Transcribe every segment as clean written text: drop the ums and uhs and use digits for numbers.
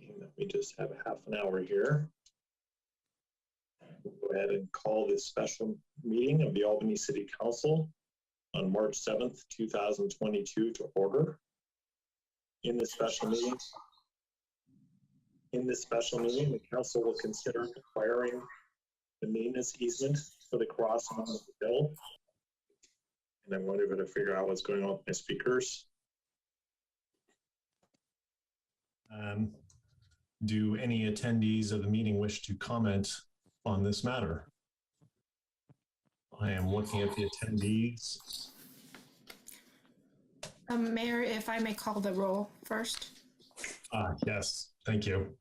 Let me just have a half an hour here. We'll go ahead and call this special meeting of the Albany City Council on March 7th, 2022 to order. In this special meeting, the council will consider acquiring the maintenance easement for the cross on the hill. And I'm wondering if I figure out what's going on with my speakers. Do any attendees of the meeting wish to comment on this matter? I am looking at the attendees. Mayor, if I may call the roll first. Yes, thank you.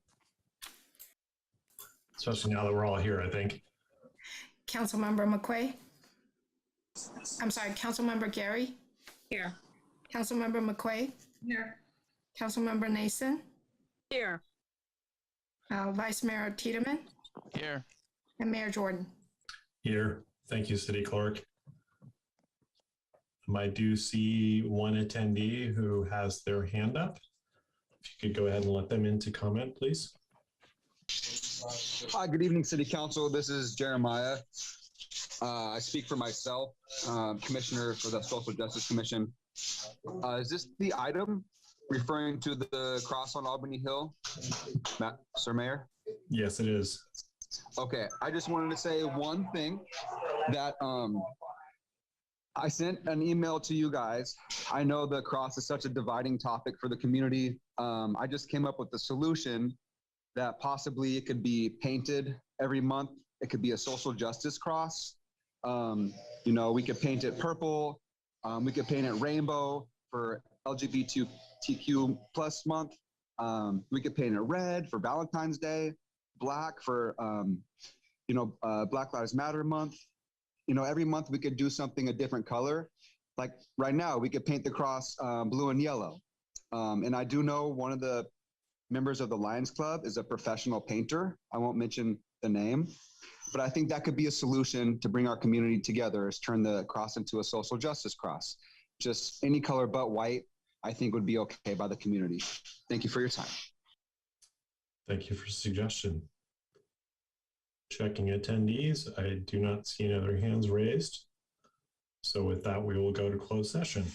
Especially now that we're all here, I think. Councilmember McQuay. I'm sorry, Councilmember Gary. Here. Councilmember McQuay. Here. Councilmember Nason. Here. Vice Mayor Tiedemann. Here. And Mayor Jordan. Here. Thank you, City Clerk. I do see one attendee who has their hand up. If you could go ahead and let them in to comment, please. Hi, good evening, City Council. This is Jeremiah. I speak for myself, Commissioner for the Social Justice Commission. Is this the item referring to the cross on Albany Hill, Sir Mayor? Yes, it is. Okay, I just wanted to say one thing that I sent an email to you guys. I know the cross is such a dividing topic for the community. I just came up with a solution that possibly it could be painted every month. It could be a social justice cross. You know, we could paint it purple. We could paint it rainbow for LGBTQ plus month. We could paint it red for Valentine's Day, black for, Black Lives Matter month. You know, every month we could do something a different color. Like right now, we could paint the cross blue and yellow. And I do know one of the members of the Lions Club is a professional painter. I won't mention the name, but I think that could be a solution to bring our community together, is turn the cross into a social justice cross. Just any color but white, I think would be okay by the community. Thank you for your time. Thank you for the suggestion. Checking attendees, I do not see any other hands raised. So with that, we will go to closed session.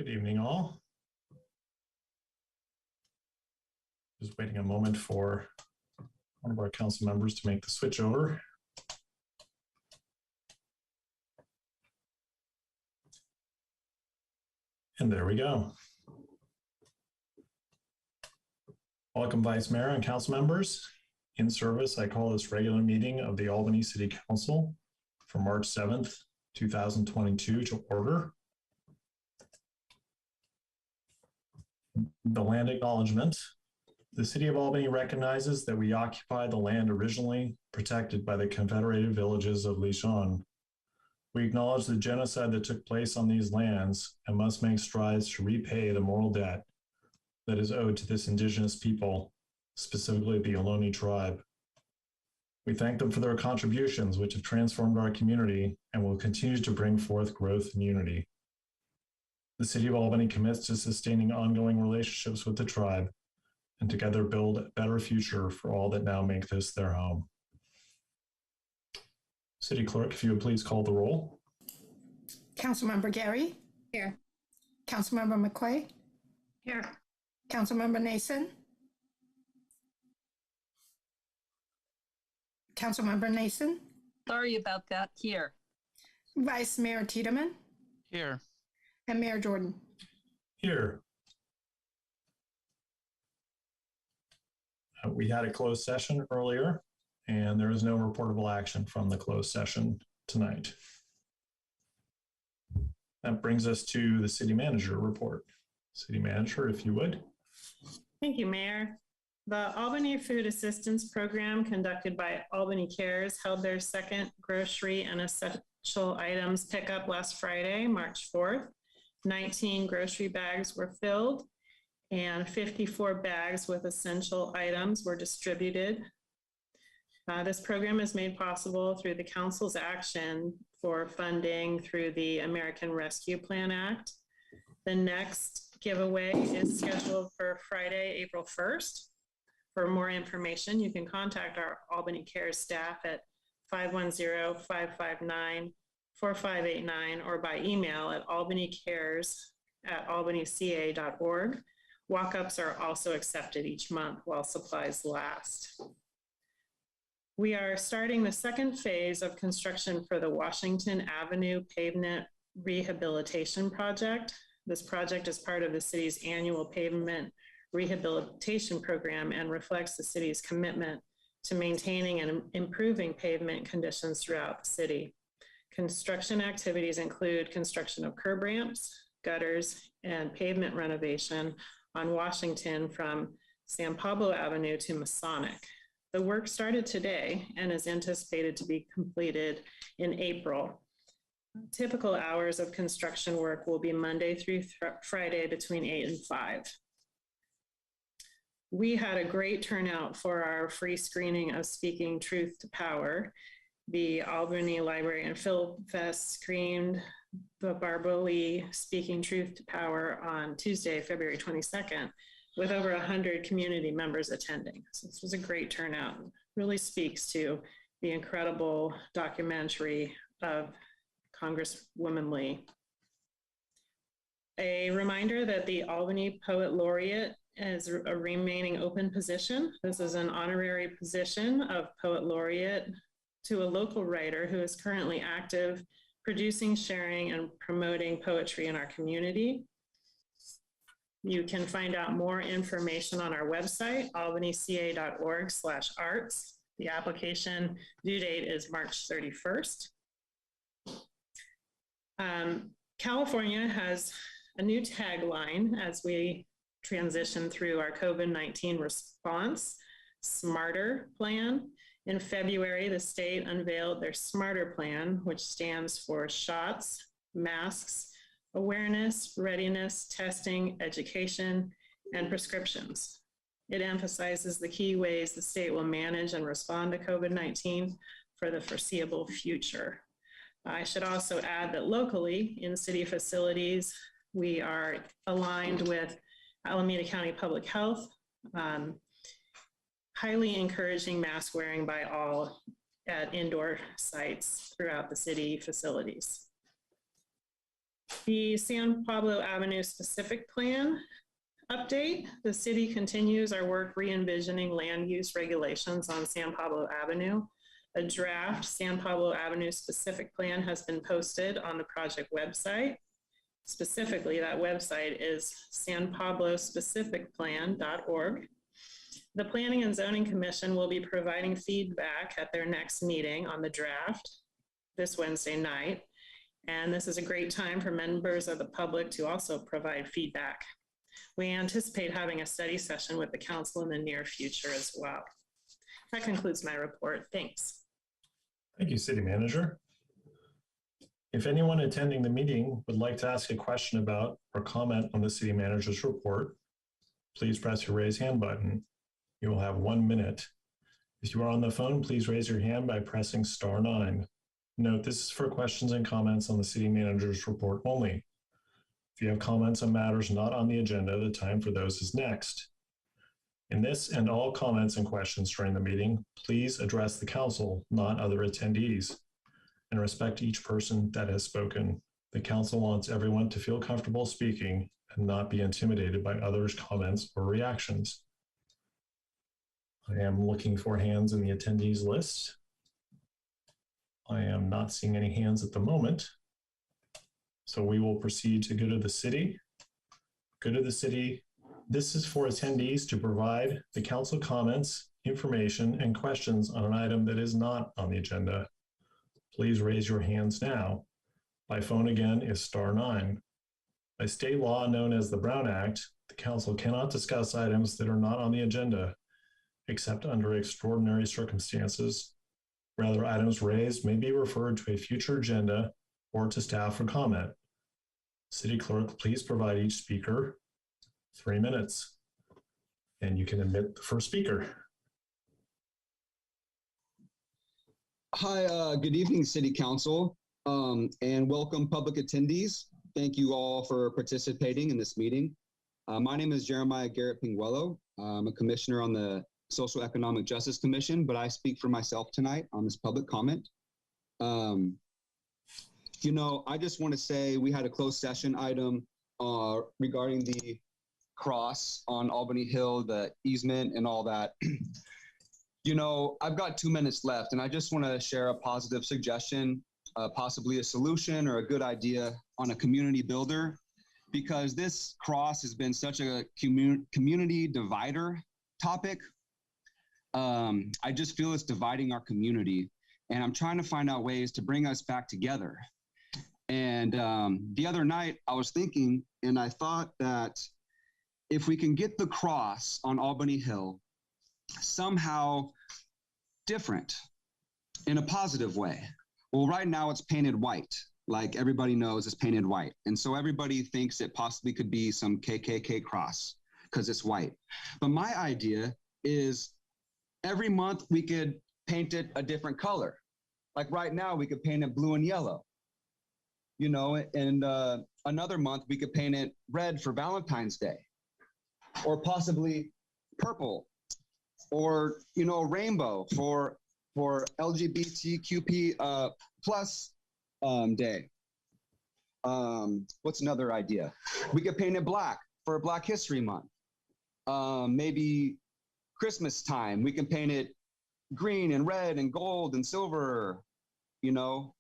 Good evening, all. Just waiting a moment for one of our council members to make the switch over. And there we go. Welcome, Vice Mayor and council members. In service, I call this regular meeting of the Albany City Council for March 7th, 2022 to order. The land acknowledgement. The City of Albany recognizes that we occupy the land originally protected by the Confederated Villages of Lichon. We acknowledge the genocide that took place on these lands and must make strides to repay the moral debt that is owed to this indigenous people, specifically the Ohlone tribe. We thank them for their contributions, which have transformed our community and will continue to bring forth growth and unity. The City of Albany commits to sustaining ongoing relationships with the tribe and together build a better future for all that now make this their home. City Clerk, if you would please call the roll. Councilmember Gary. Here. Councilmember McQuay. Here. Councilmember Nason. Councilmember Nason. Sorry about that. Here. Vice Mayor Tiedemann. Here. And Mayor Jordan. Here. We had a closed session earlier, and there is no reportable action from the closed session tonight. That brings us to the city manager report. City manager, if you would. Thank you, Mayor. The Albany Food Assistance Program conducted by Albany Cares held their second grocery and essential items pickup last Friday, March 4th. 19 grocery bags were filled and 54 bags with essential items were distributed. This program is made possible through the council's action for funding through the American Rescue Plan Act. The next giveaway is scheduled for Friday, April 1st. For more information, you can contact our Albany Cares staff at 510-559-4589 or by email at albanycares@albanyca.org. Walk-ups are also accepted each month while supplies last. We are starting the second phase of construction for the Washington Avenue Pavement Rehabilitation Project. This project is part of the city's annual Pavement Rehabilitation Program and reflects the city's commitment to maintaining and improving pavement conditions throughout the city. Construction activities include construction of curb ramps, gutters, and pavement renovation on Washington from San Pablo Avenue to Masonic. The work started today and is anticipated to be completed in April. Typical hours of construction work will be Monday through Friday between 8 and 5. We had a great turnout for our free screening of Speaking Truth to Power. The Albany Library and Film Fest screened the Barbara Lee Speaking Truth to Power on Tuesday, February 22nd, with over 100 community members attending. So this was a great turnout. Really speaks to the incredible documentary of Congresswoman Lee. A reminder that the Albany Poet Laureate is a remaining open position. This is an honorary position of Poet Laureate to a local writer who is currently active, producing, sharing, and promoting poetry in our community. You can find out more information on our website, albanyca.org/arts. The application due date is March 31st. California has a new tagline as we transition through our COVID-19 response, SMARTER plan. In February, the state unveiled their SMARTER plan, which stands for shots, masks, awareness, readiness, testing, education, and prescriptions. It emphasizes the key ways the state will manage and respond to COVID-19 for the foreseeable future. I should also add that locally in city facilities, we are aligned with Alameda County Public Health, highly encouraging mask wearing by all at indoor sites throughout the city facilities. The San Pablo Avenue specific plan update. The city continues our work re-envisioning land use regulations on San Pablo Avenue. A draft San Pablo Avenue specific plan has been posted on the project website. Specifically, that website is sanpablospecificplan.org. The Planning and Zoning Commission will be providing feedback at their next meeting on the draft this Wednesday night. And this is a great time for members of the public to also provide feedback. We anticipate having a study session with the council in the near future as well. That concludes my report. Thanks. Thank you, City Manager. If anyone attending the meeting would like to ask a question about or comment on the City Manager's report, please press your raise hand button. You will have 1 minute. If you are on the phone, please raise your hand by pressing *9. Note, this is for questions and comments on the City Manager's report only. If you have comments on matters not on the agenda, the time for those is next. In this and all comments and questions during the meeting, please address the council, not other attendees, and respect each person that has spoken. The council wants everyone to feel comfortable speaking and not be intimidated by others' comments or reactions. I am looking for hands in the attendees list. I am not seeing any hands at the moment. So we will proceed to Good of the City. Good of the City. This is for attendees to provide the council comments, information, and questions on an item that is not on the agenda. Please raise your hands now. By phone again is *9. By state law known as the Brown Act, the council cannot discuss items that are not on the agenda, except under extraordinary circumstances. Rather, items raised may be referred to a future agenda or to staff for comment. City Clerk, please provide each speaker 3 minutes. And you can admit the first speaker. Hi, good evening, City Council, and welcome public attendees. Thank you all for participating in this meeting. My name is Jeremiah Garrett Pinguello. I'm a commissioner on the Social Economic Justice Commission, but I speak for myself tonight on this public comment. You know, I just want to say we had a closed session item regarding the cross on Albany Hill, the easement and all that. You know, I've got 2 minutes left, and I just want to share a positive suggestion, possibly a solution or a good idea on a community builder, because this cross has been such a community divider topic. I just feel it's dividing our community, and I'm trying to find out ways to bring us back together. And the other night I was thinking, and I thought that if we can get the cross on Albany Hill somehow different in a positive way. Well, right now it's painted white, like everybody knows it's painted white. And so everybody thinks it possibly could be some KKK cross because it's white. But my idea is every month we could paint it a different color. Like right now we could paint it blue and yellow, you know, and another month we could paint it red for Valentine's Day, or possibly purple, or, you know, rainbow for LGBTQP plus day. What's another idea? We could paint it black for Black History Month. Maybe Christmas time, we can paint it green and red and gold and silver, you know.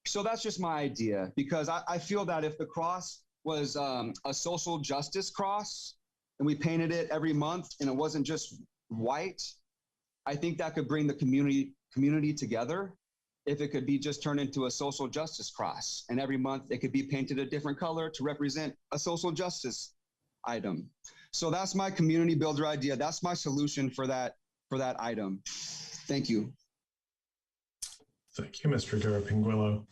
So that's just my idea, because I feel that if the cross was a social justice cross and we painted it every month and it wasn't just white, I think that could bring the community together. If it could be just turned into a social justice cross, and every month it could be painted a different color to represent a social justice item. So that's my community builder idea. That's my solution for that item. Thank you. Thank you, Mr. Garrett Pinguello.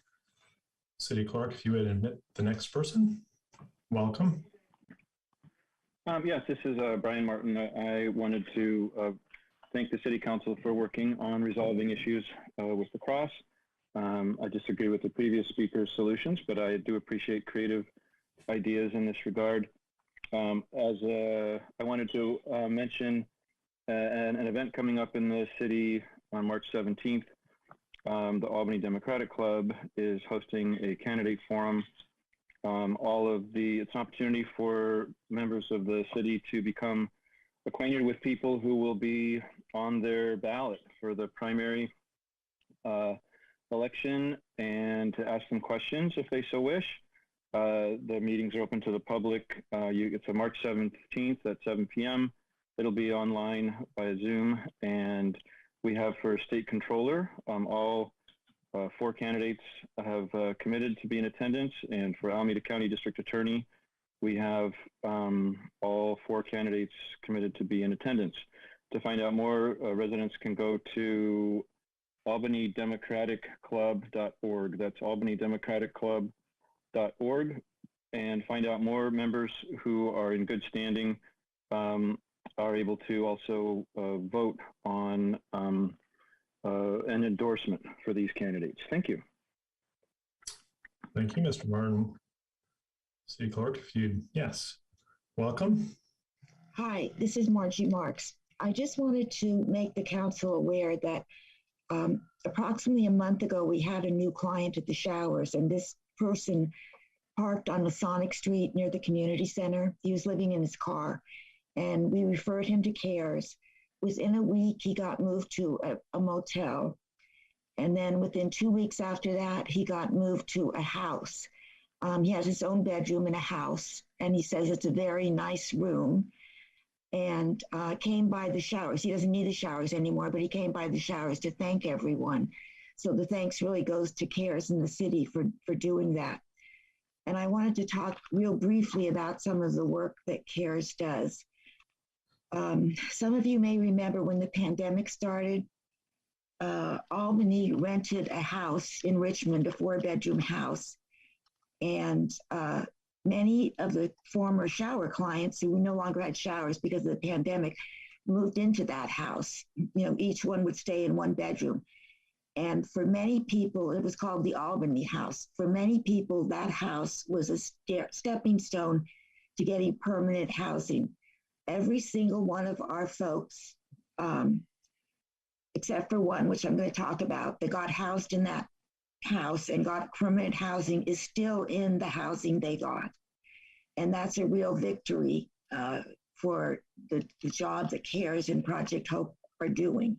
City Clerk, if you would admit the next person, welcome. Yes, this is Brian Martin. I wanted to thank the City Council for working on resolving issues with the cross. I disagree with the previous speaker's solutions, but I do appreciate creative ideas in this regard. I wanted to mention an event coming up in the city on March 17th. the Albany Democratic Club is hosting a candidate forum. It's an opportunity for members of the city to become acquainted with people who will be on their ballot for the primary election and to ask them questions if they so wish. The meetings are open to the public. It's on March 17th at 7 p.m. It'll be online via Zoom. And we have for state controller, all 4 candidates have committed to be in attendance. And for Alameda County District Attorney, we have all 4 candidates committed to be in attendance. To find out more, residents can go to albanydemocraticclub.org. That's albanydemocraticclub.org, and find out more. Members who are in good standing are able to also vote on an endorsement for these candidates. Thank you. Thank you, Mr. Martin. City Clerk, if you'd, yes. Welcome. Hi, this is Margie Marks. I just wanted to make the council aware that approximately a month ago, we had a new client at the showers, and this person parked on Masonic Street near the community center. He was living in his car, and we referred him to CARES. Within a week, he got moved to a motel. And then within 2 weeks after that, he got moved to a house. He has his own bedroom in a house, and he says it's a very nice room, and came by the showers. He doesn't need the showers anymore, but he came by the showers to thank everyone. So the thanks really goes to CARES in the city for doing that. And I wanted to talk real briefly about some of the work that CARES does. Some of you may remember when the pandemic started, Albany rented a house in Richmond, a 4-bedroom house. And many of the former shower clients who no longer had showers because of the pandemic moved into that house. Each one would stay in 1 bedroom. And for many people, it was called the Albany House. For many people, that house was a stepping stone to getting permanent housing. Every single one of our folks, except for one, which I'm going to talk about, that got housed in that house and got permanent housing, is still in the housing they got. And that's a real victory for the job that CARES and Project Hope are doing.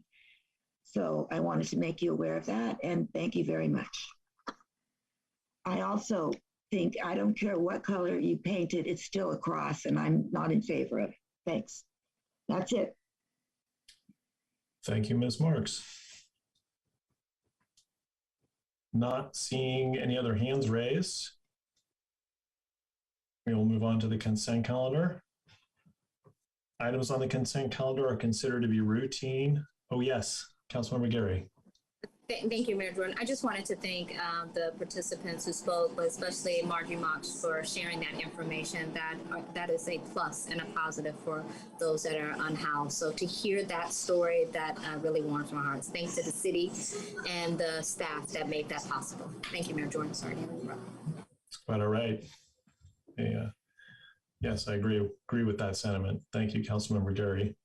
So I wanted to make you aware of that, and thank you very much. I also think, I don't care what color you paint it, it's still a cross, and I'm not in favor of it. Thanks. That's it. Thank you, Ms. Marks. Not seeing any other hands raised. We will move on to the consent calendar. Items on the consent calendar are considered to be routine. Oh, yes. Councilmember Gary. Thank you, Mayor Jordan. I just wanted to thank the participants who spoke, but especially Margie Mox for sharing that information. That is a plus and a positive for those that are unhoused. So to hear that story, that really warms my heart. Thanks to the city and the staff that made that possible. Thank you, Mayor Jordan. Sorry to interrupt. It's quite all right. Yeah. Yes, I agree with that sentiment. Thank you, Councilmember Gary.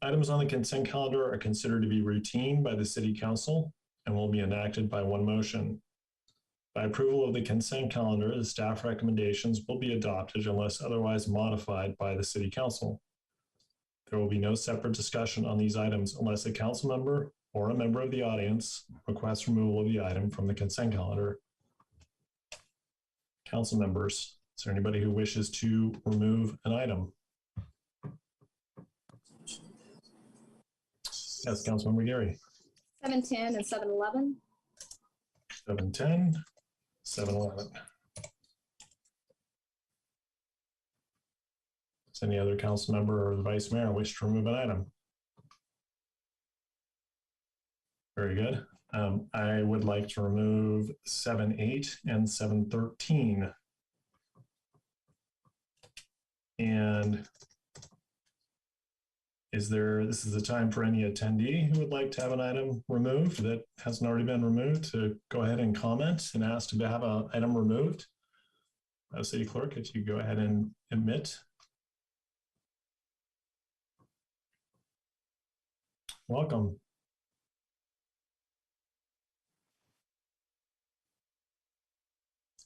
Items on the consent calendar are considered to be routine by the City Council and will be enacted by one motion. By approval of the consent calendar, the staff recommendations will be adopted unless otherwise modified by the City Council. There will be no separate discussion on these items unless a council member or a member of the audience requests removal of the item from the consent calendar. Council members, is there anybody who wishes to remove an item? Yes, Councilmember Gary. 710 and 711. 710, 711. Does any other council member or the vice mayor wish to remove an item? Very good. I would like to remove 7.8 and 7.13. And this is the time for any attendee who would like to have an item removed that hasn't already been removed to go ahead and comment and ask to have an item removed. City Clerk, if you go ahead and admit. Welcome.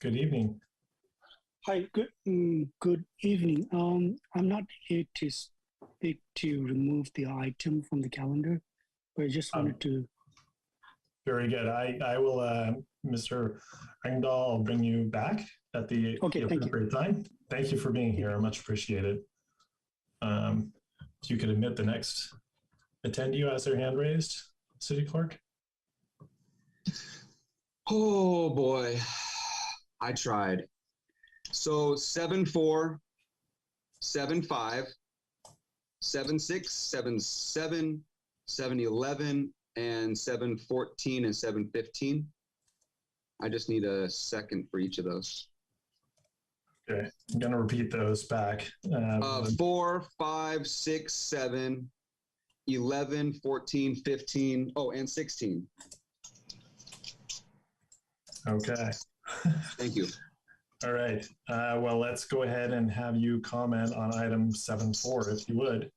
Good evening. Hi, good evening. I'm not here to speak to remove the item from the calendar, but I just wanted to. Very good. I will, Mr. Engdahl, I'll bring you back at the appropriate time. Thank you for being here. I much appreciate it. If you could admit the next attendee who has their hand raised, City Clerk. Oh boy, I tried. So 7-4, 7-5, 7-6, 7-7, 7-11, and 7-14 and 7-15. I just need a second for each of those. Okay, I'm going to repeat those back. 4, 5, 6, 7, 11, 14, 15, and 16. Okay. Thank you. All right. Well, let's go ahead and have you comment on item 7.4, if you would.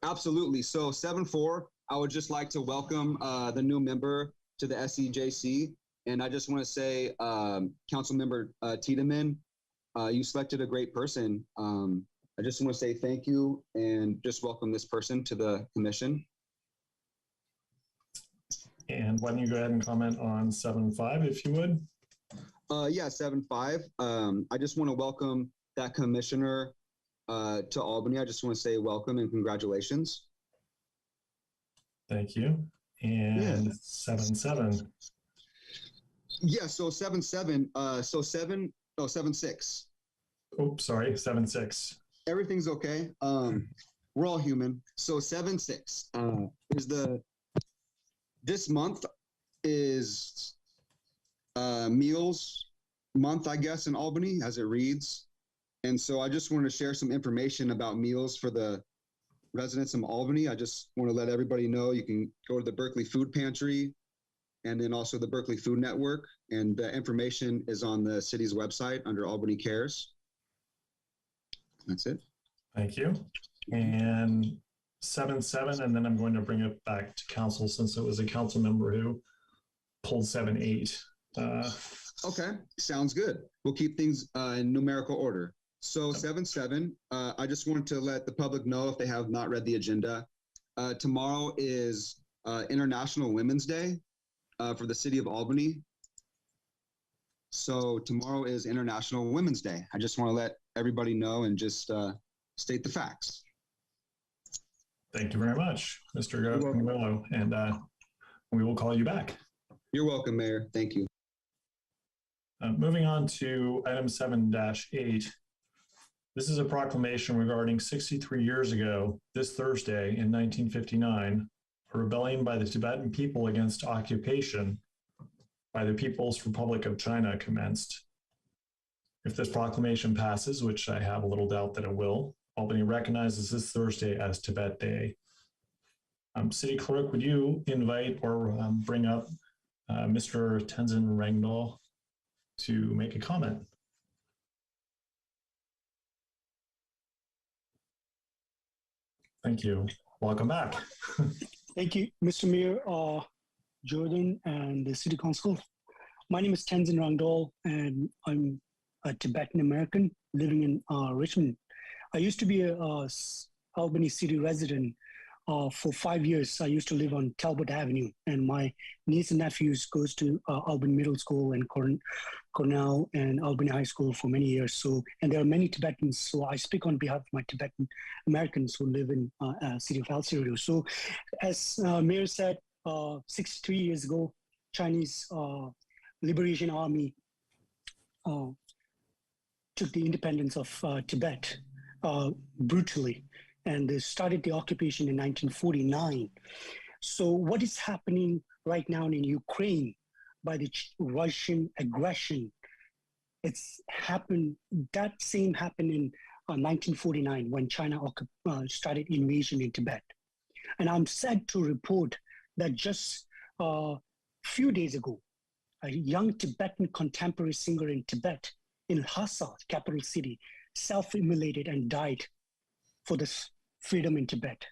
Absolutely. So 7.4, I would just like to welcome the new member to the SEJC. And I just want to say, Councilmember Tiedemann, you selected a great person. I just want to say thank you and just welcome this person to the commission. And why don't you go ahead and comment on 7.5, if you would? Yeah, 7.5. I just want to welcome that commissioner to Albany. I just want to say welcome and congratulations. Thank you. And 7.7. Yeah, so 7.7. 7.6. Oh, sorry, 7.6. Everything's okay. We're all human. So 7.6 is this month is meals month, I guess, in Albany, as it reads. And so I just wanted to share some information about meals for the residents of Albany. I just want to let everybody know you can go to the Berkeley Food Pantry and then also the Berkeley Food Network. And the information is on the city's website under Albany Cares. That's it. Thank you. And 7.7, and then I'm going to bring it back to council since it was a council member who pulled 7.8. Okay, sounds good. We'll keep things in numerical order. So 7.7, I just wanted to let the public know if they have not read the agenda. Tomorrow is International Women's Day for the city of Albany. So tomorrow is International Women's Day. I just want to let everybody know and just state the facts. Thank you very much, Mr. Willow, and we will call you back. You're welcome, Mayor. Thank you. Moving on to item 7-8. This is a proclamation regarding 63 years ago, this Thursday in 1959, a rebellion by the Tibetan people against occupation by the People's Republic of China commenced. If this proclamation passes, which I have a little doubt that it will, Albany recognizes this Thursday as Tibet Day. City Clerk, would you invite or bring up Mr. Tenzin Rengdahl to make a comment? Thank you. Welcome back. Thank you, Mr. Mayor, Jordan, and the City Council. My name is Tenzin Rengdahl, and I'm a Tibetan American living in Richmond. I used to be a Albany city resident for 5 years. I used to live on Talbot Avenue, and my niece and nephews goes to Albany Middle School and Cornell and Albany High School for many years. So, and there are many Tibetans. So I speak on behalf of my Tibetan Americans who live in city of El Cerrito. So, as Mayor said, 63 years ago, Chinese Liberation Army took the independence of Tibet brutally, and they started the occupation in 1949. So what is happening right now in Ukraine by the Russian aggression, it's happened, that same happened in 1949 when China started invasion in Tibet. And I'm sad to report that just a few days ago, a young Tibetan contemporary singer in Tibet, in Lhasa, capital city, self-immolated and died for this freedom in Tibet.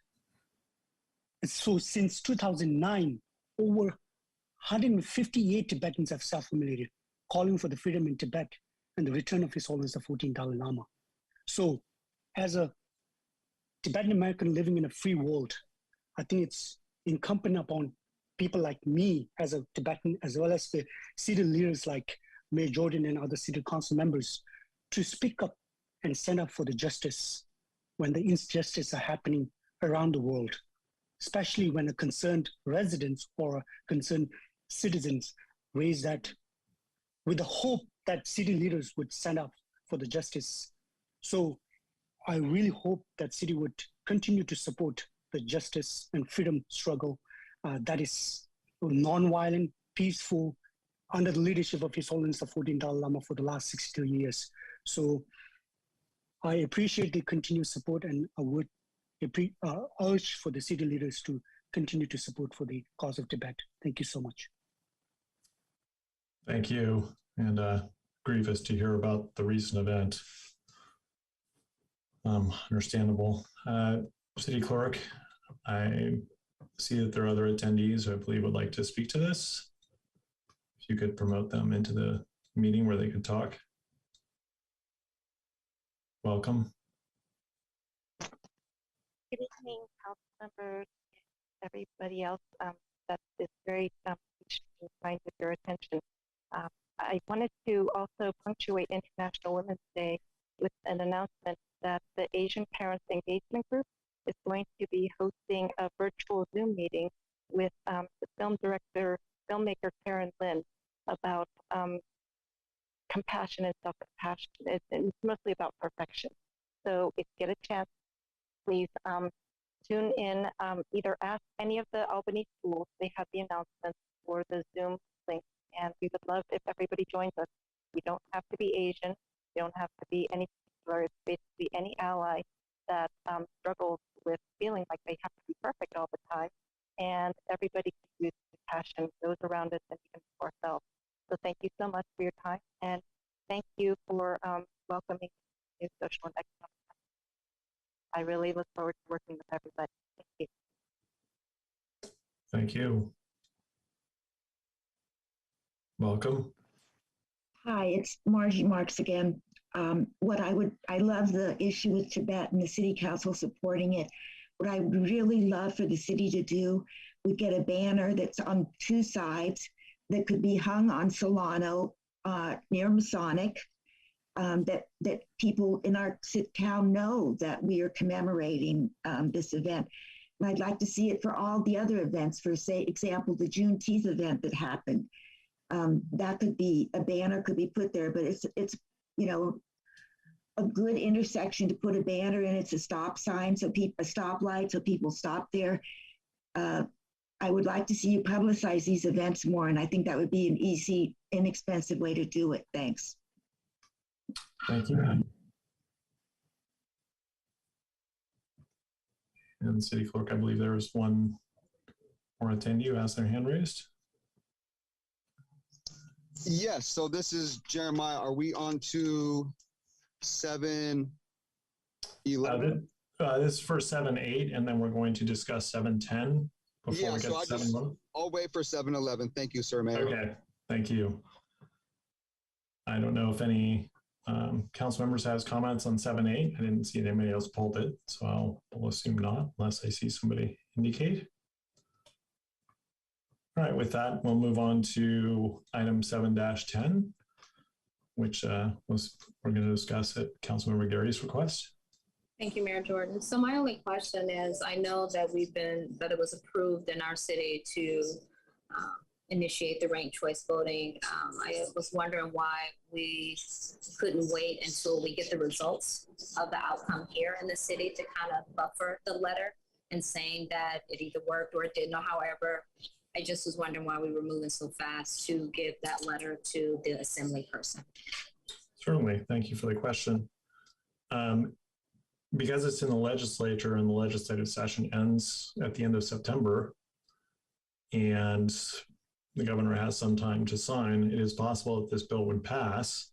So since 2009, over 158 Tibetans have self-immolated, calling for the freedom in Tibet and the return of His Holiness the 14th Dalai Lama. So as a Tibetan American living in a free world, I think it's incumbent upon people like me as a Tibetan, as well as the city leaders like Mayor Jordan and other city council members, to speak up and stand up for the justice when the injustices are happening around the world, especially when a concerned residents or concerned citizens raise that with the hope that city leaders would stand up for the justice. So I really hope that city would continue to support the justice and freedom struggle that is non-violent, peaceful, under the leadership of His Holiness the 14th Dalai Lama for the last 62 years. So I appreciate the continued support, and I would urge for the city leaders to continue to support for the cause of Tibet. Thank you so much. Thank you, and grievous to hear about the recent event. Understandable. City Clerk, I see that there are other attendees who I believe would like to speak to this. If you could promote them into the meeting where they could talk. Welcome. Good evening, council members, and everybody else that is very kind with your attention. I wanted to also punctuate International Women's Day with an announcement that the Asian Parents Engagement Group is going to be hosting a virtual Zoom meeting with the filmmaker Karen Lynn about compassion and self-compassion. It's mostly about perfection. So if you get a chance, please tune in, either ask any of the Albany schools, they have the announcements for the Zoom link, and we would love if everybody joins us. You don't have to be Asian, you don't have to be any particular, it's basically any ally that struggles with feeling like they have to be perfect all the time, and everybody can use compassion, those around us and even for ourselves. So thank you so much for your time, and thank you for welcoming new social and economic. I really look forward to working with everybody. Thank you. Thank you. Welcome. Hi, it's Margie Marks again. I love the issue with Tibet and the city council supporting it. What I would really love for the city to do, we get a banner that's on two sides that could be hung on Solano near Masonic, that people in our town know that we are commemorating this event. And I'd like to see it for all the other events, for example, the Juneteenth event that happened. That could be, a banner could be put there, but it's a good intersection to put a banner in. It's a stop sign, so a stoplight, so people stop there. I would like to see you publicize these events more, and I think that would be an easy, inexpensive way to do it. Thanks. Thank you. And City Clerk, I believe there was one more attendee who has their hand raised. Yes, so this is Jeremiah. Are we on to 7-11? This is for 7-8, and then we're going to discuss 7-10 before we get to 7-1. I'll wait for 7-11. Thank you, sir, Mayor. Okay, thank you. I don't know if any council members has comments on 7-8. I didn't see anybody else pulled it, so I'll assume not, unless I see somebody indicate. All right, with that, we'll move on to item 7-10, which we're going to discuss at Councilmember Gary's request. Thank you, Mayor Jordan. So my only question is, I know that that it was approved in our city to initiate the ranked choice voting. I was wondering why we couldn't wait until we get the results of the outcome here in the city to kind of buffer the letter and saying that it either worked or it didn't. However, I just was wondering why we were moving so fast to give that letter to the assembly person. Certainly. Thank you for the question. Because it's in the legislature and the legislative session ends at the end of September, and the governor has some time to sign, it is possible that this bill would pass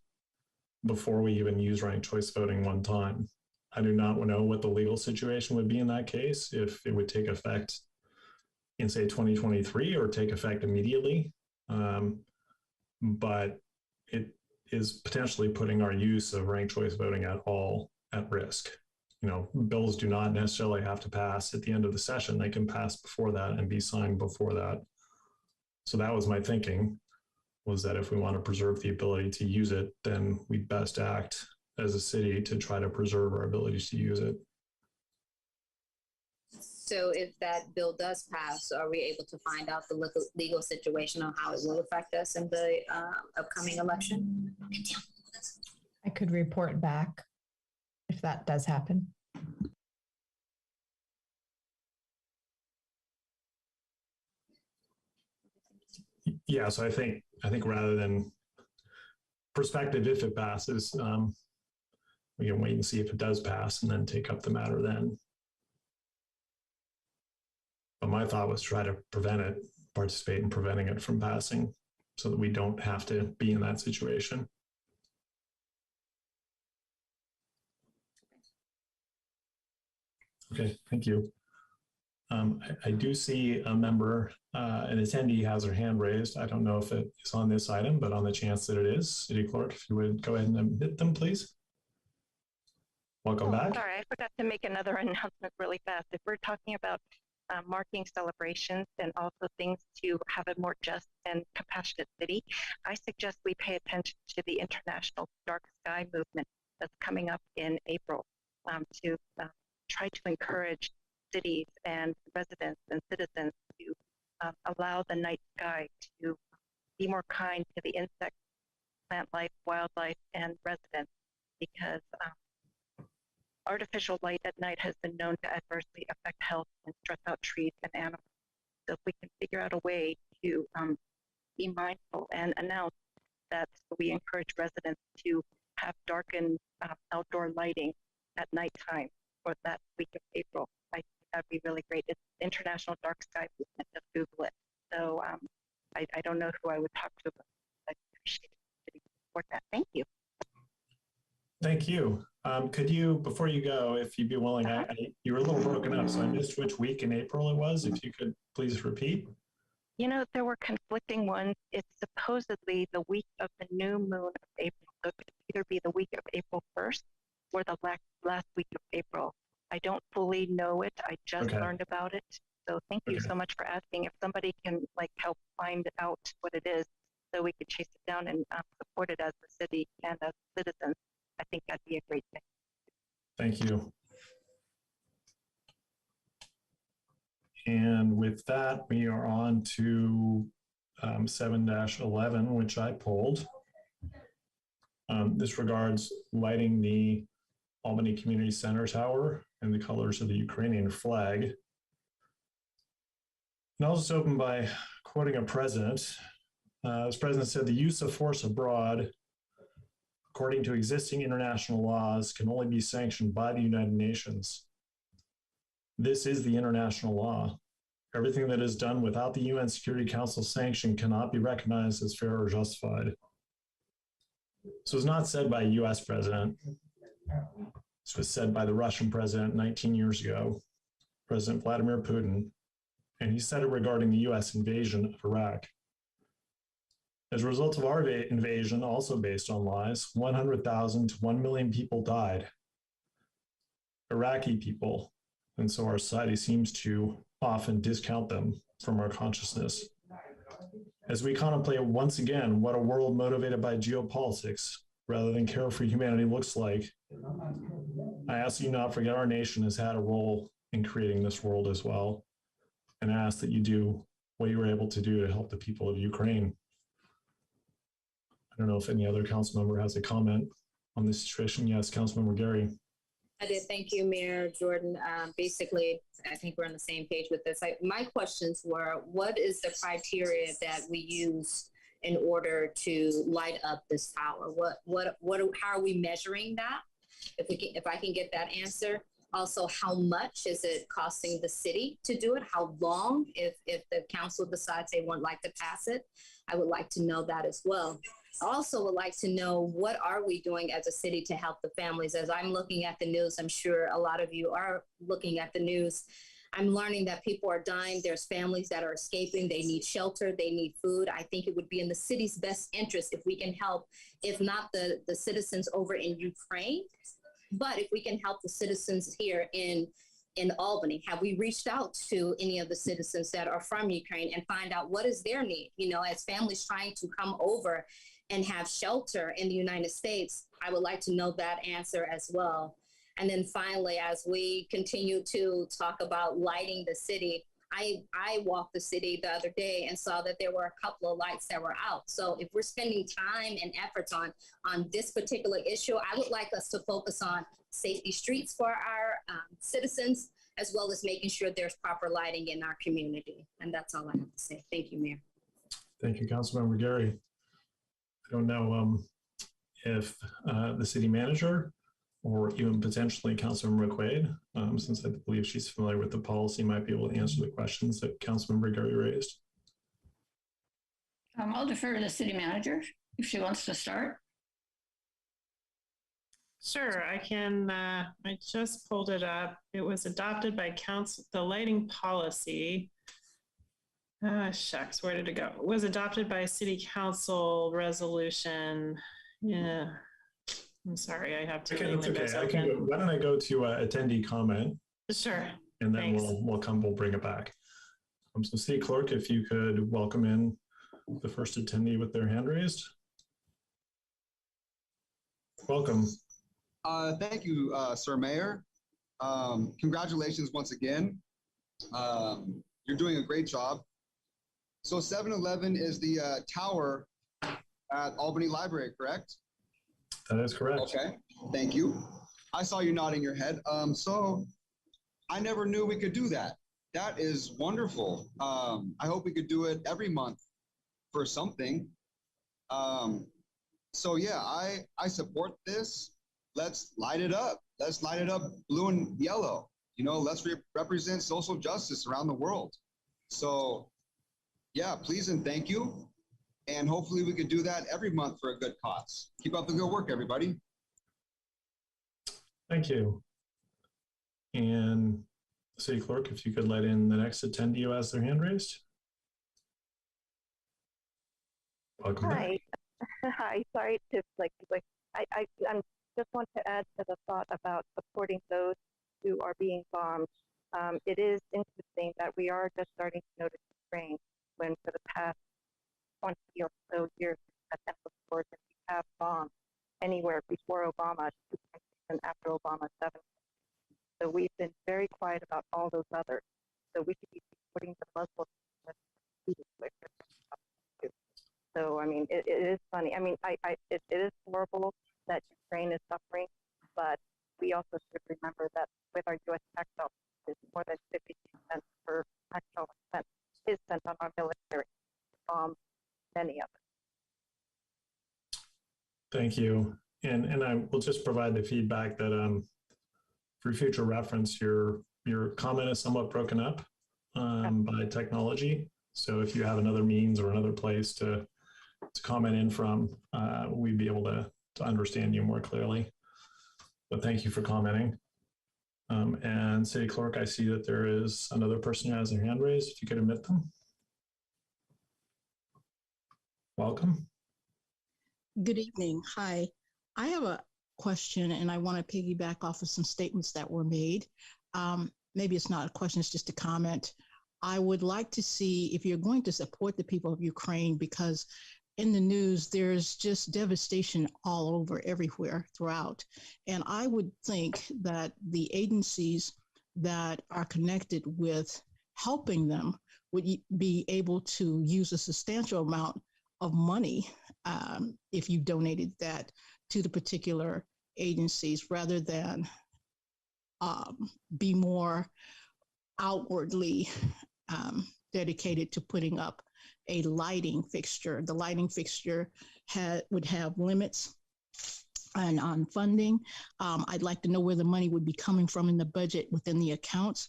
before we even use ranked choice voting one time. I do not know what the legal situation would be in that case, if it would take effect in, say, 2023 or take effect immediately. But it is potentially putting our use of ranked choice voting at all at risk. You know, bills do not necessarily have to pass at the end of the session. They can pass before that and be signed before that. So that was my thinking, was that if we want to preserve the ability to use it, then we best act as a city to try to preserve our ability to use it. So if that bill does pass, are we able to find out the legal situation on how it will affect us in the upcoming election? I could report back if that does happen. Yeah, so I think rather than perspective if it passes, we can wait and see if it does pass and then take up the matter then. But my thought was try to participate in preventing it from passing so that we don't have to be in that situation. Okay, thank you. I do see a member, an attendee has her hand raised. I don't know if it is on this item, but on the chance that it is, City Clerk, if you would go ahead and admit them, please. Welcome back. Sorry, I forgot to make another announcement really fast. If we're talking about marking celebrations and also things to have a more just and compassionate city, I suggest we pay attention to the International Dark Sky Movement that's coming up in April to try to encourage cities and residents and citizens to allow the night sky to be more kind to the insects, plant life, wildlife, and residents, because artificial light at night has been known to adversely affect health and stress out trees and animals. So if we can figure out a way to be mindful and announce that we encourage residents to have darkened outdoor lighting at nighttime for that week of April, I think that'd be really great. It's International Dark Sky Movement, just Google it. So I don't know who I would talk to, but I appreciate it for that. Thank you. Thank you. Could you, before you go, if you'd be willing, you were a little broken up, so I missed which week in April it was. If you could please repeat. You know, there were conflicting ones. It's supposedly the week of the new moon of April. So it could either be the week of April 1st or the last week of April. I don't fully know it. I just learned about it. So thank you so much for asking. If somebody can help find out what it is so we could chase it down and support it as a city and as citizens, I think that'd be a great thing. Thank you. And with that, we are on to 7-11, which I pulled. This regards lighting the Albany Community Center Tower in the colors of the Ukrainian flag. And I'll just open by quoting a president. This president said, "The use of force abroad, according to existing international laws, can only be sanctioned by the United Nations. This is the international law. Everything that is done without the UN Security Council sanction cannot be recognized as fair or justified." So it's not said by a US president. This was said by the Russian president 19 years ago, President Vladimir Putin, and he said it regarding the US invasion of Iraq. As a result of our invasion, also based on lies, 100,000 to 1 million people died. Iraqi people, and so our society seems to often discount them from our consciousness. As we contemplate once again what a world motivated by geopolitics rather than care for humanity looks like, I ask you not forget our nation has had a role in creating this world as well, and ask that you do what you were able to do to help the people of Ukraine. I don't know if any other council member has a comment on this situation. Yes, Councilmember Gary. I did. Thank you, Mayor Jordan. Basically, I think we're on the same page with this. My questions were, what is the criteria that we use in order to light up this tower? How are we measuring that? If I can get that answer. Also, how much is it costing the city to do it? How long? If the council decides they would like to pass it, I would like to know that as well. I also would like to know, what are we doing as a city to help the families? As I'm looking at the news, I'm sure a lot of you are looking at the news. I'm learning that people are dying. There's families that are escaping. They need shelter. They need food. I think it would be in the city's best interest if we can help, if not the citizens over in Ukraine, but if we can help the citizens here in Albany. Have we reached out to any of the citizens that are from Ukraine and find out what is their need? You know, as families trying to come over and have shelter in the United States, I would like to know that answer as well. And then finally, as we continue to talk about lighting the city, I walked the city the other day and saw that there were a couple of lights that were out. So if we're spending time and efforts on this particular issue, I would like us to focus on safety streets for our citizens, as well as making sure there's proper lighting in our community. And that's all I have to say. Thank you, Mayor. Thank you, Councilmember Gary. I don't know if the city manager or even potentially Councilmember McQuaid, since I believe she's familiar with the policy, might be able to answer the questions that Councilmember Gary raised. I'll defer to the city manager if she wants to start. Sure, I can. I just pulled it up. It was adopted by council. The lighting policy. Shucks, where did it go? It was adopted by City Council resolution. Yeah. I'm sorry, I have to. Okay, that's okay. Why don't I go to attendee comment? Sure. And then we'll bring it back. So City Clerk, if you could welcome in the first attendee with their hand raised. Welcome. Thank you, Sir Mayor. Congratulations once again. You're doing a great job. So 7-Eleven is the tower at Albany Library, correct? That is correct. Okay, thank you. I saw you nodding your head. So I never knew we could do that. That is wonderful. I hope we could do it every month for something. So yeah, I support this. Let's light it up. Let's light it up blue and yellow. You know, let's represent social justice around the world. So yeah, please and thank you. And hopefully we could do that every month for a good cause. Keep up the good work, everybody. Thank you. And City Clerk, if you could let in the next attendee who has their hand raised. Welcome. Hi. Hi. Sorry to I just want to add to the thought about supporting those who are being bombed. It is interesting that we are just starting to notice the strain when for the past 20 or so years at Temple Stores, and we have bombed anywhere before Obama, and after Obama, 7. So we've been very quiet about all those others. So we should be supporting the Muslims. So I mean, it is funny. I mean, it is horrible that Ukraine is suffering, but we also should remember that with our U.S. tax dollars, more than 50% per national expense is spent on our military. Many of it. Thank you. And I will just provide the feedback that for future reference, your comment is somewhat broken up by technology. So if you have another means or another place to comment in from, we'd be able to understand you more clearly. But thank you for commenting. And City Clerk, I see that there is another person who has their hand raised. If you could admit them. Welcome. Good evening. Hi. I have a question and I want to piggyback off of some statements that were made. Maybe it's not a question, it's just a comment. I would like to see if you're going to support the people of Ukraine, because in the news, there's just devastation all over, everywhere, throughout. And I would think that the agencies that are connected with helping them would be able to use a substantial amount of money if you donated that to the particular agencies, rather than be more outwardly dedicated to putting up a lighting fixture. The lighting fixture would have limits and on funding. I'd like to know where the money would be coming from in the budget within the accounts.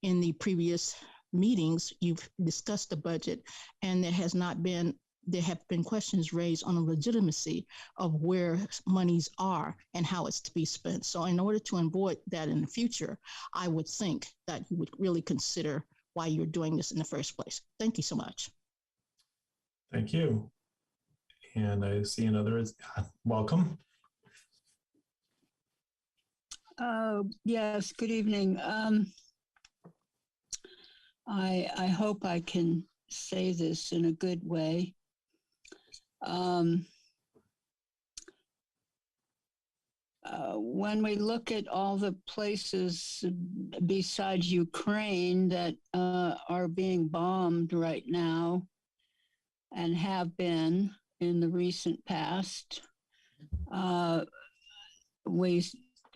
In the previous meetings, you've discussed the budget, and there has not been there have been questions raised on the legitimacy of where monies are and how it's to be spent. So in order to avoid that in the future, I would think that you would really consider why you're doing this in the first place. Thank you so much. Thank you. And I see another, welcome. Yes, good evening. I hope I can say this in a good way. When we look at all the places besides Ukraine that are being bombed right now and have been in the recent past, we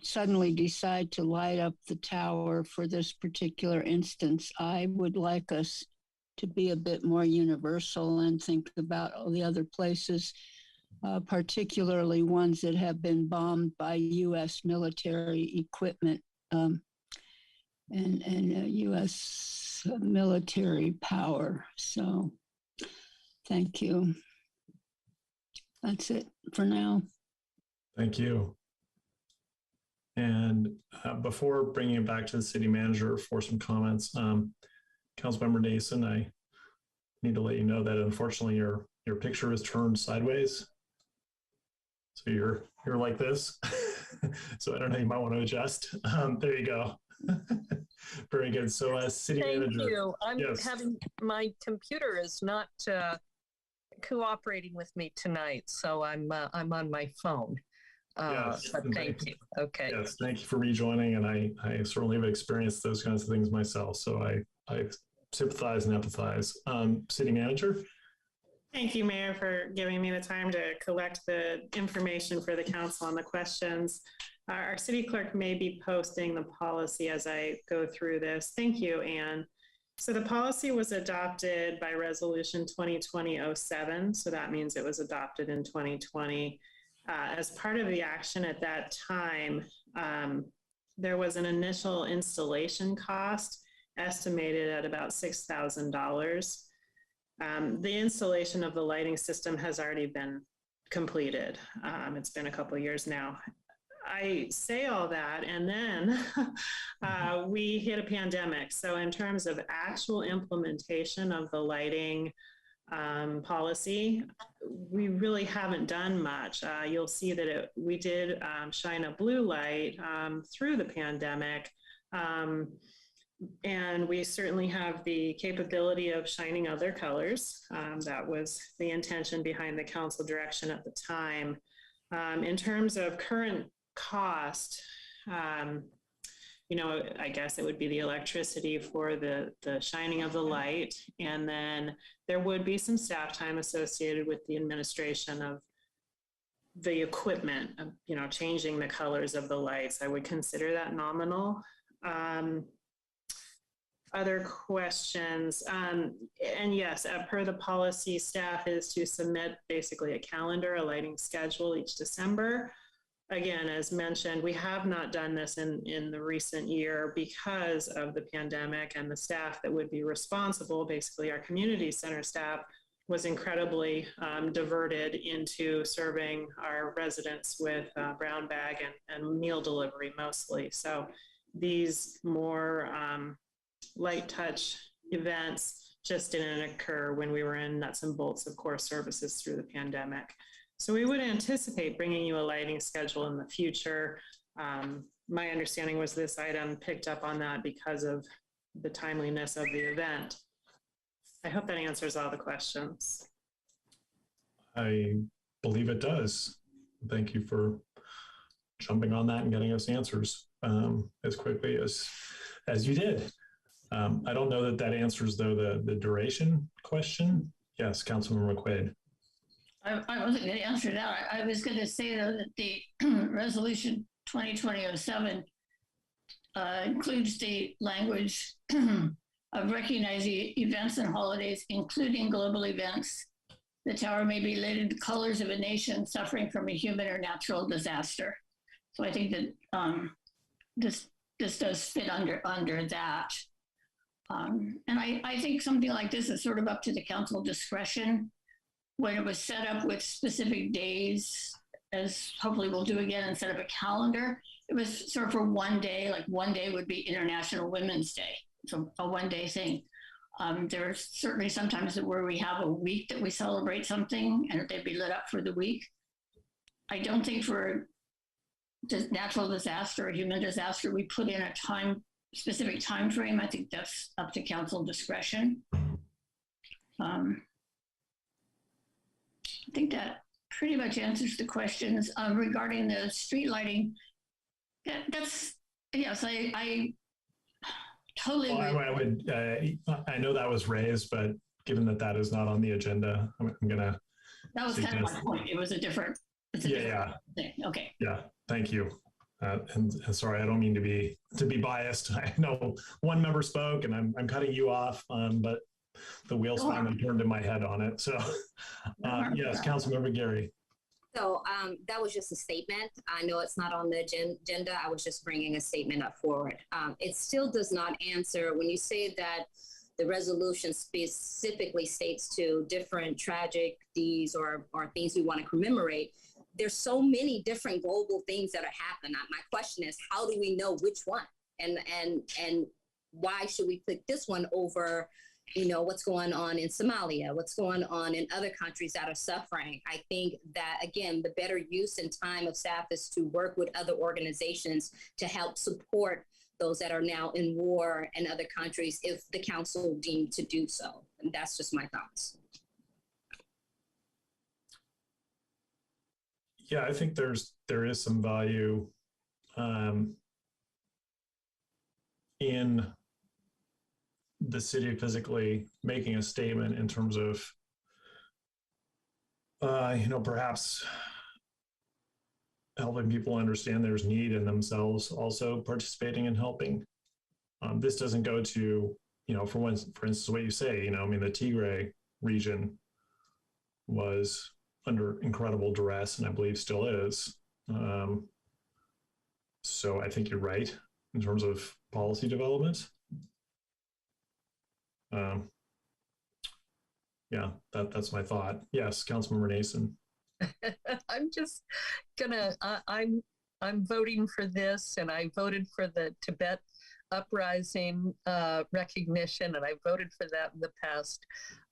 suddenly decide to light up the tower for this particular instance. I would like us to be a bit more universal and think about all the other places, particularly ones that have been bombed by U.S. military equipment and U.S. military power. So thank you. That's it for now. Thank you. And before bringing it back to the city manager for some comments, Councilmember Nason, I need to let you know that unfortunately your picture is turned sideways. So you're like this. So I don't know, you might want to adjust. There you go. Very good. So city manager. Thank you. I'm yes. having, my computer is not cooperating with me tonight, so I'm on my phone. Yes, but thank you. Okay. Yes, thank you for rejoining, and I certainly have experienced those kinds of things myself, so I sympathize and empathize. City manager? Thank you, Mayor, for giving me the time to collect the information for the council on the questions. Our city clerk may be posting the policy as I go through this. Thank you, Anne. So the policy was adopted by Resolution 2020-07, so that means it was adopted in 2020. As part of the action at that time, there was an initial installation cost estimated at about $6,000. The installation of the lighting system has already been completed. It's been a couple of years now. I say all that, and then we hit a pandemic. So in terms of actual implementation of the lighting policy, we really haven't done much. You'll see that we did shine a blue light through the pandemic. And we certainly have the capability of shining other colors. That was the intention behind the council direction at the time. In terms of current cost, you know, I guess it would be the electricity for the shining of the light. And then there would be some staff time associated with the administration of the equipment, you know, changing the colors of the lights. I would consider that nominal. Other questions? And yes, per the policy, staff is to submit basically a calendar, a lighting schedule each December. Again, as mentioned, we have not done this in the recent year because of the pandemic, and the staff that would be responsible, basically our community center staff, was incredibly diverted into serving our residents with brown bag and meal delivery mostly. So these more light touch events just didn't occur when we were in nuts and bolts of core services through the pandemic. So we would anticipate bringing you a lighting schedule in the future. My understanding was this item picked up on that because of the timeliness of the event. I hope that answers all the questions. I believe it does. Thank you for jumping on that and getting us answers as quickly as you did. I don't know that answers, though, the duration question. Yes, Councilman McQuaid. I wasn't going to answer that. I was going to say, though, that the Resolution 2020-07 includes the language of recognizing events and holidays, including global events. The tower may be lit in colors of a nation suffering from a human or natural disaster. So I think that this does fit under that. And I think something like this is sort of up to the council discretion. when it was set up with specific days, as hopefully we'll do again and set up a calendar, it was sort of for one day, like one day would be International Women's Day. So a 1 day thing. There's certainly sometimes where we have a week that we celebrate something and they'd be lit up for the week. I don't think for natural disaster or human disaster, we put in a specific time frame. I think that's up to council discretion. I think that pretty much answers the questions regarding the street lighting. That's, yes, I totally agree. I know that was raised, but given that that is not on the agenda, I'm gonna. That was kind of my point. It was a different. Yeah. Thing. Okay. Yeah. Thank you. And sorry, I don't mean to be biased. I know one member spoke, and I'm cutting you off, but the wheels finally turned in my head on it. So, yes, Councilmember Gary. So that was just a statement. I know it's not on the agenda. I was just bringing a statement up forward. It still does not answer when you say that the resolution specifically states to different tragedies or things we want to commemorate. There's so many different global things that are happening. My question is, how do we know which one? And why should we pick this one over, what's going on in Somalia, what's going on in other countries that are suffering? I think that, again, the better use and time of staff is to work with other organizations to help support those that are now in war in other countries if the council deemed to do so. And that's just my thoughts. Yeah, I think there is some value in the city physically making a statement in terms of, perhaps helping people understand there's need in themselves, also participating and helping. This doesn't go to, for instance, what you say, the Tigray region was under incredible duress, and I believe still is. So I think you're right in terms of policy development. Yeah, that's my thought. Yes, Councilmember Nason. I'm just gonna, I'm voting for this, and I voted for the Tibet Uprising recognition, and I voted for that in the past.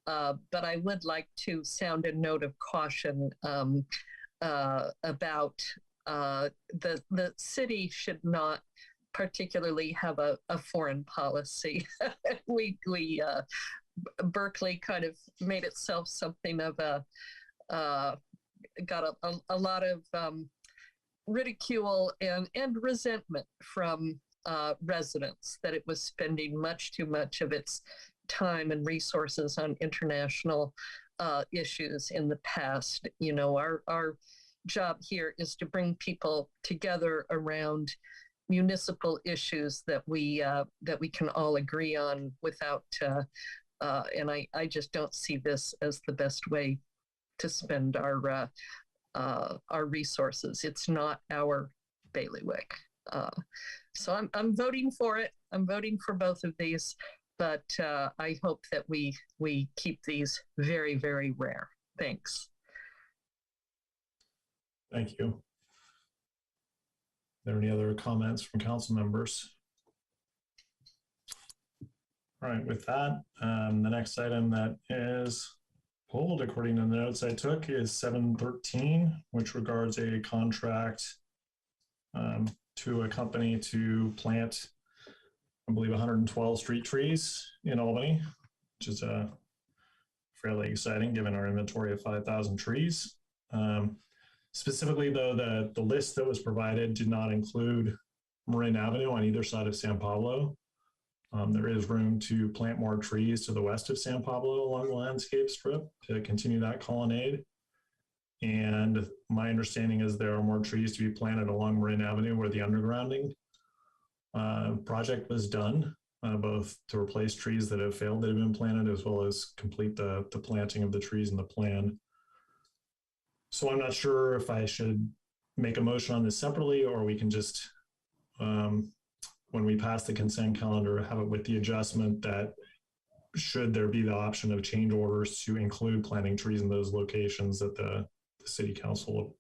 But I would like to sound a note of caution about the city should not particularly have a foreign policy. Berkeley kind of made itself something of got a lot of ridicule and resentment from residents that it was spending much too much of its time and resources on international issues in the past. Our job here is to bring people together around municipal issues that we can all agree on without and I just don't see this as the best way to spend our resources. It's not our bailiwick. So I'm voting for it. I'm voting for both of these, but I hope that we keep these very, very rare. Thanks. Thank you. Are there any other comments from council members? All right, with that, the next item that is pulled, according to the notes I took, is 713, which regards a contract to a company to plant, I believe, 112 street trees in Albany, which is fairly exciting given our inventory of 5,000 trees. Specifically, though, the list that was provided did not include Marin Avenue on either side of San Pablo. There is room to plant more trees to the west of San Pablo along the landscape strip to continue that colonnade. And my understanding is there are more trees to be planted along Marin Avenue where the undergrounding project was done, both to replace trees that have failed that have been planted, as well as complete the planting of the trees in the plan. So I'm not sure if I should make a motion on this separately, or we can just, when we pass the consent calendar, have it with the adjustment that should there be the option of change orders to include planting trees in those locations that the city council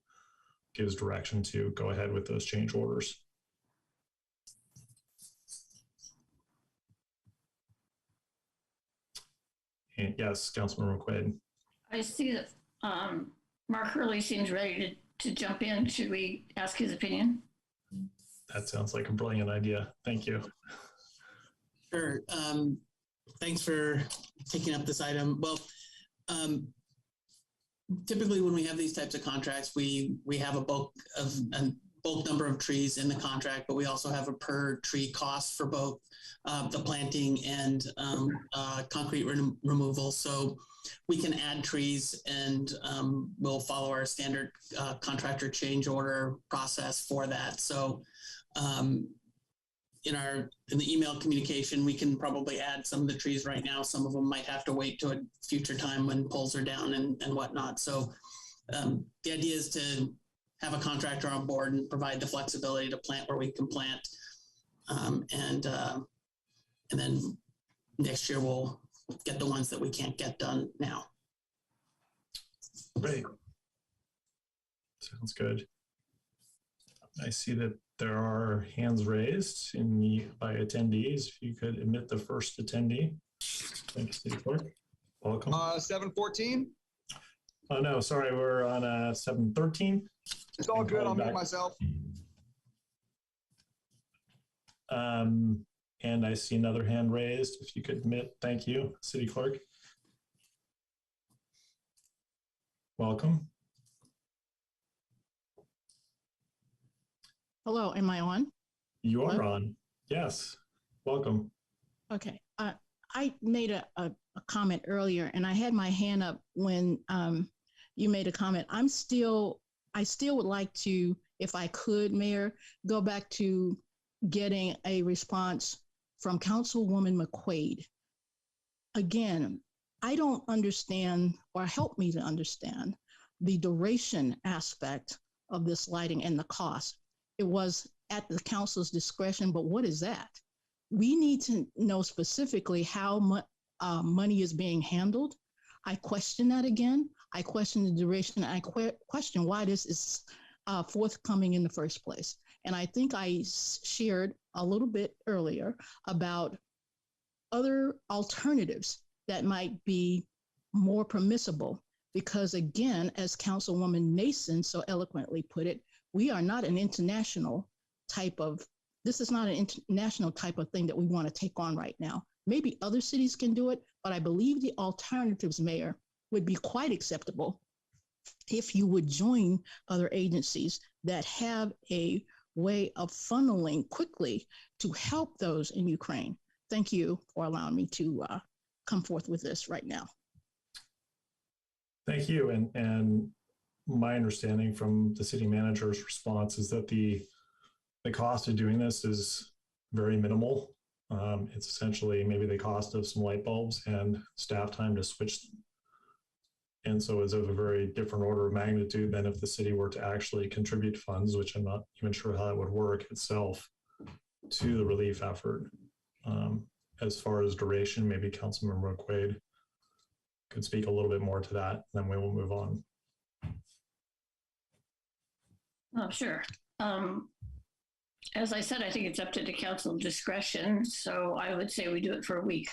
gives direction to go ahead with those change orders. And yes, Councilman McQuaid. I see that Mark Hurley seems ready to jump in. Should we ask his opinion? That sounds like a brilliant idea. Thank you. Sure. Thanks for taking up this item. Well, typically when we have these types of contracts, we have a bulk number of trees in the contract, but we also have a per tree cost for both the planting and concrete removal. So we can add trees, and we'll follow our standard contractor change order process for that. So in the email communication, we can probably add some of the trees right now. Some of them might have to wait to a future time when poles are down and whatnot. So the idea is to have a contractor on board and provide the flexibility to plant where we can plant. And then next year we'll get the ones that we can't get done now. Great. Sounds good. I see that there are hands raised by attendees. If you could admit the first attendee. Thanks, City Clerk. Welcome. 714. Oh no, sorry, we're on 713. It's all good. I'll mute myself. And I see another hand raised. If you could admit, thank you, City Clerk. Welcome. Hello, am I on? You are on. Yes. Welcome. Okay. I made a comment earlier, and I had my hand up when you made a comment. I still would like to, if I could, Mayor, go back to getting a response from Councilwoman McQuaid. Again, I don't understand, or help me to understand, the duration aspect of this lighting and the cost. It was at the council's discretion, but what is that? We need to know specifically how much money is being handled. I question that again. I question the duration. I question why this is forthcoming in the first place. And I think I shared a little bit earlier about other alternatives that might be more permissible. Because again, as Councilwoman Nason so eloquently put it, we are not an international type of, this is not an international type of thing that we want to take on right now. Maybe other cities can do it, but I believe the alternatives, Mayor, would be quite acceptable if you would join other agencies that have a way of funneling quickly to help those in Ukraine. Thank you for allowing me to come forth with this right now. Thank you. And my understanding from the city manager's response is that the cost of doing this is very minimal. It's essentially maybe the cost of some light bulbs and staff time to switch them. And so it's of a very different order of magnitude than if the city were to actually contribute funds, which I'm not even sure how that would work itself, to the relief effort. As far as duration, maybe Councilman McQuaid could speak a little bit more to that, then we will move on. Oh, sure. As I said, I think it's up to the council discretion. So I would say we do it for a week.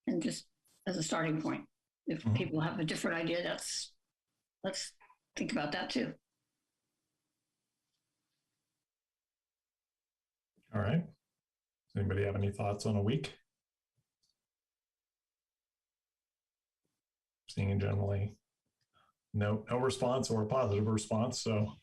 And just as a starting point, if people have a different idea, let's think about that too. All right. Does anybody have any thoughts on a week? Seeing generally no response or a positive response. So,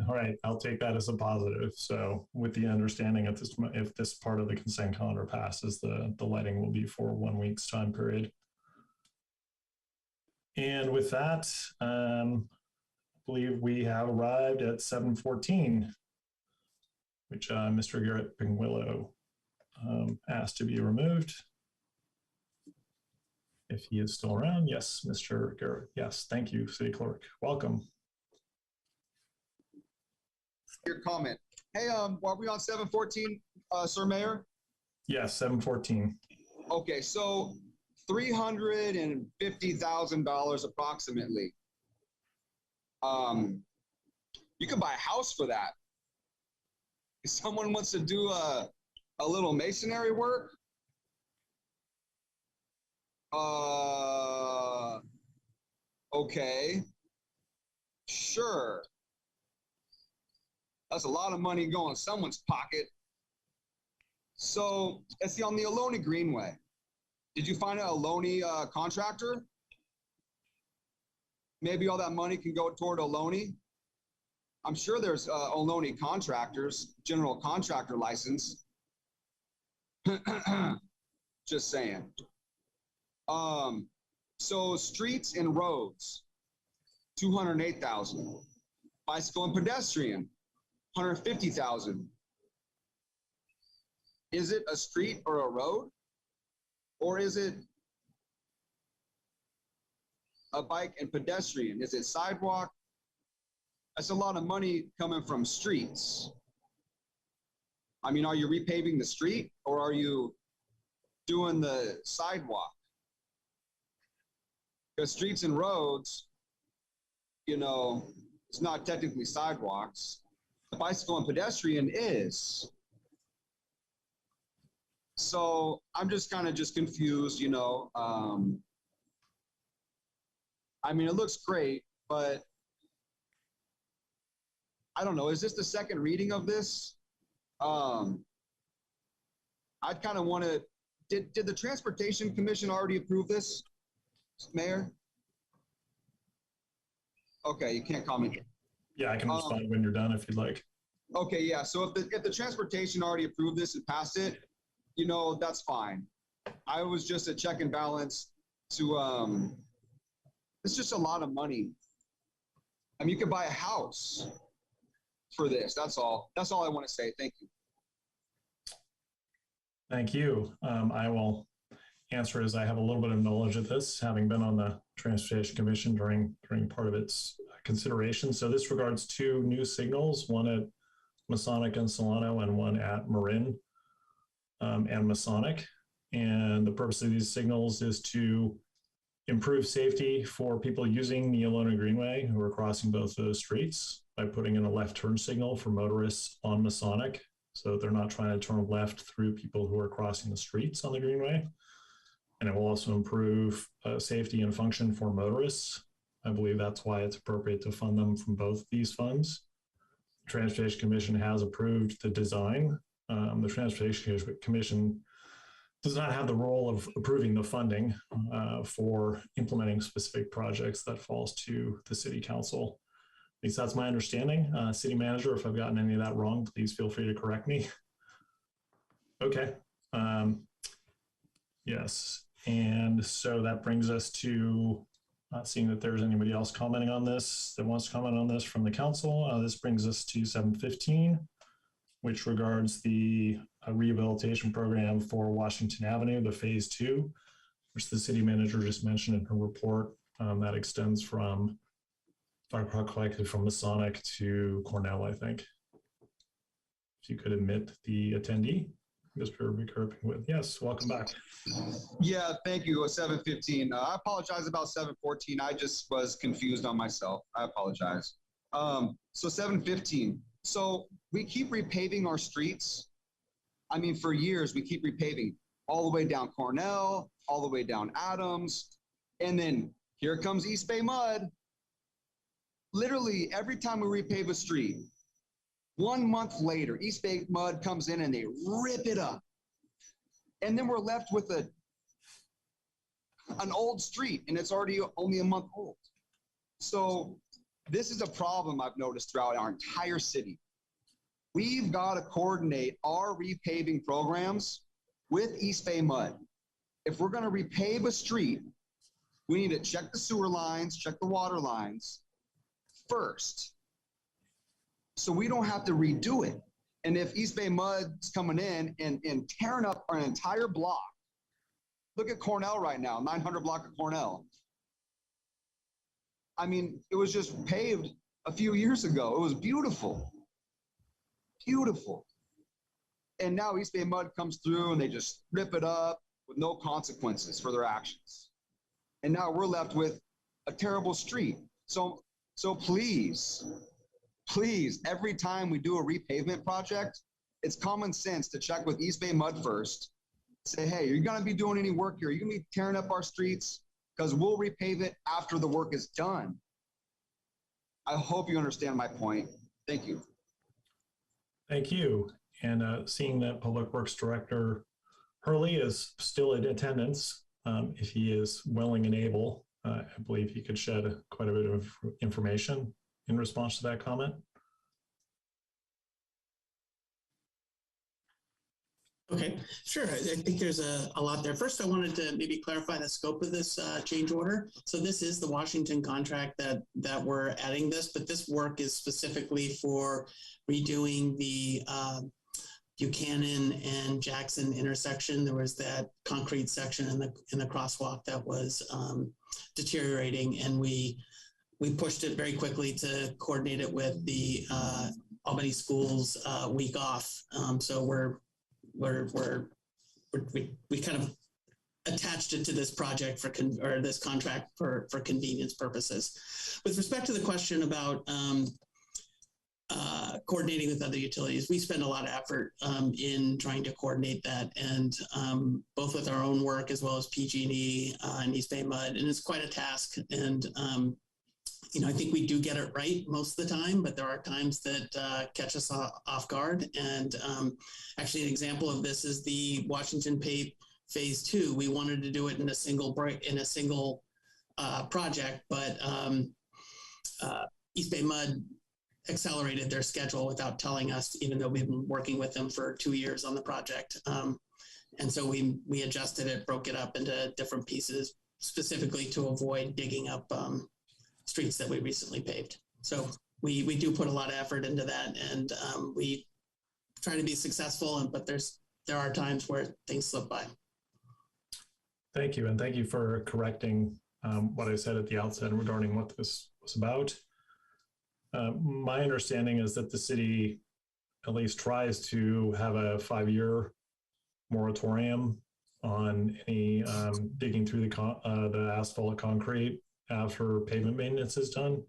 all right, I'll take that as a positive. So with the understanding of this, if this part of the consent calendar passes, the lighting will be for 1 week's time period. And with that, I believe we have arrived at 7:14, which Mr. Garrett Pinguillo asked to be removed. If he is still around, yes, Mr. Garrett. Yes, thank you, City Clerk. Welcome. Your comment. Hey, are we on 7:14, Sir Mayor? Yes, 7:14. Okay, so $350,000 approximately. You can buy a house for that. If someone wants to do a little masonry work, okay, sure. That's a lot of money going in someone's pocket. So let's see, on the Albany Greenway, did you find an Albany contractor? Maybe all that money can go toward Albany. I'm sure there's Albany contractors, general contractor license. Just saying. So streets and roads, 208,000. Bicycle and pedestrian, 150,000. Is it a street or a road? Or is it a bike and pedestrian? Is it sidewalk? That's a lot of money coming from streets. I mean, are you repaving the street or are you doing the sidewalk? Because streets and roads, you know, it's not technically sidewalks. The bicycle and pedestrian is. So I'm just kind of confused, you know. I mean, it looks great, but I don't know. Is this the second reading of this? I'd kind of want to, did the Transportation Commission already approve this, Mayor? Okay, you can't comment. Yeah, I can respond when you're done if you'd like. Okay, yeah. So if the Transportation already approved this and passed it, you know, that's fine. I was just a check and balance to, it's just a lot of money. I mean, you could buy a house for this. That's all. That's all I want to say. Thank you. Thank you. I will answer as I have a little bit of knowledge of this, having been on the Transportation Commission during part of its consideration. So this regards two new signals, one at Masonic and Solano and one at Marin and Masonic. And the purpose of these signals is to improve safety for people using the Albany Greenway who are crossing both those streets by putting in a left turn signal for motorists on Masonic, so they're not trying to turn left through people who are crossing the streets on the Greenway. And it will also improve safety and function for motorists. I believe that's why it's appropriate to fund them from both these funds. The Transportation Commission has approved the design. The Transportation Commission does not have the role of approving the funding for implementing specific projects. That falls to the City Council. At least that's my understanding. City Manager, if I've gotten any of that wrong, please feel free to correct me. Okay. Yes. And so that brings us to, not seeing that there's anybody else commenting on this that wants to comment on this from the council. This brings us to 7:15, which regards the rehabilitation program for Washington Avenue, the phase 2, which the city manager just mentioned in her report. That extends from, if I recall correctly, from Masonic to Cornell, I think. If you could admit the attendee, Mr. McCurping with, yes, welcome back. Yeah, thank you. 7:15. I apologize about 7:14. I just was confused on myself. I apologize. So 7:15. So we keep repaving our streets. I mean, for years, we keep repaving all the way down Cornell, all the way down Adams. And then here comes East Bay mud. Literally every time we repave a street, 1 month later, East Bay mud comes in and they rip it up. And then we're left with an old street and it's already only a month old. So this is a problem I've noticed throughout our entire city. We've got to coordinate our repaving programs with East Bay mud. If we're going to repave a street, we need to check the sewer lines, check the water lines first, so we don't have to redo it. And if East Bay mud's coming in and tearing up an entire block, look at Cornell right now, 900 block of Cornell. I mean, it was just paved a few years ago. It was beautiful. Beautiful. And now East Bay mud comes through and they just rip it up. with no consequences for their actions. And now we're left with a terrible street. So please, every time we do a repavement project, it's common sense to check with East Bay Mud first. Say, hey, are you gonna be doing any work here? Are you gonna be tearing up our streets? Because we'll repave it after the work is done. I hope you understand my point. Thank you. Thank you. And seeing that Public Works Director Hurley is still in attendance, if he is willing and able, I believe he could shed quite a bit of information in response to that comment. Okay, sure. I think there's a lot there. First, I wanted to maybe clarify the scope of this change order. So this is the Washington contract that we're adding this, but this work is specifically for redoing the Buchanan and Jackson intersection. There was that concrete section in the crosswalk that was deteriorating, and we pushed it very quickly to coordinate it with the Albany schools week off. So we kind of attached it to this project or this contract for convenience purposes. With respect to the question about coordinating with other utilities, we spend a lot of effort in trying to coordinate that, and both with our own work as well as PG&E and East Bay Mud, and it's quite a task. And I think we do get it right most of the time, but there are times that catch us off guard. And actually, an example of this is the Washington Pave Phase 2. We wanted to do it in a single project, but East Bay Mud accelerated their schedule without telling us, even though we've been working with them for 2 years on the project. And so we adjusted it, broke it up into different pieces, specifically to avoid digging up streets that we recently paved. So we do put a lot of effort into that, and we try to be successful, but there are times where things slip by. Thank you, and thank you for correcting what I said at the outset regarding what this was about. My understanding is that the city at least tries to have a 5-year moratorium on any digging through the asphalt concrete after pavement maintenance is done.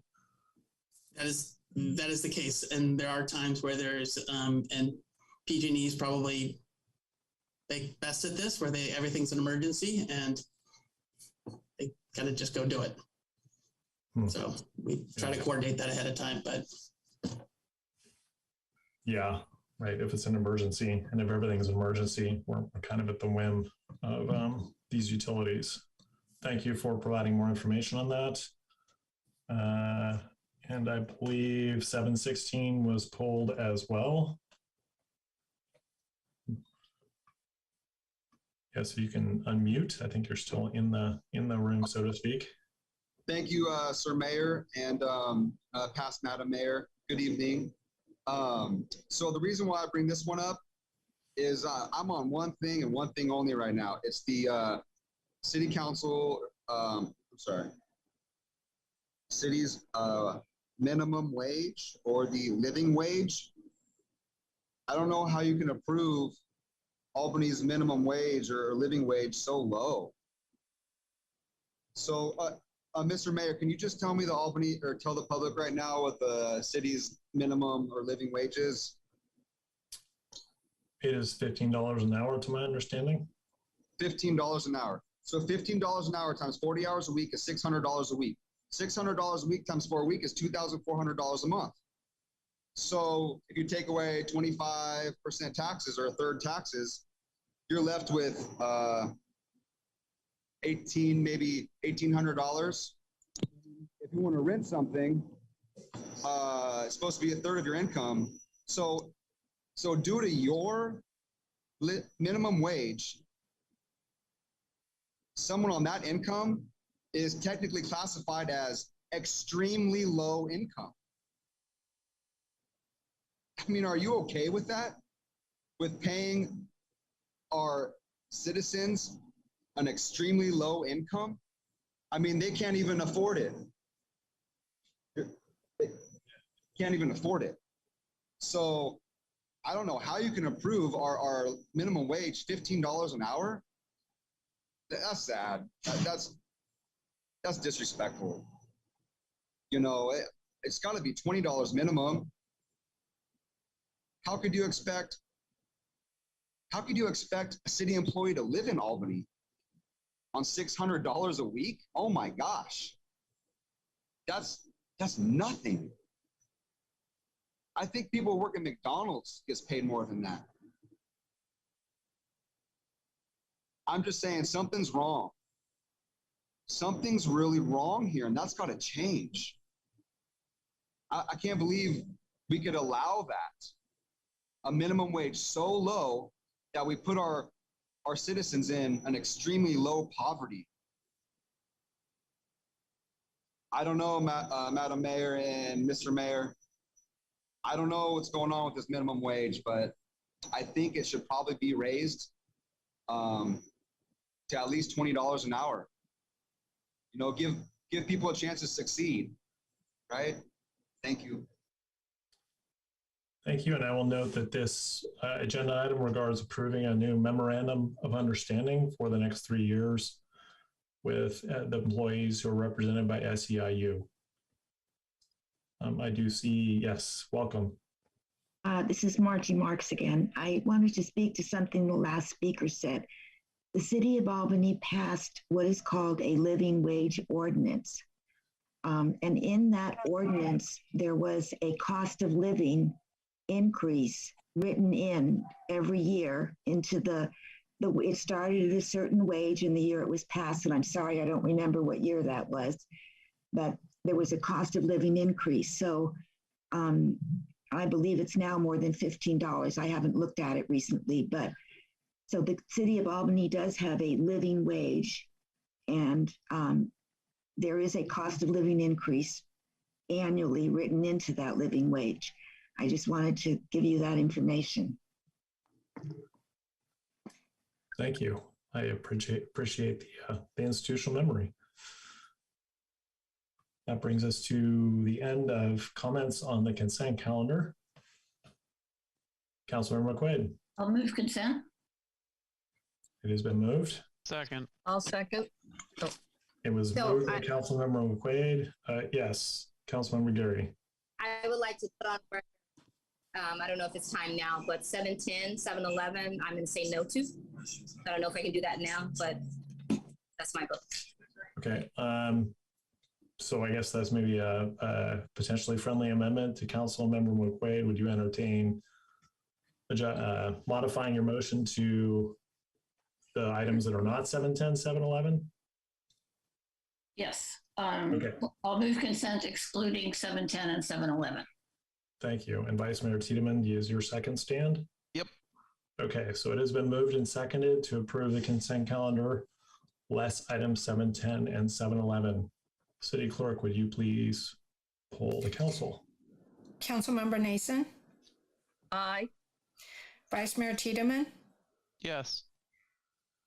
That is the case, and there are times where there's and PG&E is probably best at this, where everything's an emergency and they kind of just go do it. So we try to coordinate that ahead of time, but yeah, right. If it's an emergency, and if everything's an emergency, we're kind of at the whim of these utilities. Thank you for providing more information on that. And I believe 716 was pulled as well. Yeah, so you can unmute. I think you're still in the room, so to speak. Thank you, Sir Mayor, and past Madam Mayor. Good evening. So the reason why I bring this one up is I'm on one thing and one thing only right now. It's the City Council, city's minimum wage or the living wage. I don't know how you can approve Albany's minimum wage or living wage so low. So, Mr. Mayor, can you just tell me tell the public right now what the city's minimum or living wage is? It is $15 an hour, to my understanding. $15 an hour. So $15 an hour times 40 hours a week is $600 a week. $600 a week times 4 a week is $2,400 a month. So if you take away 25% taxes or a third taxes, you're left with maybe $1,800. If you want to rent something, it's supposed to be a third of your income. So due to your minimum wage, someone on that income is technically classified as extremely low income. I mean, are you okay with that? With paying our citizens an extremely low income? I mean, they can't even afford it. They can't even afford it. So I don't know how you can approve our minimum wage $15 an hour. That's sad. That's disrespectful. You know, it's got to be $20 minimum. How could you expect a city employee to live in Albany on $600 a week? Oh my gosh. That's nothing. I think people who work at McDonald's gets paid more than that. I'm just saying something's wrong. Something's really wrong here, and that's got to change. I can't believe we could allow that. A minimum wage so low that we put our citizens in an extremely low poverty. I don't know, Madam Mayor and Mr. Mayor. I don't know what's going on with this minimum wage, but I think it should probably be raised to at least $20 an hour. You know, give people a chance to succeed, right? Thank you. Thank you. And I will note that this agenda item regards approving a new memorandum of understanding for the next 3 years with the employees who are represented by SEIU. I do see, yes, welcome. This is Margie Marks again. I wanted to speak to something the last speaker said. The city of Albany passed what is called a living wage ordinance. And in that ordinance, there was a cost of living increase written in every year into it started at a certain wage in the year it was passed. And I'm sorry, I don't remember what year that was, but there was a cost of living increase. So I believe it's now more than $15. I haven't looked at it recently, but so the city of Albany does have a living wage, and there is a cost of living increase annually written into that living wage. I just wanted to give you that information. Thank you. I appreciate the institutional memory. That brings us to the end of comments on the consent calendar. Councilmember McQuaid. I'll move consent. It has been moved. Second. I'll second. Oh. It was moved by Councilmember McQuaid. Yes, Councilmember Gary. I would like to put on record, I don't know if it's time now, but 710, 711, I'm going to say no to. I don't know if I can do that now, but that's my vote. Okay. So I guess that's maybe a potentially friendly amendment to Councilmember McQuaid. Would you entertain modifying your motion to the items that are not 710, 711? Yes. Okay. I'll move consent excluding 710 and 711. Thank you. And Vice Mayor Tiedemann, is your second stand? Yep. Okay, so it has been moved and seconded to approve the consent calendar, less items 710 and 711. City Clerk, would you please poll the council? Councilmember Nason? Aye. Vice Mayor Tiedemann? Yes.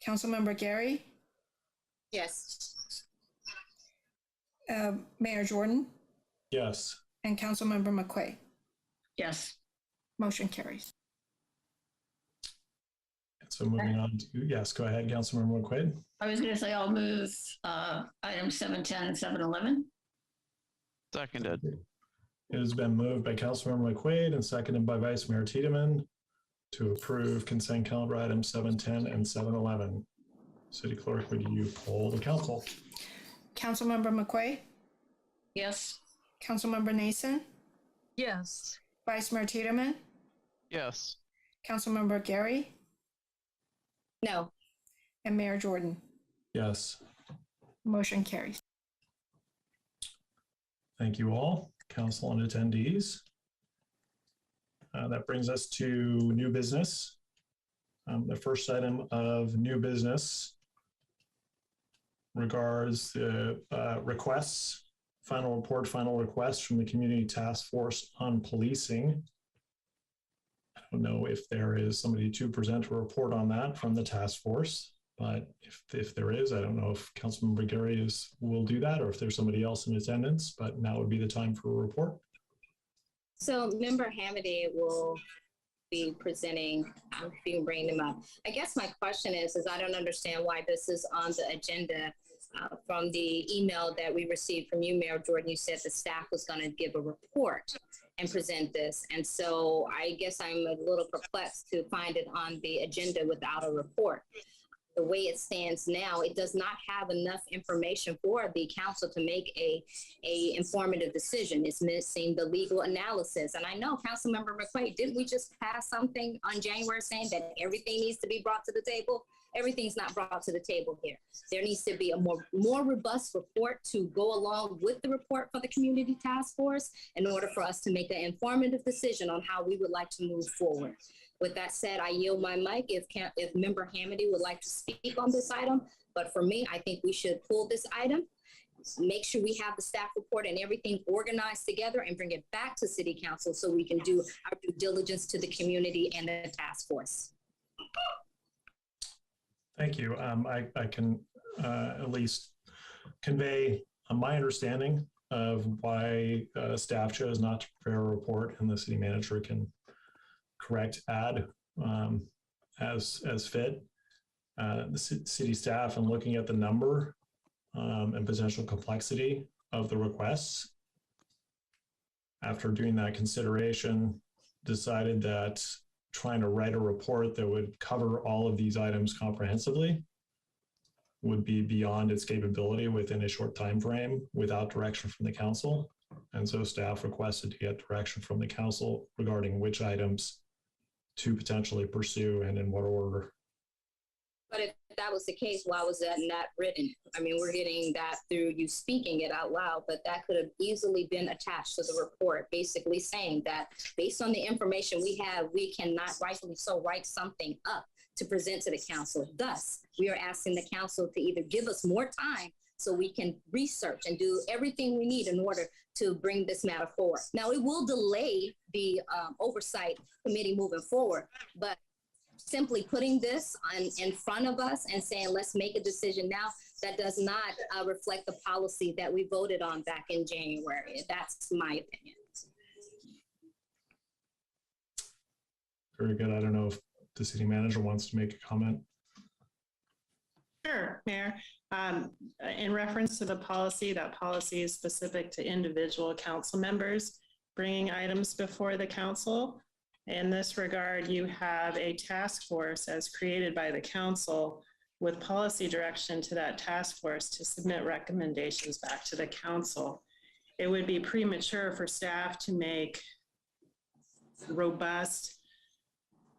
Councilmember Gary? Yes. Mayor Jordan? Yes. And Councilmember McQuaid? Yes. Motion carries. So moving on to, yes, go ahead, Councilmember McQuaid. I was going to say I'll move items 710 and 711. Seconded. It has been moved by Councilmember McQuaid and seconded by Vice Mayor Tiedemann to approve consent calendar items 710 and 711. City Clerk, would you poll the council? Councilmember McQuaid? Yes. Councilmember Nason? Yes. Vice Mayor Tiedemann? Yes. Councilmember Gary? No. And Mayor Jordan? Yes. Motion carries. Thank you all, council and attendees. That brings us to new business. The first item of new business regards the requests, final request from the Community Task Force on Policing. I don't know if there is somebody to present a report on that from the task force, but if there is, I don't know if Councilmember Gary will do that or if there's somebody else in attendance, but now would be the time for a report. So Member Hamady will be presenting, if you can bring them up. I guess my question is I don't understand why this is on the agenda. From the email that we received from you, Mayor Jordan, you said the staff was going to give a report and present this. And so I guess I'm a little perplexed to find it on the agenda without a report. The way it stands now, it does not have enough information for the council to make a informative decision. It's missing the legal analysis. And I know, Councilmember McQuaid, didn't we just pass something on January saying that everything needs to be brought to the table? Everything's not brought to the table here. There needs to be a more robust report to go along with the report for the community task force in order for us to make an informative decision on how we would like to move forward. With that said, I yield my mic if Member Hamady would like to speak on this item. But for me, I think we should pull this item, make sure we have the staff report and everything organized together and bring it back to City Council so we can do our due diligence to the community and the task force. Thank you. I can at least convey my understanding of why staff chose not to prepare a report, and the city manager can add as fit. The city staff, and looking at the number and potential complexity of the requests, after doing that consideration, decided that trying to write a report that would cover all of these items comprehensively would be beyond its capability within a short time frame without direction from the council. And so staff requested to get direction from the council regarding which items to potentially pursue and in what order. But if that was the case, why was that not written? I mean, we're getting that through you speaking it out loud, but that could have easily been attached to the report, basically saying that based on the information we have, we cannot rightfully so write something up to present to the council. Thus, we are asking the council to either give us more time so we can research and do everything we need in order to bring this matter forward. Now, it will delay the oversight committee moving forward, but simply putting this in front of us and saying, let's make a decision now, that does not reflect the policy that we voted on back in January. That's my opinion. Very good. I don't know if the city manager wants to make a comment. Sure, Mayor. In reference to the policy, that policy is specific to individual council members bringing items before the council. In this regard, you have a task force as created by the council with policy direction to that task force to submit recommendations back to the council. It would be premature for staff to make robust,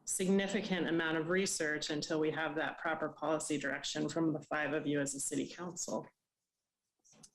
significant amount of research until we have that proper policy direction from the 5 of you as a city council.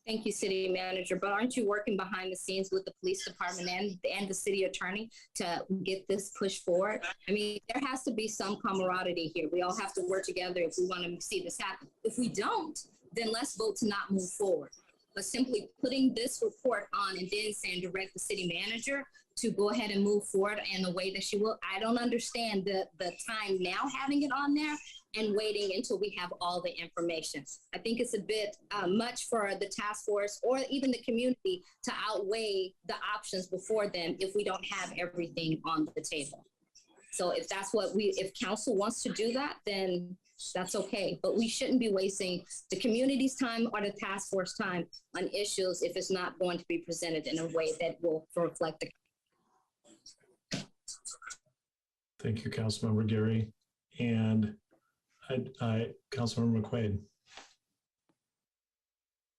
Thank you, City Manager. But aren't you working behind the scenes with the police department and the city attorney to get this pushed forward? I mean, there has to be some camaraderie here. We all have to work together if we want to see this happen. If we don't, then let's vote to not move forward. But simply putting this report on and then saying direct the city manager to go ahead and move forward in the way that she will. I don't understand the time now having it on there and waiting until we have all the information. I think it's a bit much for the task force or even the community to outweigh the options before them if we don't have everything on the table. So if that's what if council wants to do that, then that's okay. But we shouldn't be wasting the community's time or the task force time on issues if it's not going to be presented in a way that will reflect the. Thank you, Councilmember Gary. And Councilmember McQuaid.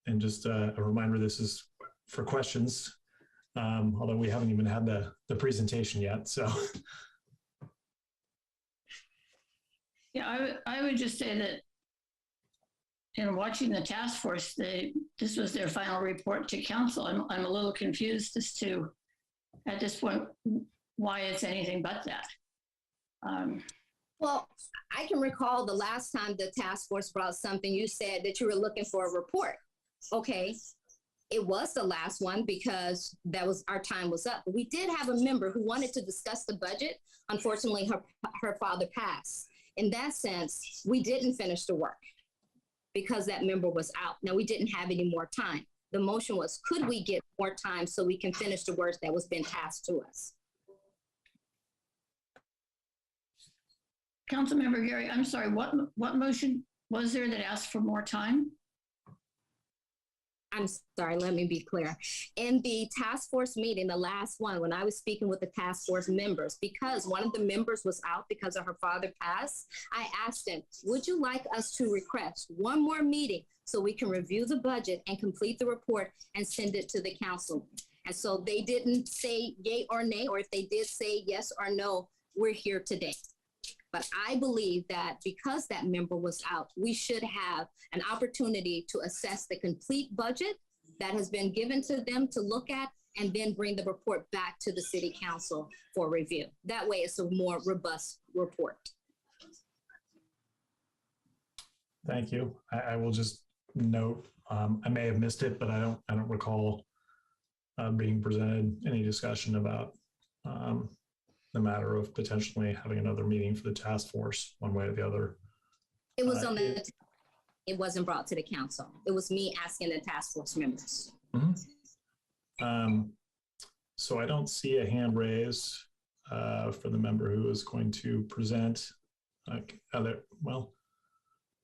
And just a reminder, this is for questions, although we haven't even had the presentation yet, so. Yeah, I would just say that, you know, watching the task force, this was their final report to council. I'm a little confused as to, at this point, why it's anything but that. Well, I can recall the last time the task force brought something, you said that you were looking for a report. Okay, it was the last one because our time was up. But we did have a member who wanted to discuss the budget. Unfortunately, her father passed. In that sense, we didn't finish the work because that member was out. Now, we didn't have any more time. The motion was, could we get more time so we can finish the work that was being passed to us? Councilmember Gary, I'm sorry, what motion was there that asked for more time? I'm sorry, let me be clear. In the task force meeting, the last one, when I was speaking with the task force members, because one of the members was out because of her father passed, I asked them, would you like us to request one more meeting so we can review the budget and complete the report and send it to the council? And so they didn't say yay or nay, or if they did say yes or no, we're here today. But I believe that because that member was out, we should have an opportunity to assess the complete budget that has been given to them to look at, and then bring the report back to the city council for review. That way it's a more robust report. Thank you. I will just note, I may have missed it, but I don't recall being presented any discussion about the matter of potentially having another meeting for the task force one way or the other. It was on the, it wasn't brought to the council. It was me asking the task force members. So I don't see a hand raised for the member who is going to present. Well,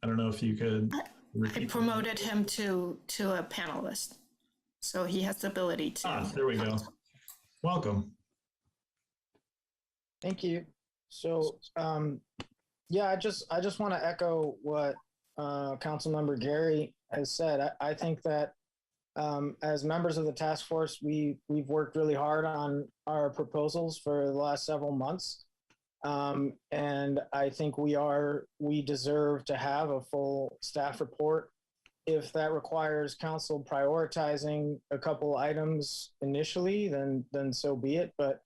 I don't know if you could. I promoted him to a panelist, so he has the ability to. There we go. Welcome. Thank you. So, yeah, I just want to echo what Councilmember Gary has said. I think that as members of the task force, we've worked really hard on our proposals for the last several months. And I think we deserve to have a full staff report. If that requires council prioritizing a couple items initially, then so be it. But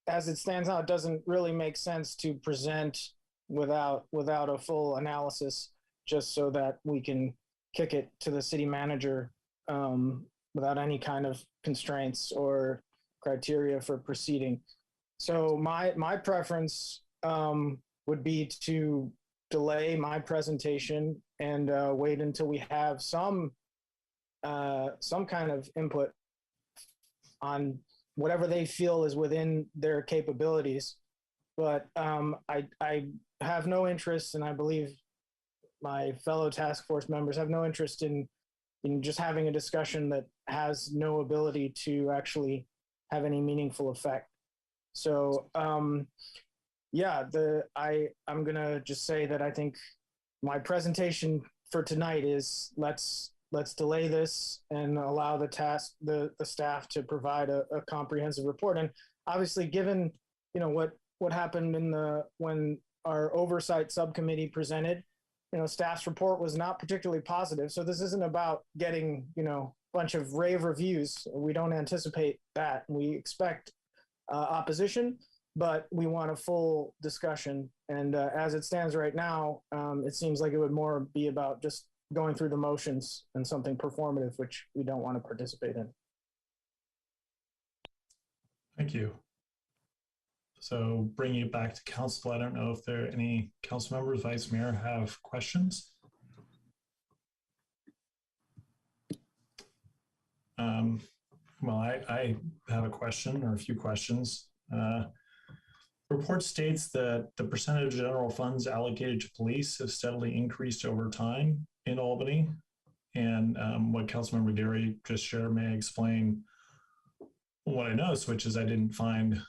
as it stands now, it doesn't really make sense to present without a full analysis, just so that we can kick it to the city manager without any kind of constraints or criteria for proceeding. So my preference would be to delay my presentation and wait until we have some kind of input on whatever they feel is within their capabilities. But I have no interest, and I believe my fellow task force members have no interest in just having a discussion that has no ability to actually have any meaningful effect. So yeah, I'm gonna just say that I think my presentation for tonight is let's delay this and allow the staff to provide a comprehensive report. And obviously, given what happened when our oversight subcommittee presented, staff's report was not particularly positive. So this isn't about getting a bunch of rave reviews. We don't anticipate that. We expect opposition, but we want a full discussion. And as it stands right now, it seems like it would more be about just going through the motions and something performative, which we don't want to participate in. Thank you. So bringing it back to council, I don't know if there are any council members, vice mayor have questions. Well, I have a question or a few questions. Report states that the percentage of general funds allocated to police have steadily increased over time in Albany. And what Councilmember Gary just shared may explain what I noticed, which is I didn't find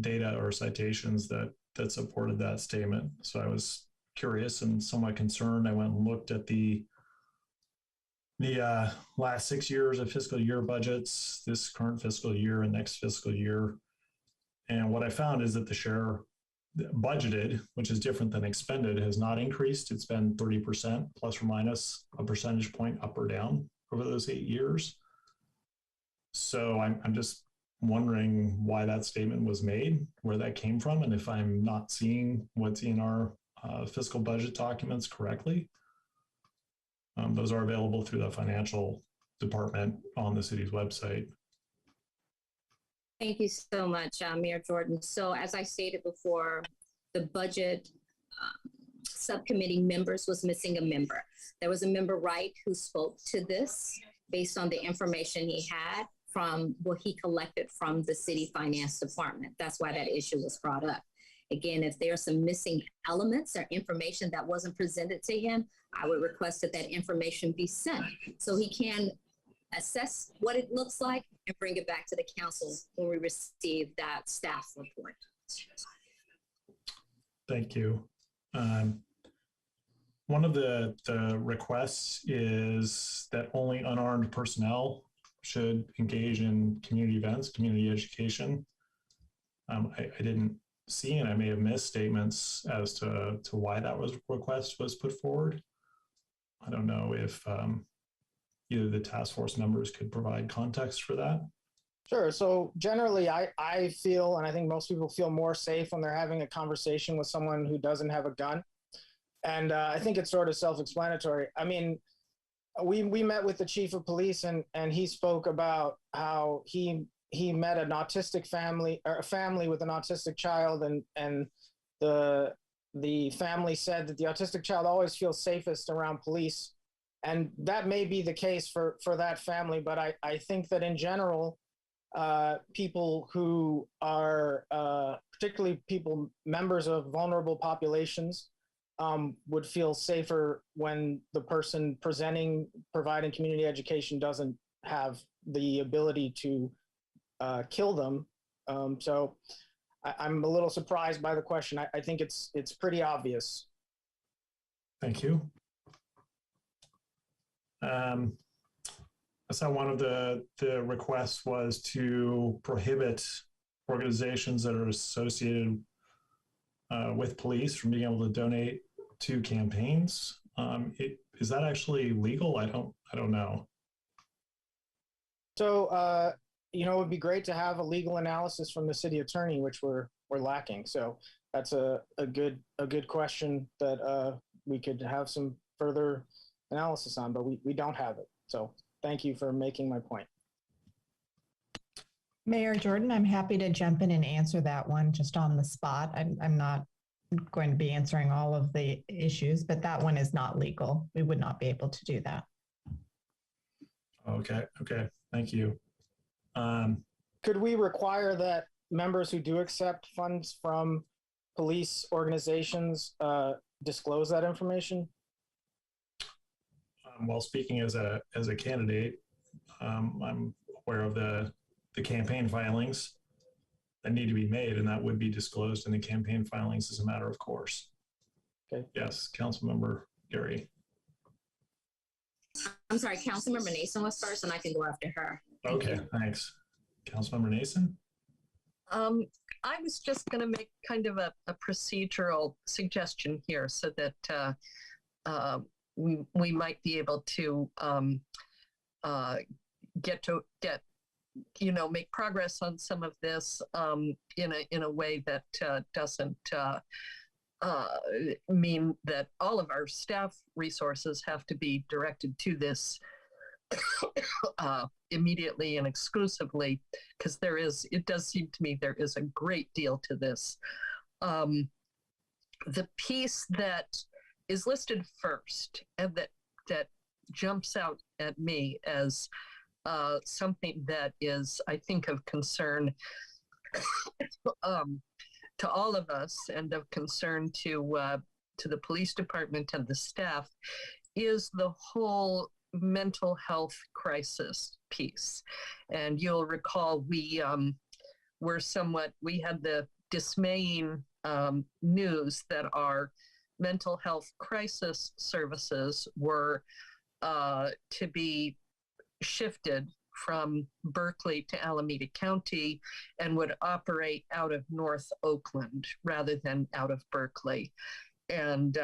data or citations that supported that statement. So I was curious and somewhat concerned. I went and looked at the last 6 years of fiscal year budgets, this current fiscal year and next fiscal year. And what I found is that the share budgeted, which is different than expended, has not increased. It's been 30% plus or minus a percentage point up or down over those 8 years. So I'm just wondering why that statement was made, where that came from, and if I'm not seeing what's in our fiscal budget documents correctly. Those are available through the financial department on the city's website. Thank you so much, Mayor Jordan. So as I stated before, the budget subcommittee members was missing a member. There was a member, Wright, who spoke to this based on the information he had from what he collected from the city finance department. That's why that issue was brought up. Again, if there are some missing elements or information that wasn't presented to him, I would request that that information be sent so he can assess what it looks like and bring it back to the council when we receive that staff report. Thank you. One of the requests is that only unarmed personnel should engage in community events, community education. I didn't see, and I may have missed statements as to why that request was put forward. I don't know if either the task force members could provide context for that. Sure. So generally, I feel, and I think most people feel more safe when they're having a conversation with someone who doesn't have a gun. And I think it's sort of self-explanatory. I mean, we met with the chief of police, and he spoke about how he met an autistic family, or a family with an autistic child, and the family said that the autistic child always feels safest around police. And that may be the case for that family, but I think that in general, people who are, particularly members of vulnerable populations, would feel safer when the person providing community education doesn't have the ability to kill them. So I'm a little surprised by the question. I think it's pretty obvious. Thank you. I saw one of the requests was to prohibit organizations that are associated with police from being able to donate to campaigns. Is that actually legal? I don't know. So, it would be great to have a legal analysis from the city attorney, which we're lacking. So that's a good question that we could have some further analysis on, but we don't have it. So thank you for making my point. Mayor Jordan, I'm happy to jump in and answer that one just on the spot. I'm not going to be answering all of the issues, but that one is not legal. We would not be able to do that. Okay. Thank you. Could we require that members who do accept funds from police organizations disclose that information? While speaking as a candidate, I'm aware of the campaign filings that need to be made, and that would be disclosed in the campaign filings as a matter of course. Okay. Yes, Councilmember Gary. I'm sorry, Councilmember Nason was first, and I can go after her. Okay, thanks. Councilmember Nason? I was just going to make kind of a procedural suggestion here so that we might be able to make progress on some of this in a way that doesn't mean that all of our staff resources have to be directed to this immediately and exclusively, because it does seem to me there is a great deal to this. The piece that is listed first and that jumps out at me as something that is, I think, of concern to all of us and of concern to the police department and the staff is the whole mental health crisis piece. And you'll recall we had the dismaying news that our mental health crisis services were to be shifted from Berkeley to Alameda County and would operate out of North Oakland rather than out of Berkeley. And,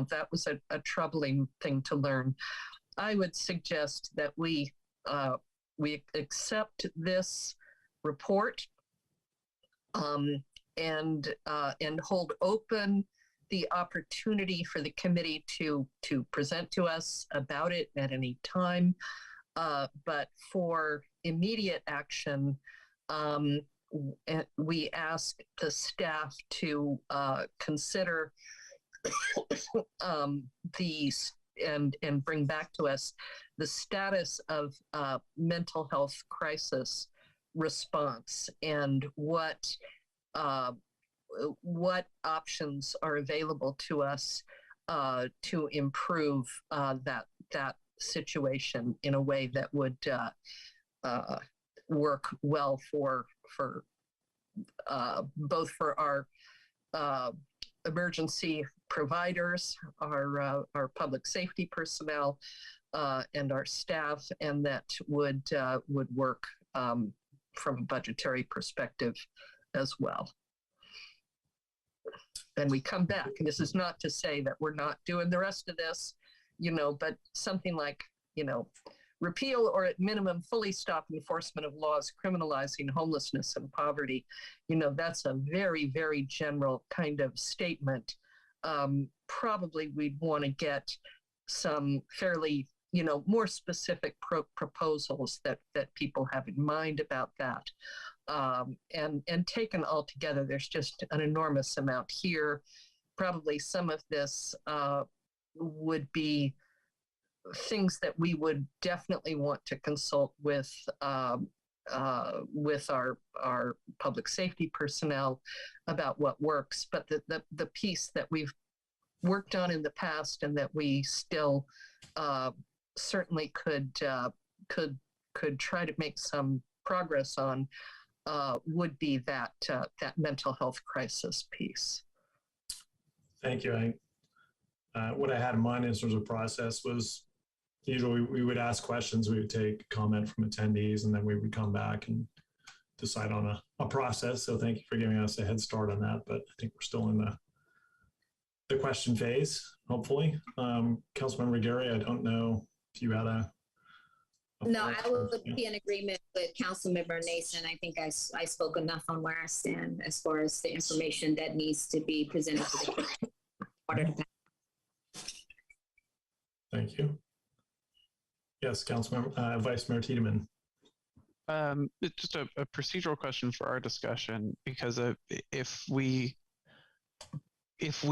that was a troubling thing to learn. I would suggest that we accept this report and hold open the opportunity for the committee to present to us about it at any time. But for immediate action, we ask the staff to consider these and bring back to us the status of mental health crisis response and what what options are available to us to improve that situation in a way that would work well for both for our emergency providers, our public safety personnel, and our staff, and that would work from a budgetary perspective as well. And we come back, and this is not to say that we're not doing the rest of this, but something like, repeal or at minimum fully stop enforcement of laws criminalizing homelessness and poverty. That's a very, very general kind of statement. Probably we'd want to get some fairly, more specific proposals that people have in mind about that. And taken all together, there's just an enormous amount here. Probably some of this would be things that we would definitely want to consult with our public safety personnel about what works. But the piece that we've worked on in the past and that we still certainly could try to make some progress on would be that mental health crisis piece. Thank you. What I had in mind in terms of process was usually we would ask questions, we would take comment from attendees, and then we would come back and decide on a process. So thank you for giving us a head start on that, but I think we're still in the question phase, hopefully. Councilmember Gary, I don't know if you had No, I would be in agreement with Councilmember Nason. I think I spoke enough on where I stand as far as the information that needs to be presented to the court. Thank you. Yes, Councilmember, Vice Mayor Tiedemann. It's just a procedural question for our discussion, because if we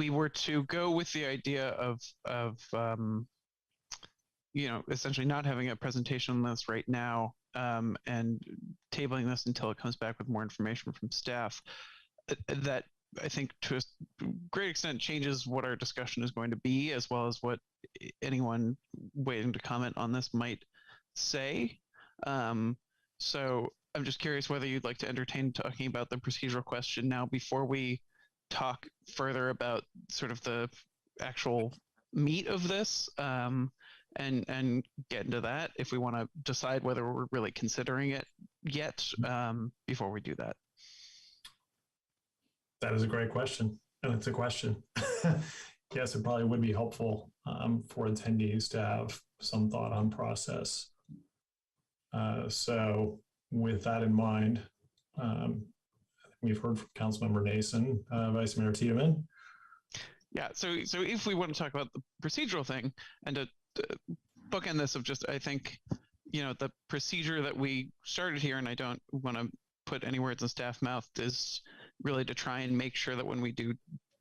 were to go with the idea of essentially not having a presentation on this right now, and tabling this until it comes back with more information from staff, that I think to a great extent changes what our discussion is going to be, as well as what anyone waiting to comment on this might say. So I'm just curious whether you'd like to entertain talking about the procedural question now before we talk further about sort of the actual meat of this, and get into that if we want to decide whether we're really considering it yet, before we do that. That is a great question, and it's a question. Yes, it probably would be helpful for attendees to have some thought on process. So with that in mind, we've heard from Councilmember Nason, Vice Mayor Tiedemann. Yeah, so if we want to talk about the procedural thing and to bookend this of just, I think, the procedure that we started here, and I don't want to put any words in staff mouth, is really to try and make sure that when we do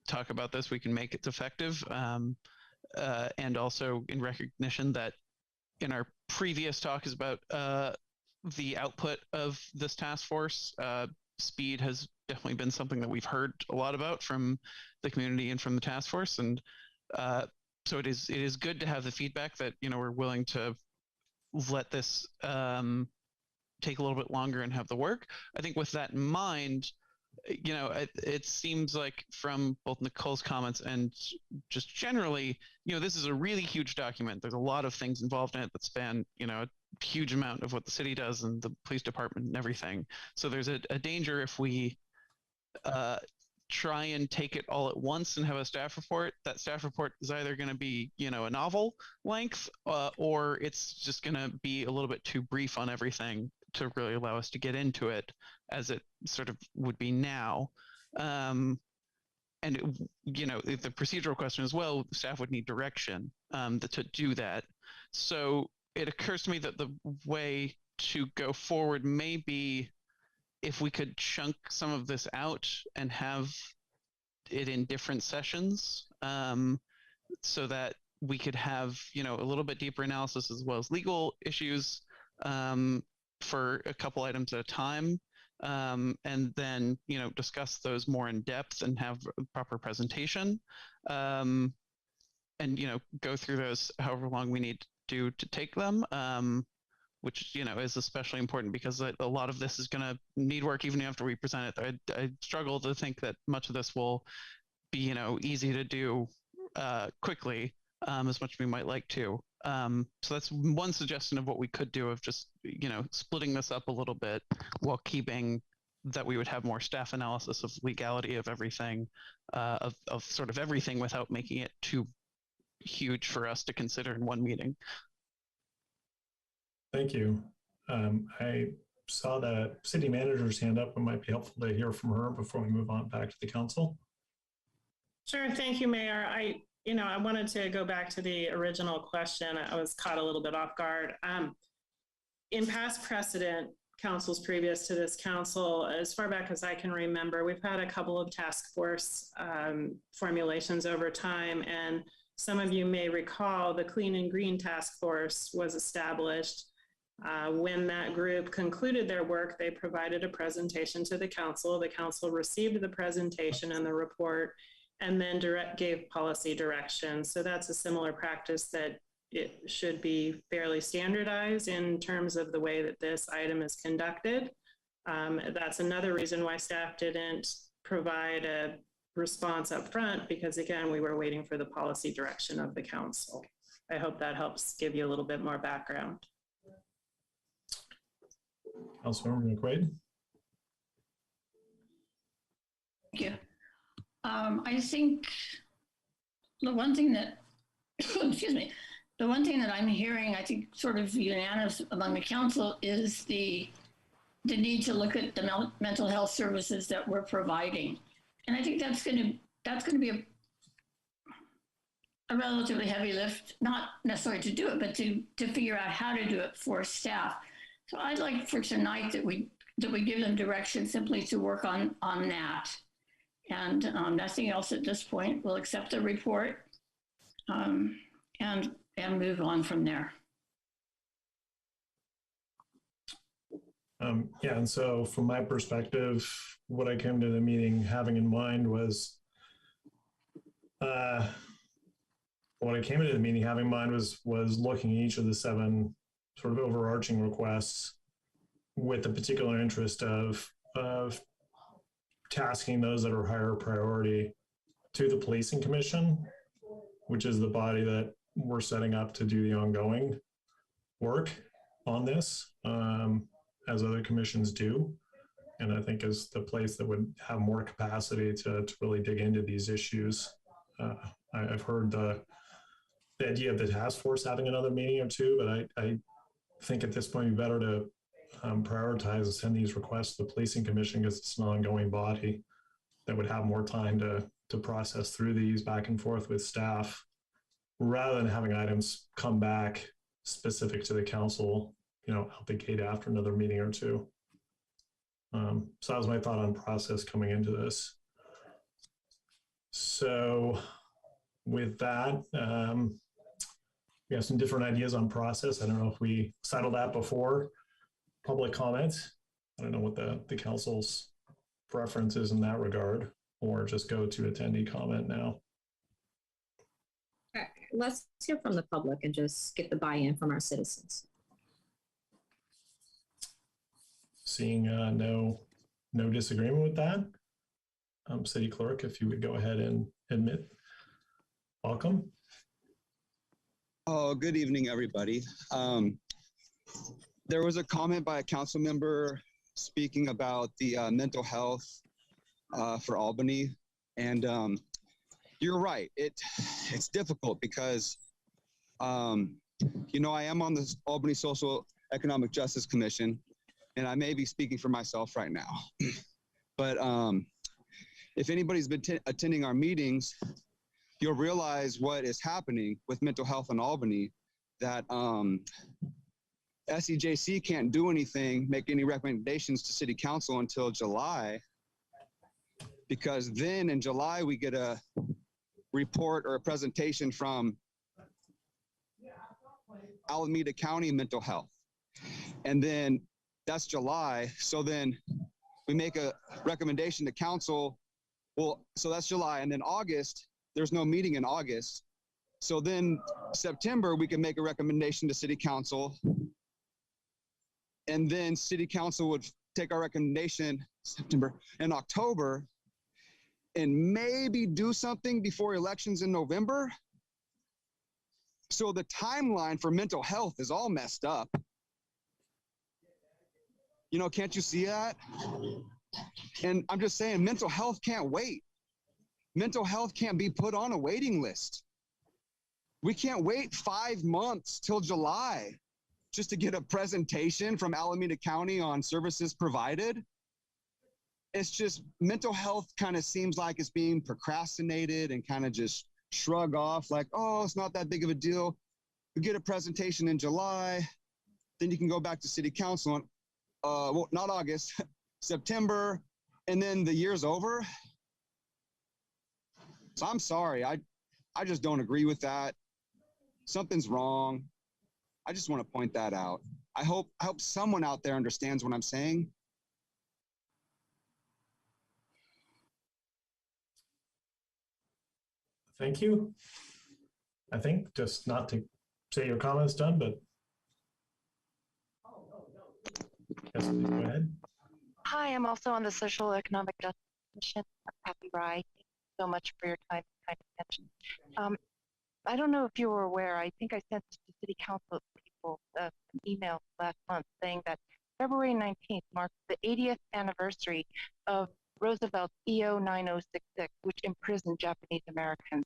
talk about this, we can make it effective. And also in recognition that in our previous talk is about the output of this task force, speed has definitely been something that we've heard a lot about from the community and from the task force. And so it is good to have the feedback that, we're willing to let this take a little bit longer and have the work. I think with that in mind, it seems like from both Nicole's comments and just generally, this is a really huge document. There's a lot of things involved in it that span, a huge amount of what the city does and the police department and everything. So there's a danger if we try and take it all at once and have a staff report. That staff report is either going to be, a novel length, or it's just going to be a little bit too brief on everything to really allow us to get into it as it sort of would be now. And the procedural question as well, staff would need direction to do that. So it occurs to me that the way to go forward may be if we could chunk some of this out and have it in different sessions, so that we could have, a little bit deeper analysis as well as legal issues, for a couple items at a time, and then, discuss those more in depth and have a proper presentation. And, go through those however long we need to take them, which, is especially important because a lot of this is going to need work even after we present it. I struggle to think that much of this will be, easy to do quickly, as much as we might like to. So that's one suggestion of what we could do, of just, splitting this up a little bit while keeping that we would have more staff analysis of legality of everything, of sort of everything, without making it too huge for us to consider in one meeting. Thank you. I saw the city manager's hand up. It might be helpful to hear from her before we move on back to the council. Sure. Thank you, Mayor. I wanted to go back to the original question. I was caught a little bit off guard. In past precedent, councils previous to this council, as far back as I can remember, we've had a couple of task force formulations over time. And some of you may recall the Clean and Green Task Force was established. When that group concluded their work, they provided a presentation to the council. The council received the presentation and the report, and then gave policy direction. So that's a similar practice that it should be fairly standardized in terms of the way that this item is conducted. That's another reason why staff didn't provide a response up front, because again, we were waiting for the policy direction of the council. I hope that helps give you a little bit more background. Councilmember McQuaid. Thank you. I think the one thing that, excuse me, the one thing that I'm hearing, I think sort of unanimous among the council, is the need to look at the mental health services that we're providing. And I think that's going to be a relatively heavy lift, not necessarily to do it, but to figure out how to do it for staff. So I'd like for tonight that we give them direction simply to work on that. And nothing else at this point. We'll accept the report and move on from there. Yeah, and so from my perspective, what I came to the meeting having in mind was, looking at each of the 7 sort of overarching requests with the particular interest of tasking those that are higher priority to the Policing Commission, which is the body that we're setting up to do the ongoing work on this, as other commissions do. And I think is the place that would have more capacity to really dig into these issues. I've heard the idea of the task force having another meeting or two, but I think at this point it'd be better to prioritize and send these requests to the Policing Commission, because it's an ongoing body that would have more time to process through these back and forth with staff, rather than having items come back specific to the council, out the gate after another meeting or two. So that was my thought on process coming into this. So with that, we have some different ideas on process. I don't know if we settled that before public comment. I don't know what the council's preference is in that regard, or just go to attendee comment now. All right, let's hear from the public and just get the buy-in from our citizens. Seeing no disagreement with that, City Clerk, if you would go ahead and admit. Welcome. Oh, good evening, everybody. There was a comment by a council member speaking about the mental health for Albany, and you're right. It's difficult because, I am on the Albany Social Economic Justice Commission, and I may be speaking for myself right now. But if anybody's been attending our meetings, you'll realize what is happening with mental health in Albany, that SEJC can't do anything, make any recommendations to City Council until July, because then in July we get a report or a presentation from Alameda County Mental Health. And then that's July. So then we make a recommendation to council. Well, so that's July. And then August, there's no meeting in August. So then September, we can make a recommendation to city council. And then city council would take our recommendation September and October and maybe do something before elections in November. So the timeline for mental health is all messed up. You know, can't you see that? And I'm just saying, mental health can't wait. Mental health can't be put on a waiting list. We can't wait 5 months till July just to get a presentation from Alameda County on services provided. It's just mental health kind of seems like it's being procrastinated and kind of just shrug off like, oh, it's not that big of a deal. We get a presentation in July, then you can go back to city council on, well, not August, September, and then the year's over. So I'm sorry, I just don't agree with that. Something's wrong. I just want to point that out. I hope someone out there understands what I'm saying. Thank you. I think just not to say your comments done, but yes, please go ahead. Hi, I'm also on the Social Economic Justice Commission. I'm Kathy Rye. Thank you so much for your time and kind attention. I don't know if you were aware, I think I sent to City Council people an email last month saying that February 19th marks the 80th anniversary of Roosevelt's EO 9066, which imprisoned Japanese Americans.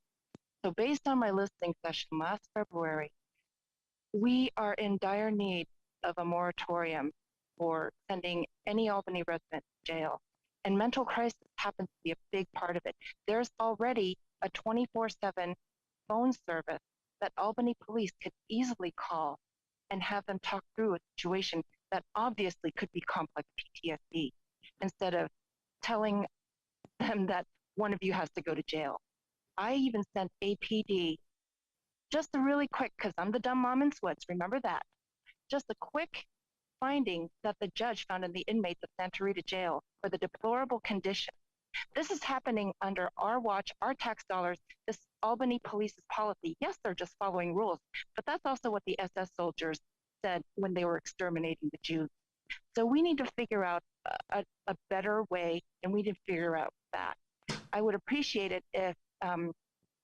So based on my listening session last February, we are in dire need of a moratorium for sending any Albany resident to jail. And mental crisis happens to be a big part of it. There's already a 24/7 phone service that Albany police could easily call and have them talk through a situation that obviously could be complex PTSD, instead of telling them that one of you has to go to jail. I even sent APD, just a really quick, because I'm the dumb mom in sweats, remember that, just a quick finding that the judge found in the inmates of Santa Rita jail for the deplorable condition. This is happening under our watch, our tax dollars, this Albany police's policy. Yes, they're just following rules, but that's also what the SS soldiers said when they were exterminating the Jews. So we need to figure out a better way, and we need to figure out that. I would appreciate it if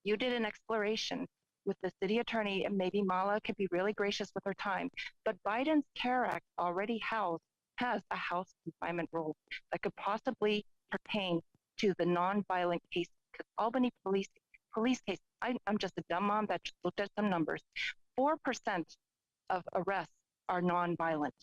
you did an exploration with the city attorney, and maybe Mala could be really gracious with her time. But Biden's CARE Act already has a house confinement rule that could possibly pertain to the non-violent cases. Because Albany police cases, I'm just a dumb mom that just looked at some numbers. 4% of arrests are non-violent.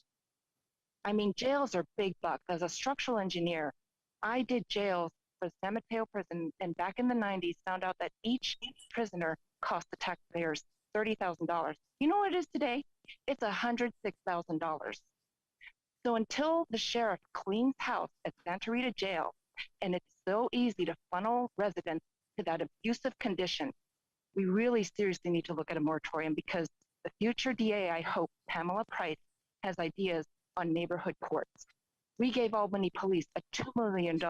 I mean, jails are big bucks. As a structural engineer, I did jails for San Mateo prison, and back in the 90s found out that each prisoner cost the taxpayers $30,000. You know what it is today? It's $106,000. So until the sheriff cleans house at Santa Rita jail, and it's so easy to funnel residents to that abusive condition, we really seriously need to look at a moratorium, because the future DA, I hope, Pamela Price, has ideas on neighborhood courts. We gave Albany police a $2 million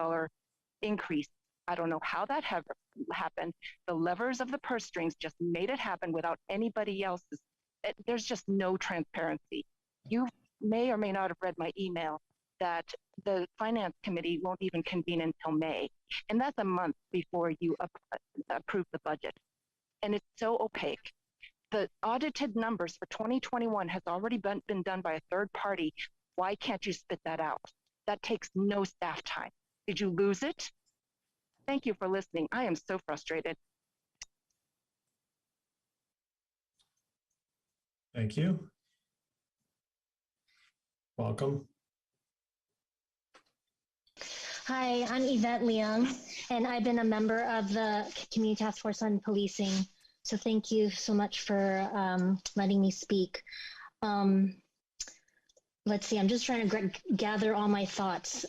increase. I don't know how that happened. The levers of the purse strings just made it happen without anybody else's. There's just no transparency. You may or may not have read my email that the finance committee won't even convene until May. And that's a month before you approve the budget. And it's so opaque. The audited numbers for 2021 has already been done by a third party. Why can't you spit that out? That takes no staff time. Did you lose it? Thank you for listening. I am so frustrated. Thank you. Welcome. Hi, I'm Yvette Leung, and I've been a member of the Community Task Force on Policing. So thank you so much for letting me speak. Let's see, I'm just trying to gather all my thoughts.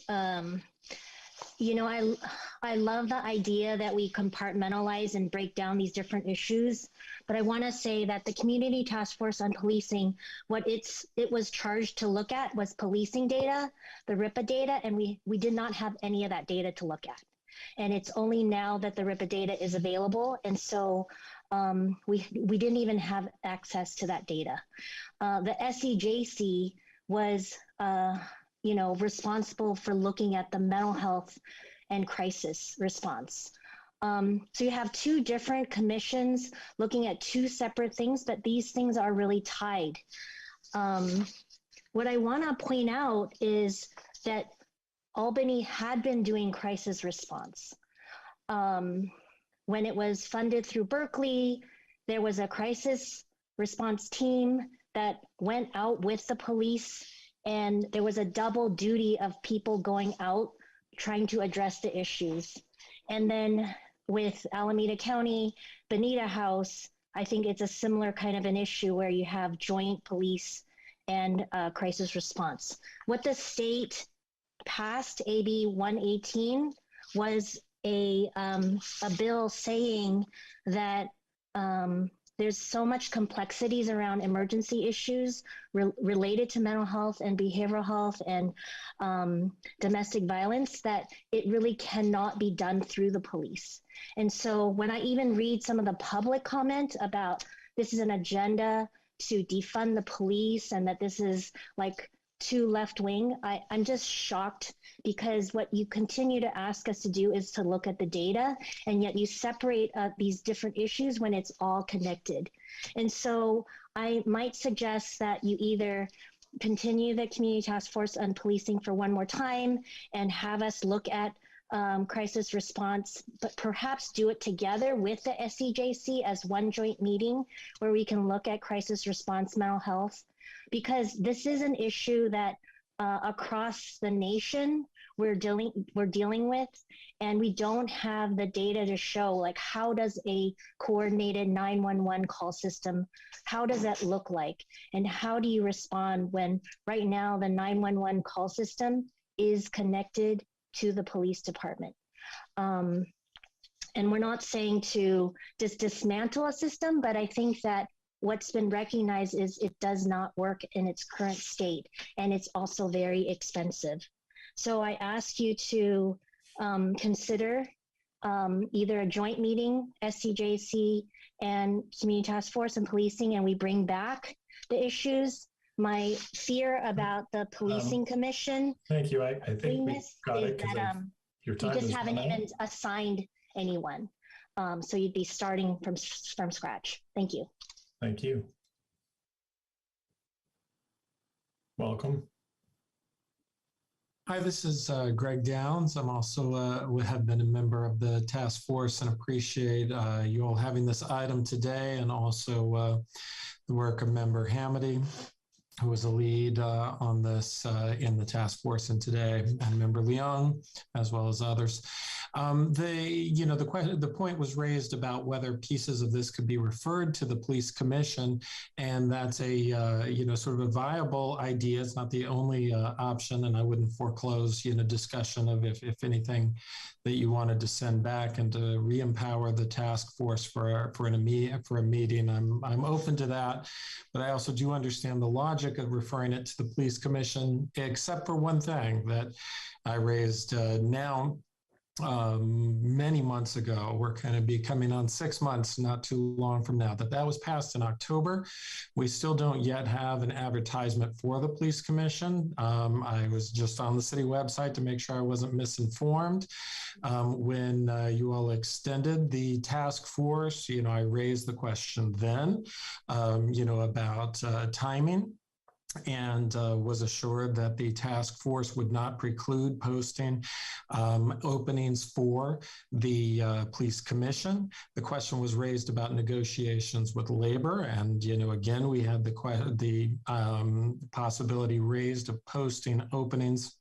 You know, I love the idea that we compartmentalize and break down these different issues, but I want to say that the Community Task Force on Policing, what it was charged to look at was policing data, the RIPA data, and we did not have any of that data to look at. And it's only now that the RIPA data is available, and so we didn't even have access to that data. The SEJC was responsible for looking at the mental health and crisis response. So you have two different commissions looking at two separate things, but these things are really tied. What I want to point out is that Albany had been doing crisis response. When it was funded through Berkeley, there was a crisis response team that went out with the police, and there was a double duty of people going out trying to address the issues. And then with Alameda County, Bonita House, I think it's a similar kind of an issue where you have joint police and crisis response. What the state passed, AB 118, was a bill saying that there's so much complexities around emergency issues related to mental health and behavioral health and domestic violence that it really cannot be done through the police. And so when I even read some of the public comment about this is an agenda to defund the police and that this is like too left wing, I'm just shocked, because what you continue to ask us to do is to look at the data, and yet you separate these different issues when it's all connected. And so I might suggest that you either continue the Community Task Force on Policing for one more time and have us look at crisis response, but perhaps do it together with the SEJC as one joint meeting where we can look at crisis response mental health, because this is an issue that across the nation we're dealing with, and we don't have the data to show, like, how does a coordinated 911 call system, how does that look like? And how do you respond when right now the 911 call system is connected to the police department? And we're not saying to just dismantle a system, but I think that what's been recognized is it does not work in its current state, and it's also very expensive. So I ask you to consider either a joint meeting, SCJC and Community Task Force and Policing, and we bring back the issues. My fear about the Policing Commission. Thank you. I think we got it because your time you just is haven't running. even assigned anyone. So you'd be starting from scratch. Thank you. Thank you. Welcome. Hi, this is Greg Downs. I'm also have been a member of the task force and appreciate you all having this item today, and also the work of Member Hamady, who was a lead on this in the task force, and today, and Member Leung, as well as others. The point was raised about whether pieces of this could be referred to the police commission, and that's a sort of a viable idea. It's not the only option, and I wouldn't foreclose discussion of if anything that you wanted to send back and to re-empower the task force for a meeting. I'm open to that, but I also do understand the logic of referring it to the police commission, except for one thing that I raised now. Many months ago, we're going to be coming on 6 months, not too long from now, that was passed in October. We still don't yet have an advertisement for the police commission. I was just on the city website to make sure I wasn't misinformed. When you all extended the task force, I raised the question then, about timing, and was assured that the task force would not preclude posting openings for the police commission. The question was raised about negotiations with labor, and again we had the possibility raised of posting openings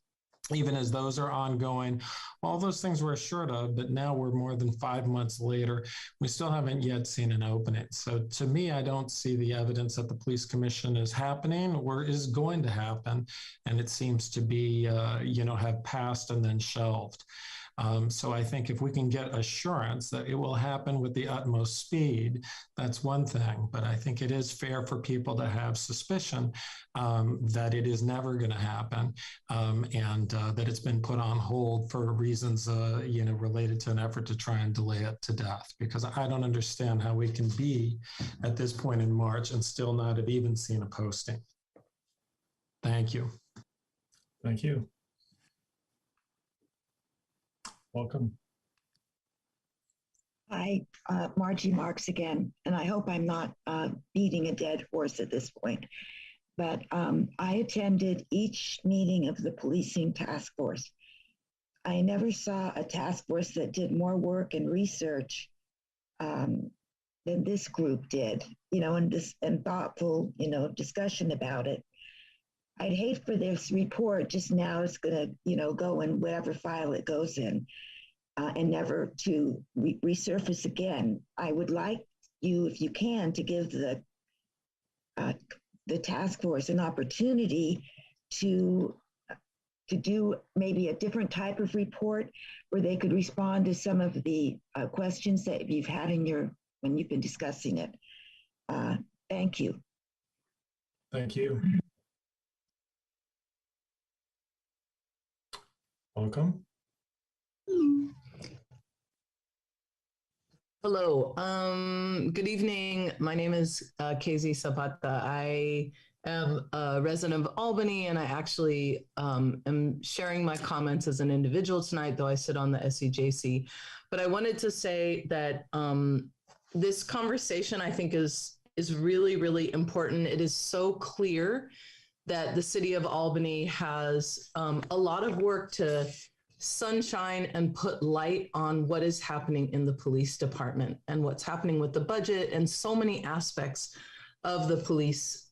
even as those are ongoing. All those things were assured of, but now we're more than 5 months later. We still haven't yet seen an opening. So to me, I don't see the evidence that the police commission is happening or is going to happen. And it seems to be, have passed and then shelved. So I think if we can get assurance that it will happen with the utmost speed, that's one thing. But I think it is fair for people to have suspicion that it is never going to happen, and that it's been put on hold for reasons, related to an effort to try and delay it to death. Because I don't understand how we can be at this point in March and still not have even seen a posting. Thank you. Thank you. Welcome. Hi, Margie Marks again, and I hope I'm not beating a dead horse at this point, but I attended each meeting of the policing task force. I never saw a task force that did more work and research than this group did, and thoughtful, discussion about it. I'd hate for this report just now it's going to, go in whatever file it goes in, and never to resurface again. I would like you, if you can, to give the task force an opportunity to do maybe a different type of report where they could respond to some of the questions that you've had when you've been discussing it. Thank you. Thank you. Welcome. Hello. Good evening. My name is KZ Zapata. I am a resident of Albany, and I actually am sharing my comments as an individual tonight, though I sit on the SCJC. But I wanted to say that this conversation, I think, is really, really important. It is so clear that the city of Albany has a lot of work to sunshine and put light on what is happening in the police department and what's happening with the budget and so many aspects of the police's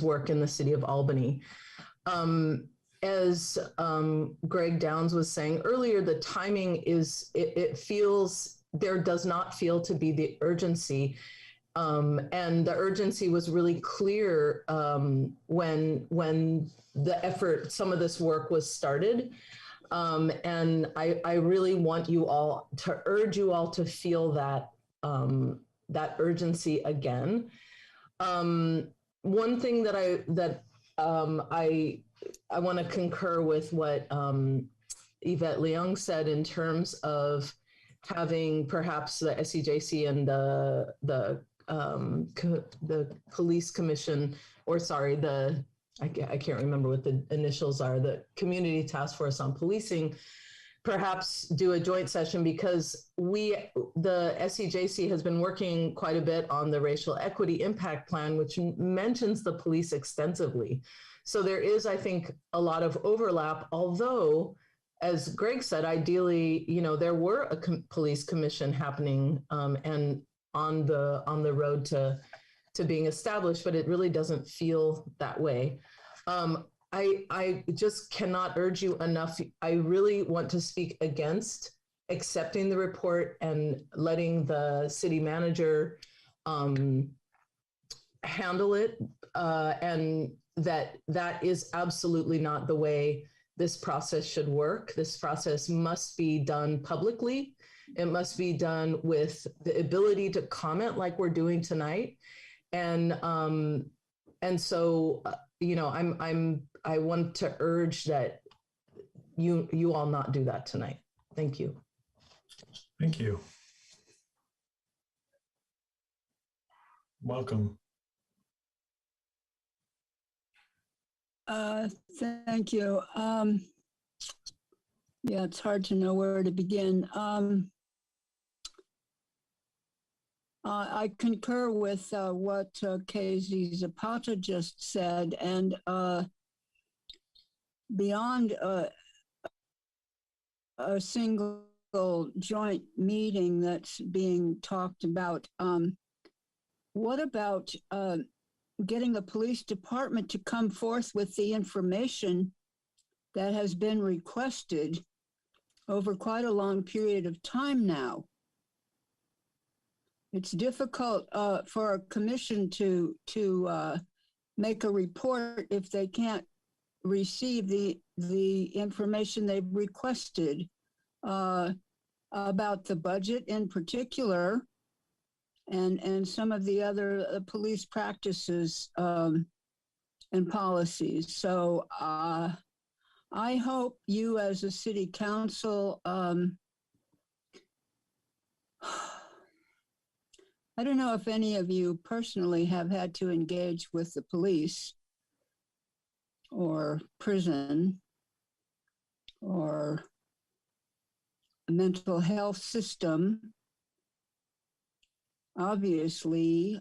work in the city of Albany. As Greg Downs was saying earlier, the timing is, it feels, there does not feel to be the urgency. And the urgency was really clear when the effort, some of this work was started. And I really want you all to urge you all to feel that that urgency again. One thing that I want to concur with what Yvette Leung said in terms of having perhaps the SCJC and the police commission, or sorry, I can't remember what the initials are, the Community Task Force on Policing, perhaps do a joint session, because the SCJC has been working quite a bit on the Racial Equity Impact Plan, which mentions the police extensively. So there is, I think, a lot of overlap, although, as Greg said, ideally, there were a police commission happening and on the road to being established, but it really doesn't feel that way. I just cannot urge you enough. I really want to speak against accepting the report and letting the city manager handle it, and that is absolutely not the way this process should work. This process must be done publicly. It must be done with the ability to comment like we're doing tonight. And so, I want to urge that you all not do that tonight. Thank you. Thank you. Welcome. Thank you. Yeah, it's hard to know where to begin. I concur with what KZ Zapata just said, and beyond a single joint meeting that's being talked about, what about getting the police department to come forth with the information that has been requested over quite a long period of time now? It's difficult for a commission to make a report if they can't receive the information they've requested about the budget in particular, and some of the other police practices and policies. So I hope you as a city council, I don't know if any of you personally have had to engage with the police or prison or a mental health system. Obviously,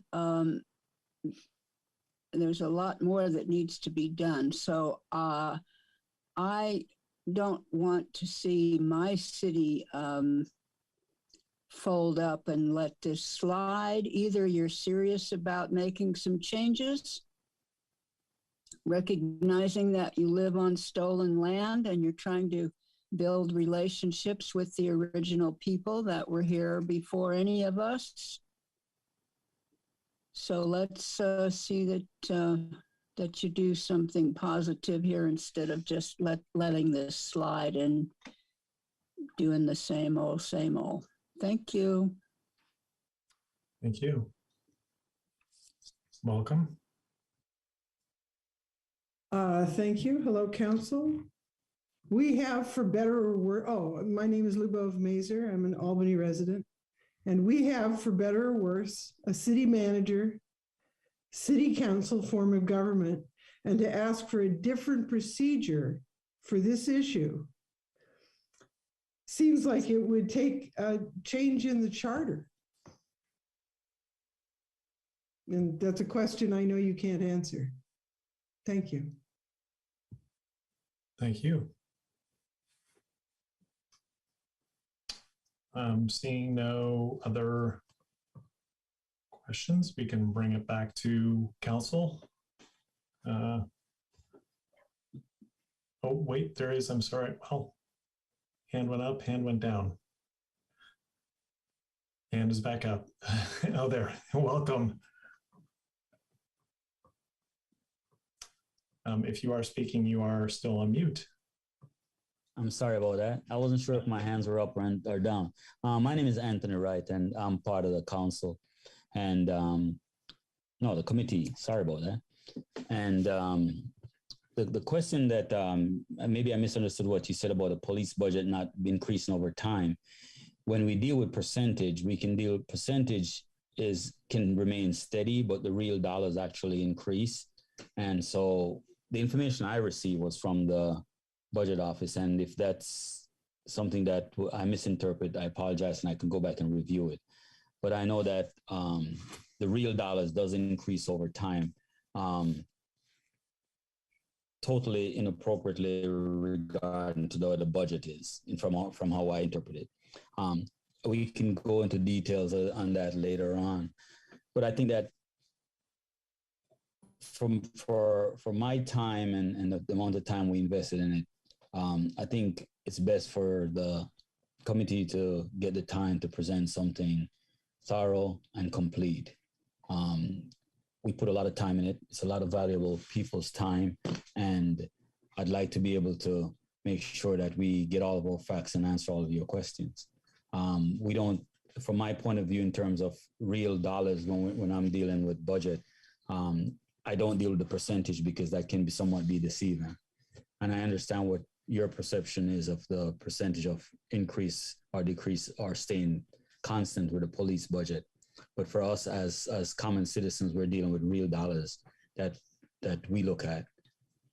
there's a lot more that needs to be done. So I don't want to see my city fold up and let this slide. Either you're serious about making some changes, recognizing that you live on stolen land and you're trying to build relationships with the original people that were here before any of us. So let's see that you do something positive here instead of just letting this slide and doing the same old, same old. Thank you. Thank you. Welcome. Thank you. Hello, Council. We have, for better or worse, my name is Lubov Mazer. I'm an Albany resident. And we have, for better or worse, a city manager, city council form of government, and to ask for a different procedure for this issue seems like it would take a change in the charter. And that's a question I know you can't answer. Thank you. Thank you. Seeing no other questions, we can bring it back to council. Oh, wait, there is, I'm sorry. Well, hand went up, hand went down. Hand is back up. Oh, there, welcome. If you are speaking, you are still on mute. I'm sorry about that. I wasn't sure if my hands were up or down. My name is Anthony Wright, and I'm part of the council and no, the committee. Sorry about that. And the question that maybe I misunderstood what you said about the police budget not increasing over time. When we deal with percentage, we can deal with percentage can remain steady, but the real dollars actually increase. And so the information I received was from the budget office. And if that's something that I misinterpret, I apologize, and I can go back and review it. But I know that the real dollars does increase over time, totally inappropriately regarding to the budget is from how I interpret it. We can go into details on that later on. But I think that for my time and the amount of time we invested in it, I think it's best for the committee to get the time to present something thorough and complete. We put a lot of time in it. It's a lot of valuable people's time, and I'd like to be able to make sure that we get all of our facts and answer all of your questions. We don't, from my point of view, in terms of real dollars, when I'm dealing with budget, I don't deal with the percentage because that can somewhat be deceiving. And I understand what your perception is of the percentage of increase or decrease or staying constant with the police budget. But for us as common citizens, we're dealing with real dollars that we look at.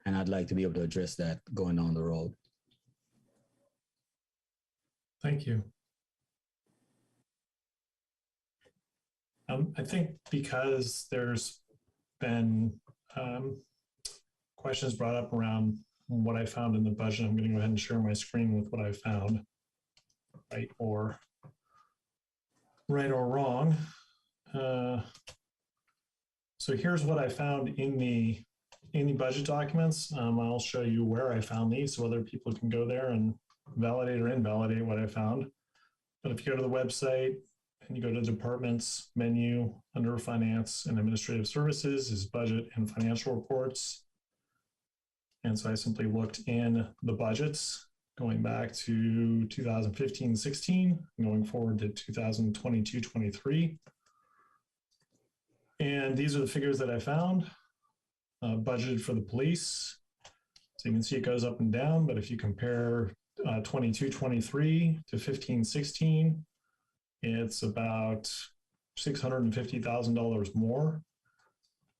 And I'd like to be able to address that going down the road. Thank you. I think because there's been questions brought up around what I found in the budget, I'm going to go ahead and share my screen with what I found, right or wrong. So here's what I found in the budget documents. I'll show you where I found these so other people can go there and validate or invalidate what I found. But if you go to the website and you go to departments menu, under finance and administrative services is budget and financial reports. And so I simply looked in the budgets going back to 2015-16, going forward to 2022-23. And these are the figures that I found, budgeted for the police. So you can see it goes up and down, but if you compare 22-23 to 15-16, it's about $650,000 more,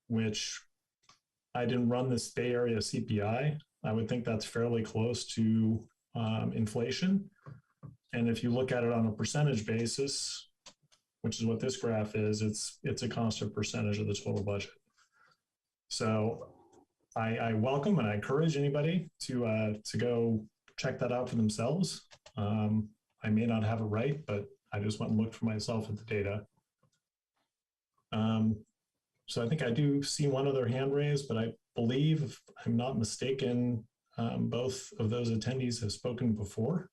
which I didn't run this Bay Area CPI. I would think that's fairly close to inflation. And if you look at it on a percentage basis, which is what this graph is, it's a constant percentage of the total budget. So I welcome and I encourage anybody to go check that out for themselves. I may not have it right, but I just went and looked for myself at the data. So I think I do see one other hand raised, but I believe, if I'm not mistaken, both of those attendees have spoken before.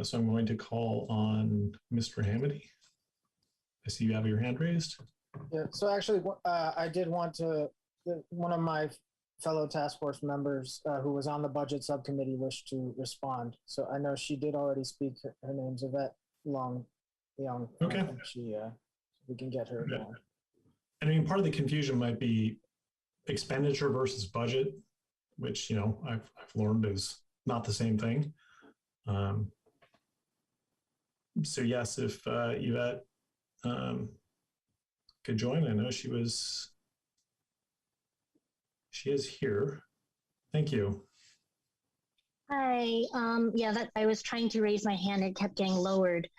So I'm going to call on Mr. Hamady. I see you have your hand raised. Yeah, so actually, I did want to, one of my fellow task force members who was on the budget subcommittee wished to respond. So I know she did already speak. Her name's Yvette Young. Okay. We can get her going. I mean, part of the confusion might be expenditure versus budget, which, you know, I've learned is not the same thing. So yes, if Yvette could join, I know she is here. Thank you. Hi, yeah, I was trying to raise my hand. It kept getting lowered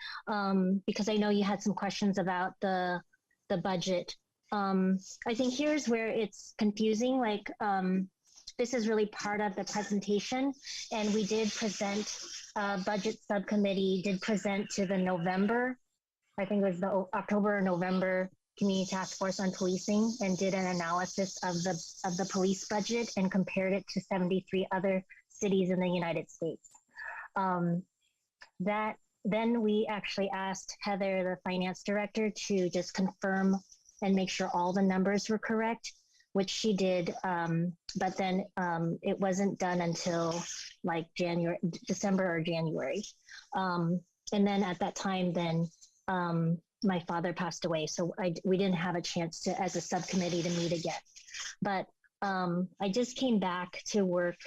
because I know you had some questions about the budget. I think here's where it's confusing. Like, this is really part of the presentation, and we did present, budget subcommittee did present to the November, I think it was the October or November Community Task Force on Policing, and did an analysis of the police budget and compared it to 73 other cities in the United States. Then we actually asked Heather, the finance director, to just confirm and make sure all the numbers were correct, which she did. But then it wasn't done until like December or January. And then at that time, then my father passed away. So we didn't have a chance to, as a subcommittee, to meet again. But I just came back to work,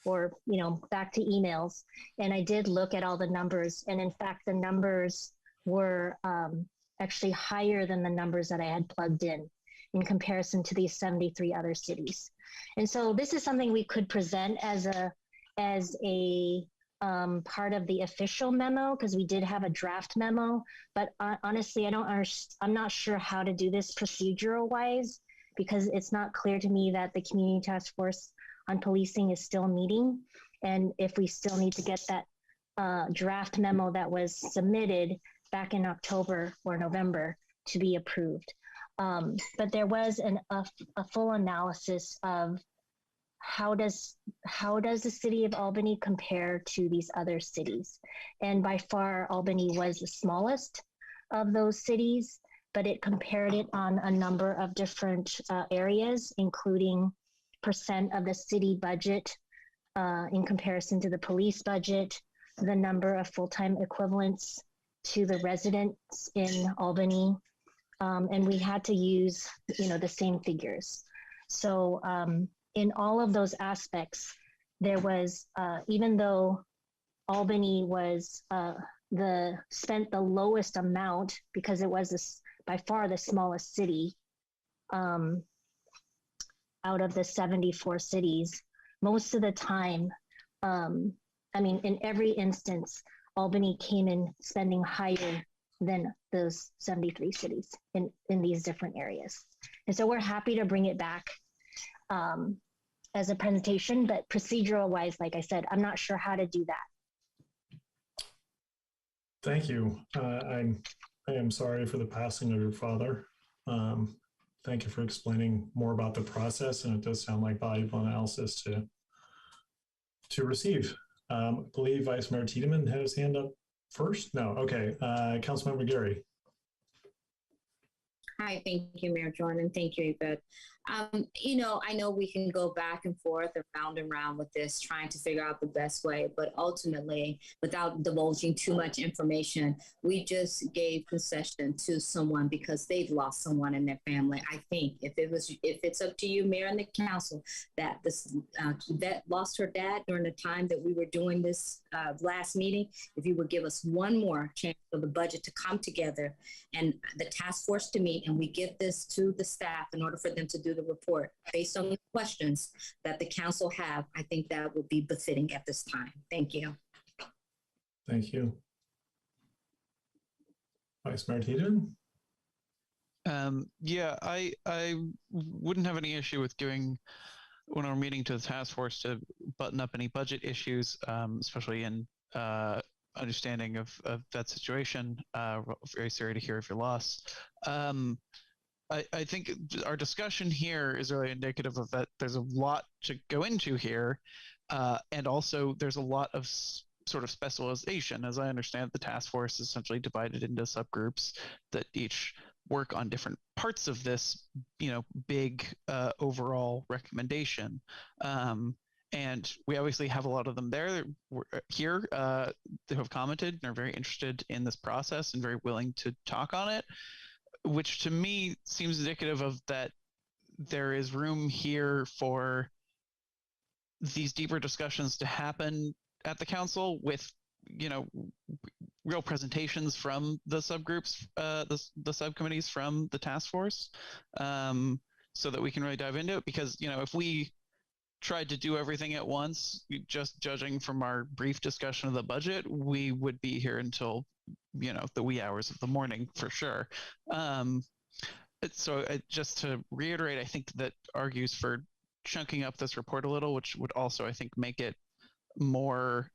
or, you know, back to emails, and I did look at all the numbers. And in fact, the numbers were actually higher than the numbers that I had plugged in comparison to these 73 other cities. And so this is something we could present as a part of the official memo, because we did have a draft memo, but honestly, I'm not sure how to do this procedural wise, because it's not clear to me that the Community Task Force on Policing is still meeting, and if we still need to get that draft memo that was submitted back in October or November to be approved. But there was a full analysis of how does the city of Albany compare to these other cities? And by far, Albany was the smallest of those cities, but it compared it on a number of different areas, including percent of the city budget in comparison to the police budget, the number of full-time equivalents to the residents in Albany, and we had to use, you know, the same figures. So in all of those aspects, there was, even though Albany was spent the lowest amount, because it was by far the smallest city out of the 74 cities, most of the time, I mean, in every instance, Albany came in spending higher than those 73 cities in these different areas. And so we're happy to bring it back as a presentation, but procedural wise, like I said, I'm not sure how to do that. Thank you. I am sorry for the passing of your father. Thank you for explaining more about the process, and it does sound like valuable analysis to receive. I believe Vice Mayor Tiedemann had his hand up first. No, okay. Councilmember Gary. Hi, thank you, Mayor Jordan, and thank you, Yvette. I know we can go back and forth and round with this, trying to figure out the best way, but ultimately, without divulging too much information, we just gave concession to someone because they've lost someone in their family. I think if it's up to you, Mayor and the council, that this vet lost her dad during the time that we were doing this last meeting, if you would give us one more chance for the budget to come together and the task force to meet, and we give this to the staff in order for them to do the report based on the questions that the council have, I think that would be befitting at this time. Thank you. Thank you. Vice Mayor Teton? Yeah, I wouldn't have any issue with doing when we're meeting to the task force to button up any budget issues, especially in understanding of that situation. Very sorry to hear of your loss. I think our discussion here is really indicative of that. There's a lot to go into here, and also there's a lot of sort of specialization. As I understand, the task force is essentially divided into subgroups that each work on different parts of this, big overall recommendation. And we obviously have a lot of them here that have commented and are very interested in this process and very willing to talk on it, which to me seems indicative of that there is room here for these deeper discussions to happen at the council with, real presentations from the subgroups, the subcommittees from the task force, so that we can really dive into it. Because, if we tried to do everything at once, just judging from our brief discussion of the budget, we would be here until the wee hours of the morning for sure. So just to reiterate, I think that argues for chunking up this report a little, which would also, I think, make it more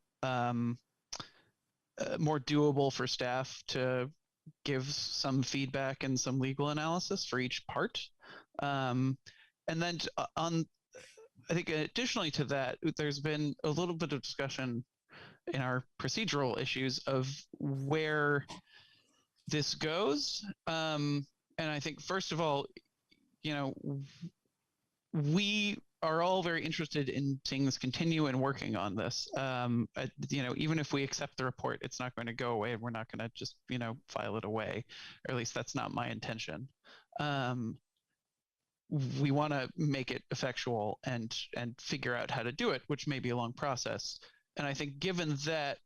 more doable for staff to give some feedback and some legal analysis for each part. And then I think additionally to that, there's been a little bit of discussion in our procedural issues of where this goes. And I think, first of all, we are all very interested in seeing this continue and working on this. Even if we accept the report, it's not going to go away, and we're not going to just, file it away, or at least that's not my intention. We want to make it effectual and figure out how to do it, which may be a long process. And I think given that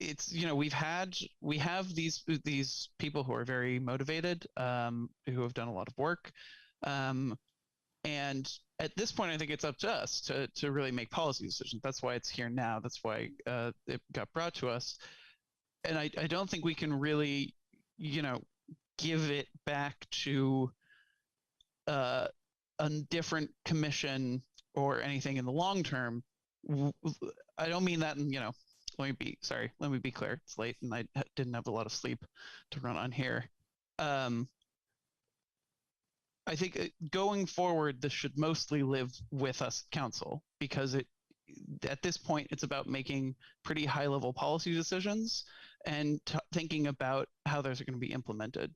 it's, we have these people who are very motivated, who have done a lot of work. And at this point, I think it's up to us to really make policy decisions. That's why it's here now. That's why it got brought to us. And I don't think we can really, give it back to a different commission or anything in the long term. I don't mean that, let me be clear. It's late and I didn't have a lot of sleep to run on here. I think going forward, this should mostly live with us, council, because at this point, it's about making pretty high-level policy decisions and thinking about how those are going to be implemented.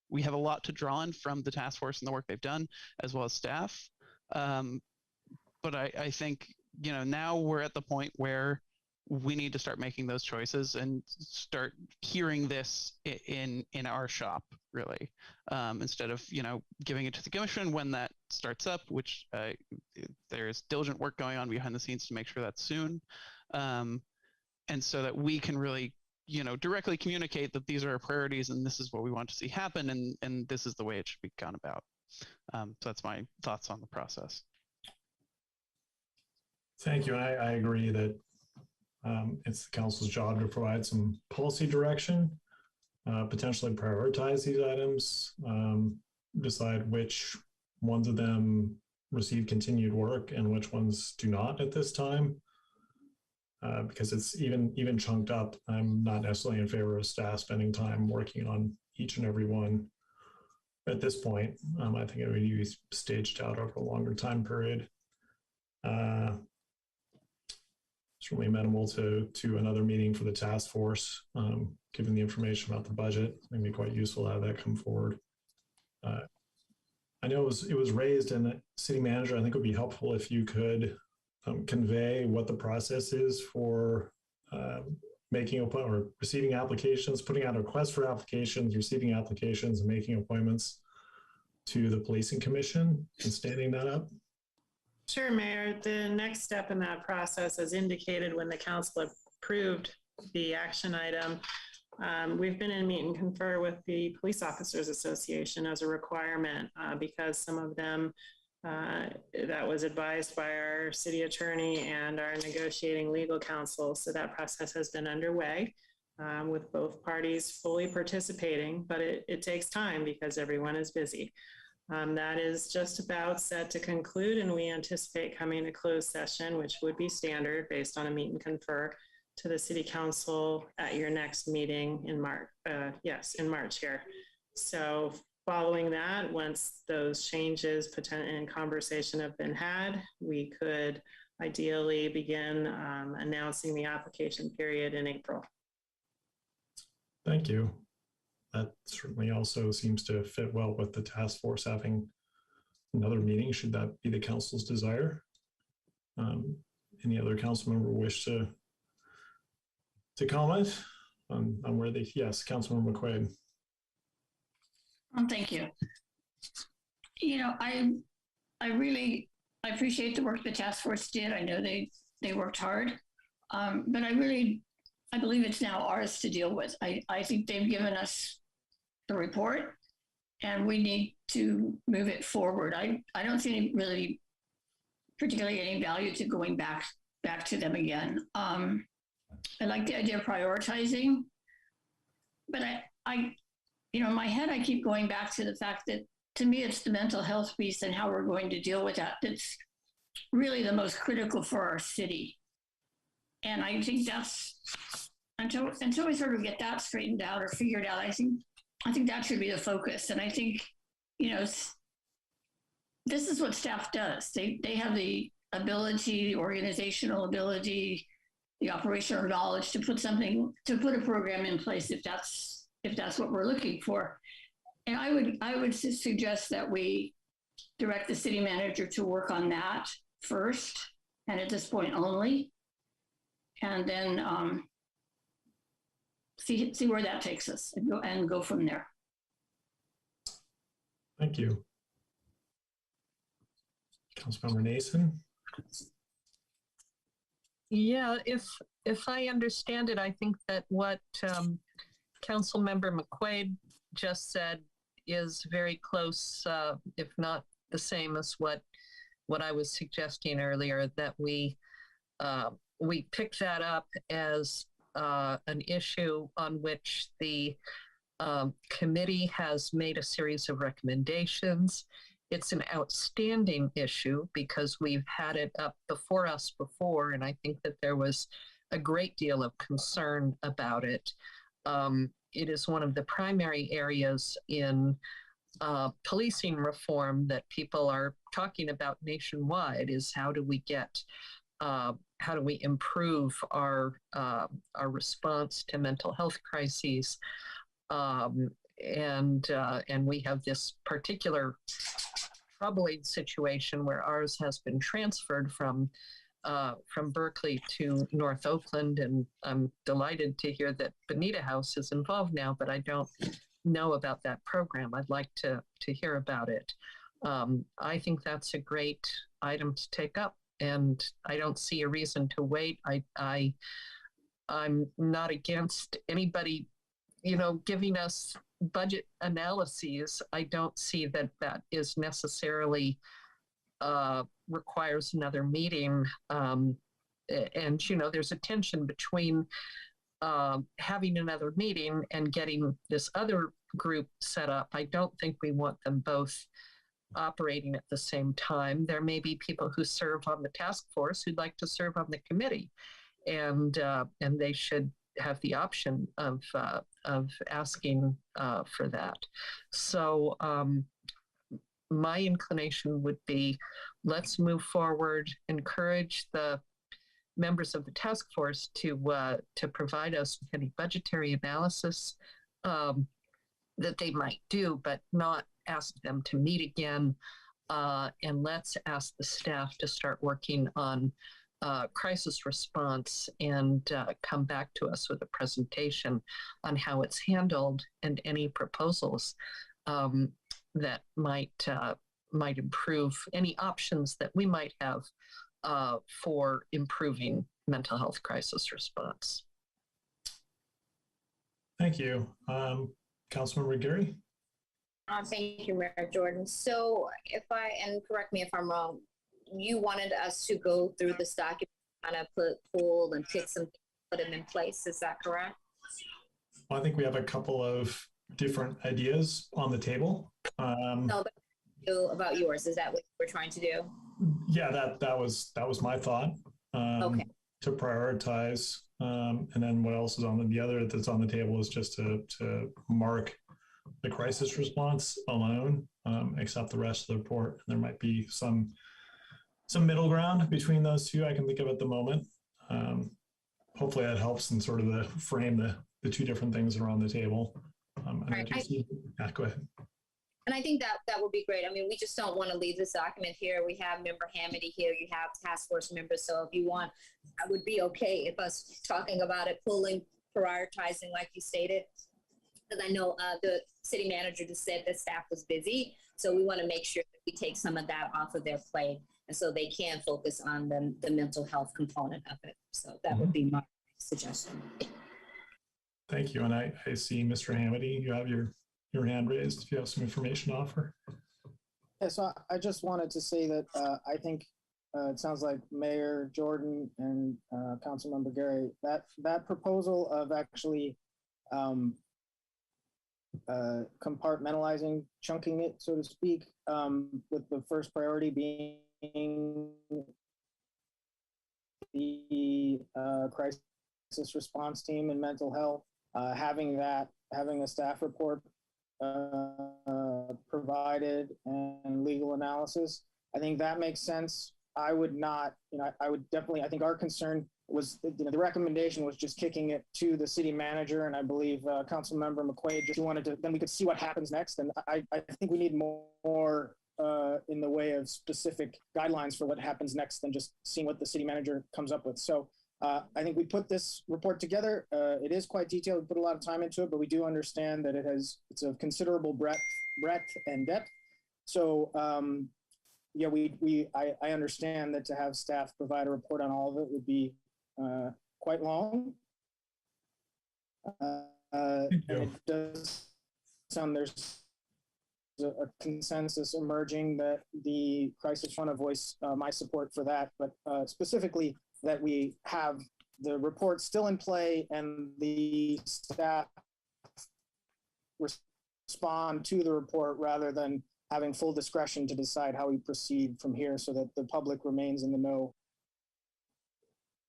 We have a lot to draw on from the task force and the work they've done, as well as staff. But I think, now we're at the point where we need to start making those choices and start hearing this in our shop, really, instead of giving it to the commission when that starts up, which there's diligent work going on behind the scenes to make sure that's soon, and so that we can really directly communicate that these are our priorities and this is what we want to see happen, and this is the way it should be gone about. So that's my thoughts on the process. Thank you. I agree that it's the council's job to provide some policy direction, potentially prioritize these items, decide which ones of them receive continued work and which ones do not at this time. Because it's even chunked up, I'm not necessarily in favor of staff spending time working on each and every one at this point. I think it would be staged out over a longer time period. Certainly amenable to another meeting for the task force, given the information about the budget. It may be quite useful to have that come forward. I know it was raised, and the city manager, I think it would be helpful if you could convey what the process is for making or receiving applications, putting out a request for applications, receiving applications, and making appointments to the policing commission and standing that up. Sure, Mayor. The next step in that process, as indicated when the council approved the action item, we've been in meet and confer with the Police Officers Association as a requirement because some of them, that was advised by our city attorney and our negotiating legal counsel. So that process has been underway with both parties fully participating, but it takes time because everyone is busy. That is just about set to conclude, and we anticipate coming to closed session, which would be standard based on a meet and confer, to the city council at your next meeting in March. Yes, in March here. So following that, once those changes and conversation have been had, we could ideally begin announcing the application period in April. Thank you. That certainly also seems to fit well with the task force having another meeting, should that be the council's desire. Any other council member wish to comment on where they, yes, Councilmember McQuaid. Thank you. You know, I appreciate the work the task force did. I know they worked hard, but I believe it's now ours to deal with. I think they've given us the report, and we need to move it forward. I don't see really particularly any value to going back to them again. I like the idea of prioritizing, but I in my head, I keep going back to the fact that, to me, it's the mental health piece and how we're going to deal with that that's really the most critical for our city. And I think that's, until we sort of get that straightened out or figured out, I think that should be the focus. And I think, this is what staff does. They have the ability, the organizational ability, the operational knowledge to put a program in place if that's what we're looking for. And I would suggest that we direct the city manager to work on that first, and at this point only, and then see where that takes us and go from there. Thank you. Councilmember Nason. Yeah, if I understand it, I think that what Councilmember McQuaid just said is very close, if not the same as what I was suggesting earlier, that we pick that up as an issue on which the committee has made a series of recommendations. It's an outstanding issue because we've had it up before us before, and I think that there was a great deal of concern about it. It is one of the primary areas in policing reform that people are talking about nationwide, is how do we improve our response to mental health crises, and we have this particular troubling situation where ours has been transferred from Berkeley to North Oakland, and I'm delighted to hear that Bonita House is involved now, but I don't know about that program. I'd like to hear about it. I think that's a great item to take up, and I don't see a reason to wait. I'm not against anybody, giving us budget analyses. I don't see that is necessarily requires another meeting. And, there's a tension between having another meeting and getting this other group set up. I don't think we want them both operating at the same time. There may be people who serve on the task force who'd like to serve on the committee, and they should have the option of asking for that. So my inclination would be, let's move forward, encourage the members of the task force to provide us with any budgetary analysis that they might do, but not ask them to meet again, and let's ask the staff to start working on crisis response and come back to us with a presentation on how it's handled and any proposals that might improve, any options that we might have for improving mental health crisis response. Thank you. Councilmember Gary? Thank you, Mayor Jordan. So and correct me if I'm wrong, you wanted us to go through this document, kind of pull and pick some, put them in place. Is that correct? Well, I think we have a couple of different ideas on the table. No, but about yours, is that what we're trying to do? Yeah, that was my thought. Okay. To prioritize, and then what else is on the other that's on the table is just to mark the crisis response alone, except the rest of the report. There might be some middle ground between those two I can think of at the moment. Hopefully that helps in sort of the frame the two different things that are on the table. Right. Go ahead. And I think that would be great. I mean, we just don't want to leave this document here. We have Member Hamady here. You have task force members. So if you want, I would be okay if us talking about it, pulling, prioritizing, like you stated. Because I know the city manager just said the staff was busy. So we want to make sure that we take some of that off of their plate. And so they can focus on the mental health component of it. So that would be my suggestion. Thank you. And I see Mr. Hamady, you have your hand raised if you have some information to offer. Yeah, so I just wanted to say that I think it sounds like Mayor Jordan and Councilmember Gary, that proposal of actually compartmentalizing, chunking it, so to speak, with the first priority being the crisis response team and mental health, having a staff report provided and legal analysis. I think that makes sense. I would not, I would definitely, I think our concern was, the recommendation was just kicking it to the city manager. And I believe Councilmember McQuaid just wanted to, then we could see what happens next. And I think we need more in the way of specific guidelines for what happens next than just seeing what the city manager comes up with. So I think we put this report together. It is quite detailed. We put a lot of time into it, but we do understand that it's of considerable breadth and depth. So yeah, I understand that to have staff provide a report on all of it would be quite long. And it does sound there's a consensus emerging that the crisis fund, voice my support for that, but specifically that we have the report still in play and the staff respond to the report rather than having full discretion to decide how we proceed from here so that the public remains in the know.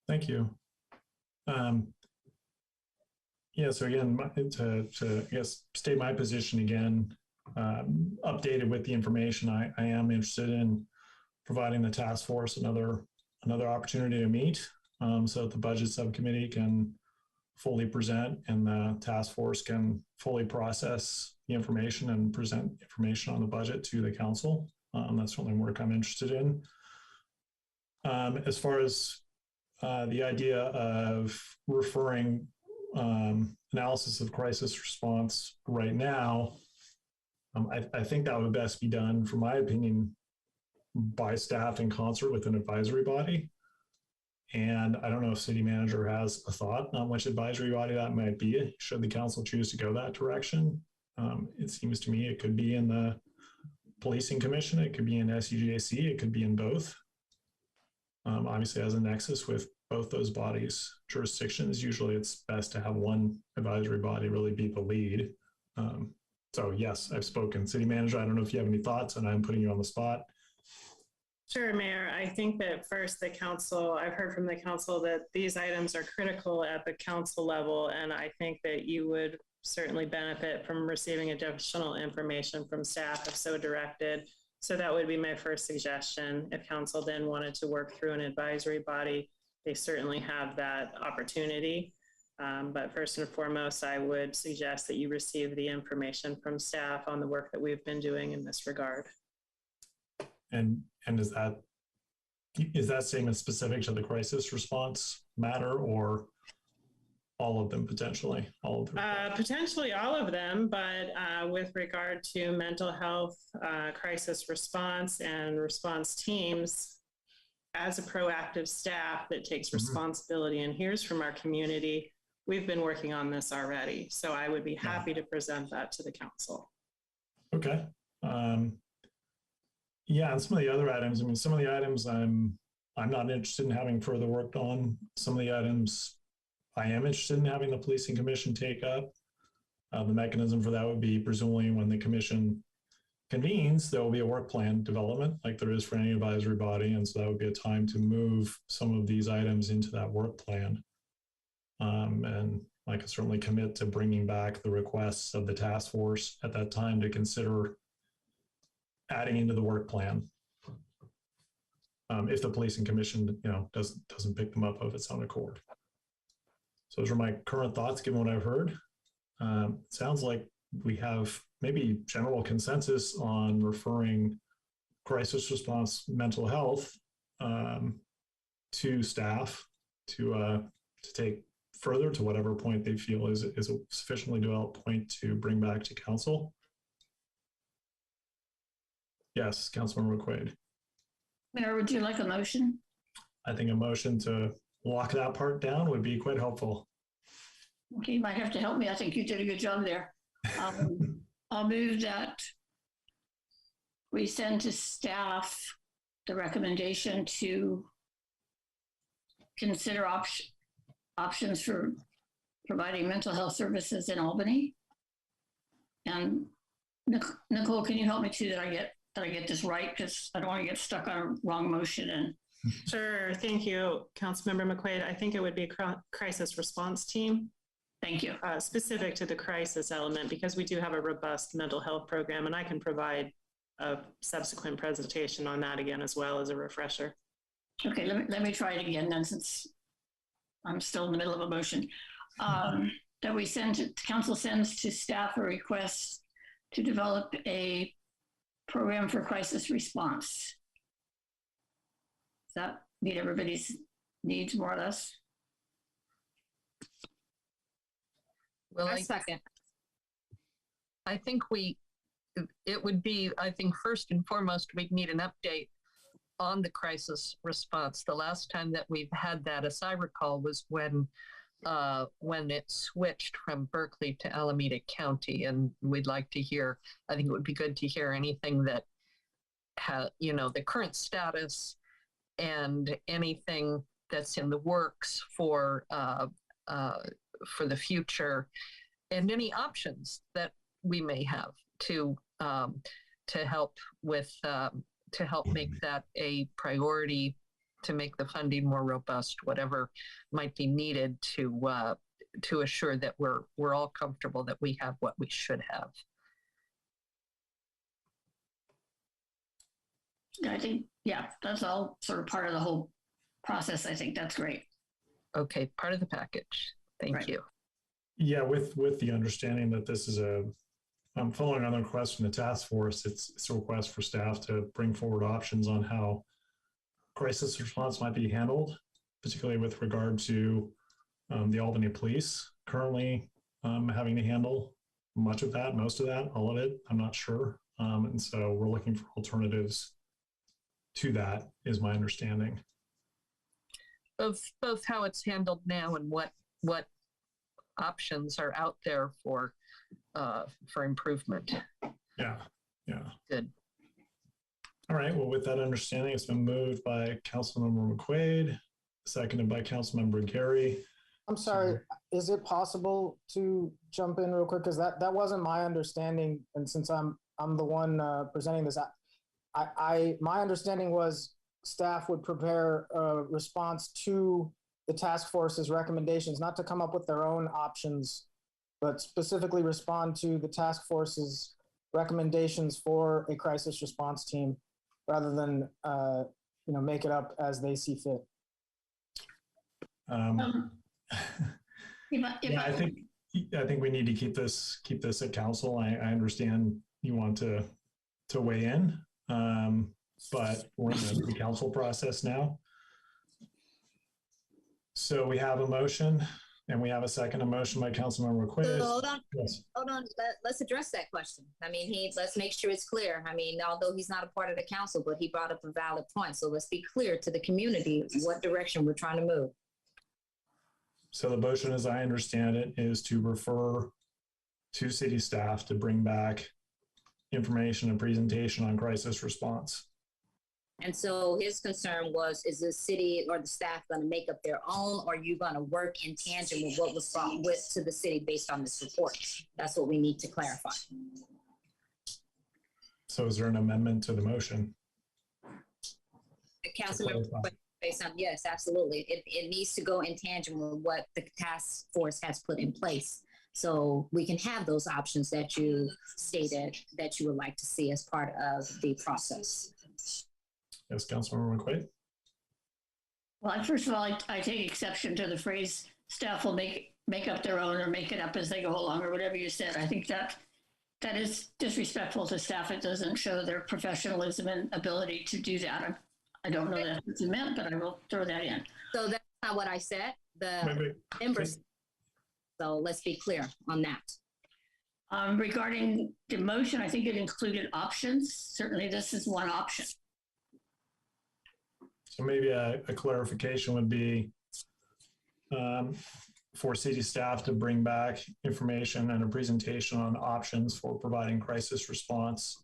Thank you. Yeah, so again, to I guess state my position again, updated with the information, I am interested in providing the task force another opportunity to meet so that the budget subcommittee can fully present and the task force can fully process the information and present information on the budget to the council. That's certainly work I'm interested in. As far as the idea of referring analysis of crisis response right now, I think that would best be done, from my opinion, by staff in concert with an advisory body. And I don't know if city manager has a thought on which advisory body that might be, should the council choose to go that direction. It seems to me it could be in the policing commission, it could be in SUJC, it could be in both. Obviously, as a nexus with both those bodies' jurisdictions, usually it's best to have one advisory body really be the lead. So yes, I've spoken. City manager, I don't know if you have any thoughts, and I'm putting you on the spot. Sure, Mayor. I think that first the council, I've heard from the council that these items are critical at the council level, and I think that you would certainly benefit from receiving additional information from staff if so directed. So that would be my first suggestion. If council then wanted to work through an advisory body, they certainly have that opportunity. But first and foremost, I would suggest that you receive the information from staff on the work that we've been doing in this regard. And is that statement specific to the crisis response matter, or all of them potentially? All of them? Potentially all of them, but with regard to mental health, crisis response, and response teams, as a proactive staff that takes responsibility and hears from our community, we've been working on this already. So I would be happy to present that to the council. Okay. Yeah, and some of the other items, I mean, some of the items I'm not interested in having further worked on. Some of the items I am interested in having the policing commission take up. The mechanism for that would be presumably when the commission convenes, there will be a work plan development like there is for any advisory body. And so that would be a time to move some of these items into that work plan. And I can certainly commit to bringing back the requests of the task force at that time to consider adding into the work plan. If the policing commission, doesn't pick them up of its own accord. So those are my current thoughts, given what I've heard. Sounds like we have maybe general consensus on referring crisis response mental health to staff to take further to whatever point they feel is a sufficiently developed point to bring back to council. Yes, Councilmember McQuaid. Mayor, would you like a motion? I think a motion to lock that part down would be quite helpful. Okay, you might have to help me. I think you did a good job there. I'll move that we send to staff the recommendation to consider options for providing mental health services in Albany. And Nicole, can you help me too that I get this right? Because I don't want to get stuck on a wrong motion. And sure, thank you, Councilmember McQuaid. I think it would be a crisis response team. Thank you. Specific to the crisis element, because we do have a robust mental health program, and I can provide a subsequent presentation on that again as well as a refresher. Okay, let me try it again then, since I'm still in the middle of a motion. That we council sends to staff a request to develop a program for crisis response. Does that meet everybody's needs more or less? Well, I second. I think it would be, I think first and foremost, we'd need an update on the crisis response. The last time that we've had that, as I recall, was when it switched from Berkeley to Alameda County. And we'd like to hear, I think it would be good to hear anything that, the current status and anything that's in the works for the future, and any options that we may have to help make that a priority, to make the funding more robust, whatever might be needed to assure that we're all comfortable that we have what we should have. I think, that's all sort of part of the whole process. I think that's great. Okay, part of the package. Thank you. Yeah, with the understanding that this is following on the request from the task force, it's a request for staff to bring forward options on how crisis response might be handled, particularly with regard to the Albany police currently having to handle much of that, most of that, all of it, I'm not sure. And so we're looking for alternatives to that, is my understanding. Of both how it's handled now and what options are out there for improvement. Yeah. Good. All right. Well, with that understanding, it's been moved by Councilmember McQuaid, seconded by Councilmember Gary. I'm sorry, is it possible to jump in real quick? Because that wasn't my understanding. And since I'm the one presenting this, my understanding was staff would prepare a response to the task force's recommendations, not to come up with their own options, but specifically respond to the task force's recommendations for a crisis response team, rather than make it up as they see fit. Yeah, I think we need to keep this at council. I understand you want to weigh in, but we're in the council process now. So we have a motion and we have a second. A motion by Councilmember Quiz. So hold on. Yes. Hold on. Let's address that question. I mean, let's make sure it's clear. I mean, although he's not a part of the council, but he brought up a valid point. So let's be clear to the community what direction we're trying to move. So the motion, as I understand it, is to refer to city staff to bring back information and presentation on crisis response. And so his concern was, is the city or the staff going to make up their own, or are you going to work in tandem with what was brought with to the city based on this report? That's what we need to clarify. So is there an amendment to the motion? Councilmember, based on, yes, absolutely. It needs to go in tandem with what the task force has put in place. So we can have those options that you stated that you would like to see as part of the process. Yes, Councilmember McQuaid. Well, first of all, I take exception to the phrase staff will make up their own or make it up as they go along or whatever you said. I think that is disrespectful to staff. It doesn't show their professionalism and ability to do that. I don't know that's what you meant, but I will throw that in. So that's not what I said. The members. So let's be clear on that. Regarding the motion, I think it included options. Certainly this is one option. So maybe a clarification would be for city staff to bring back information and a presentation on options for providing crisis response,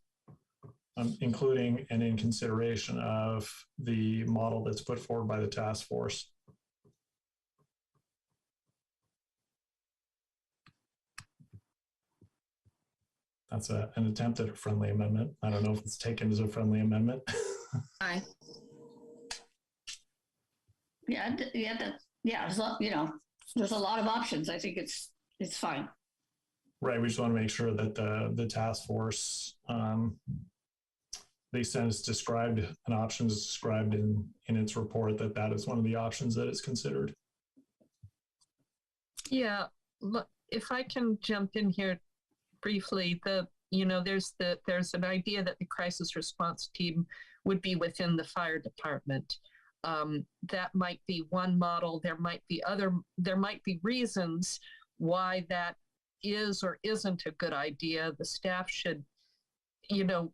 including and in consideration of the model that's put forward by the task force. That's an attempt at a friendly amendment. I don't know if it's taken as a friendly amendment. Aye. Yeah, there's a lot, there's a lot of options. I think it's fine. Right. We just want to make sure that the task force, the extent it's described, an option is described in its report, that is one of the options that is considered. Yeah, look, if I can jump in here briefly, there's an idea that the crisis response team would be within the fire department. That might be one model. There might be reasons why that is or isn't a good idea. The staff should,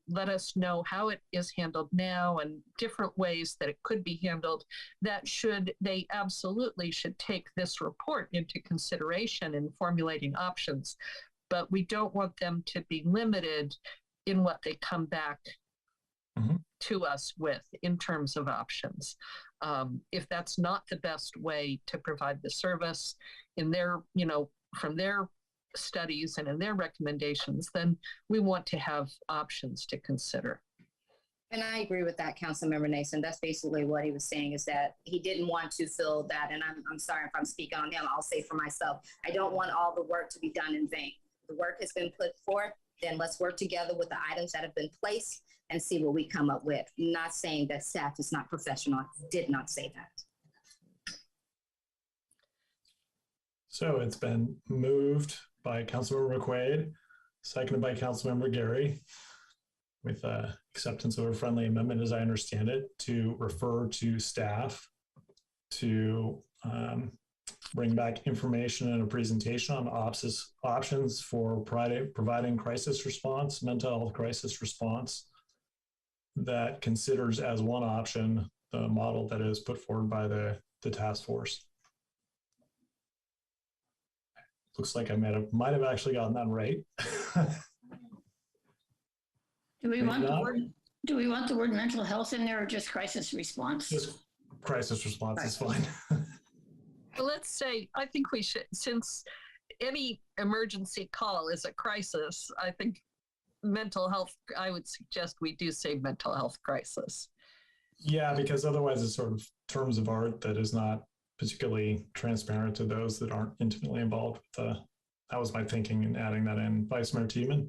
let us know how it is handled now and different ways that it could be handled. They absolutely should take this report into consideration in formulating options, but we don't want them to be limited in what they come back to us with in terms of options. If that's not the best way to provide the service in their, from their studies and in their recommendations, then we want to have options to consider. And I agree with that, Councilmember Nason. That's basically what he was saying, is that he didn't want to fill that. And I'm sorry if I'm speaking on him, I'll say for myself, I don't want all the work to be done in vain. The work has been put forth, then let's work together with the items that have been placed and see what we come up with. Not saying that staff is not professional. I did not say that. So it's been moved by Councilmember McQuaid, seconded by Councilmember Gary, with acceptance of a friendly amendment, as I understand it, to refer to staff to bring back information and a presentation on options for providing crisis response, mental health crisis response, that considers as one option the model that is put forward by the task force. Looks like I might have actually gotten that right. Do we want the word mental health in there, or just crisis response? Just crisis response is fine. Well, let's say, I think we should, since any emergency call is a crisis, I think mental health, I would suggest we do say mental health crisis. Yeah, because otherwise it's sort of terms of art that is not particularly transparent to those that aren't intimately involved with that was my thinking in adding that in. Vice Mayor Tiemann?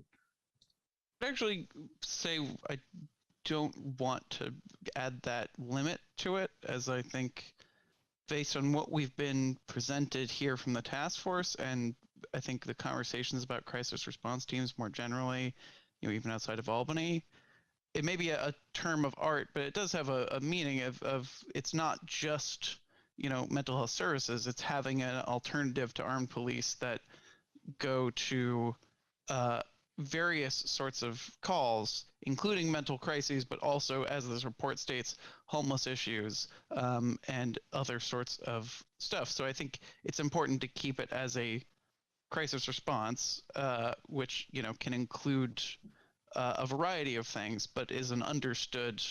I'd actually say I don't want to add that limit to it, as I think based on what we've been presented here from the task force, and I think the conversations about crisis response teams more generally, even outside of Albany, it may be a term of art, but it does have a meaning of it's not just, mental health services. It's having an alternative to armed police that go to various sorts of calls, including mental crises, but also, as this report states, homeless issues and other sorts of stuff. So I think it's important to keep it as a crisis response, which can include a variety of things, but is an understood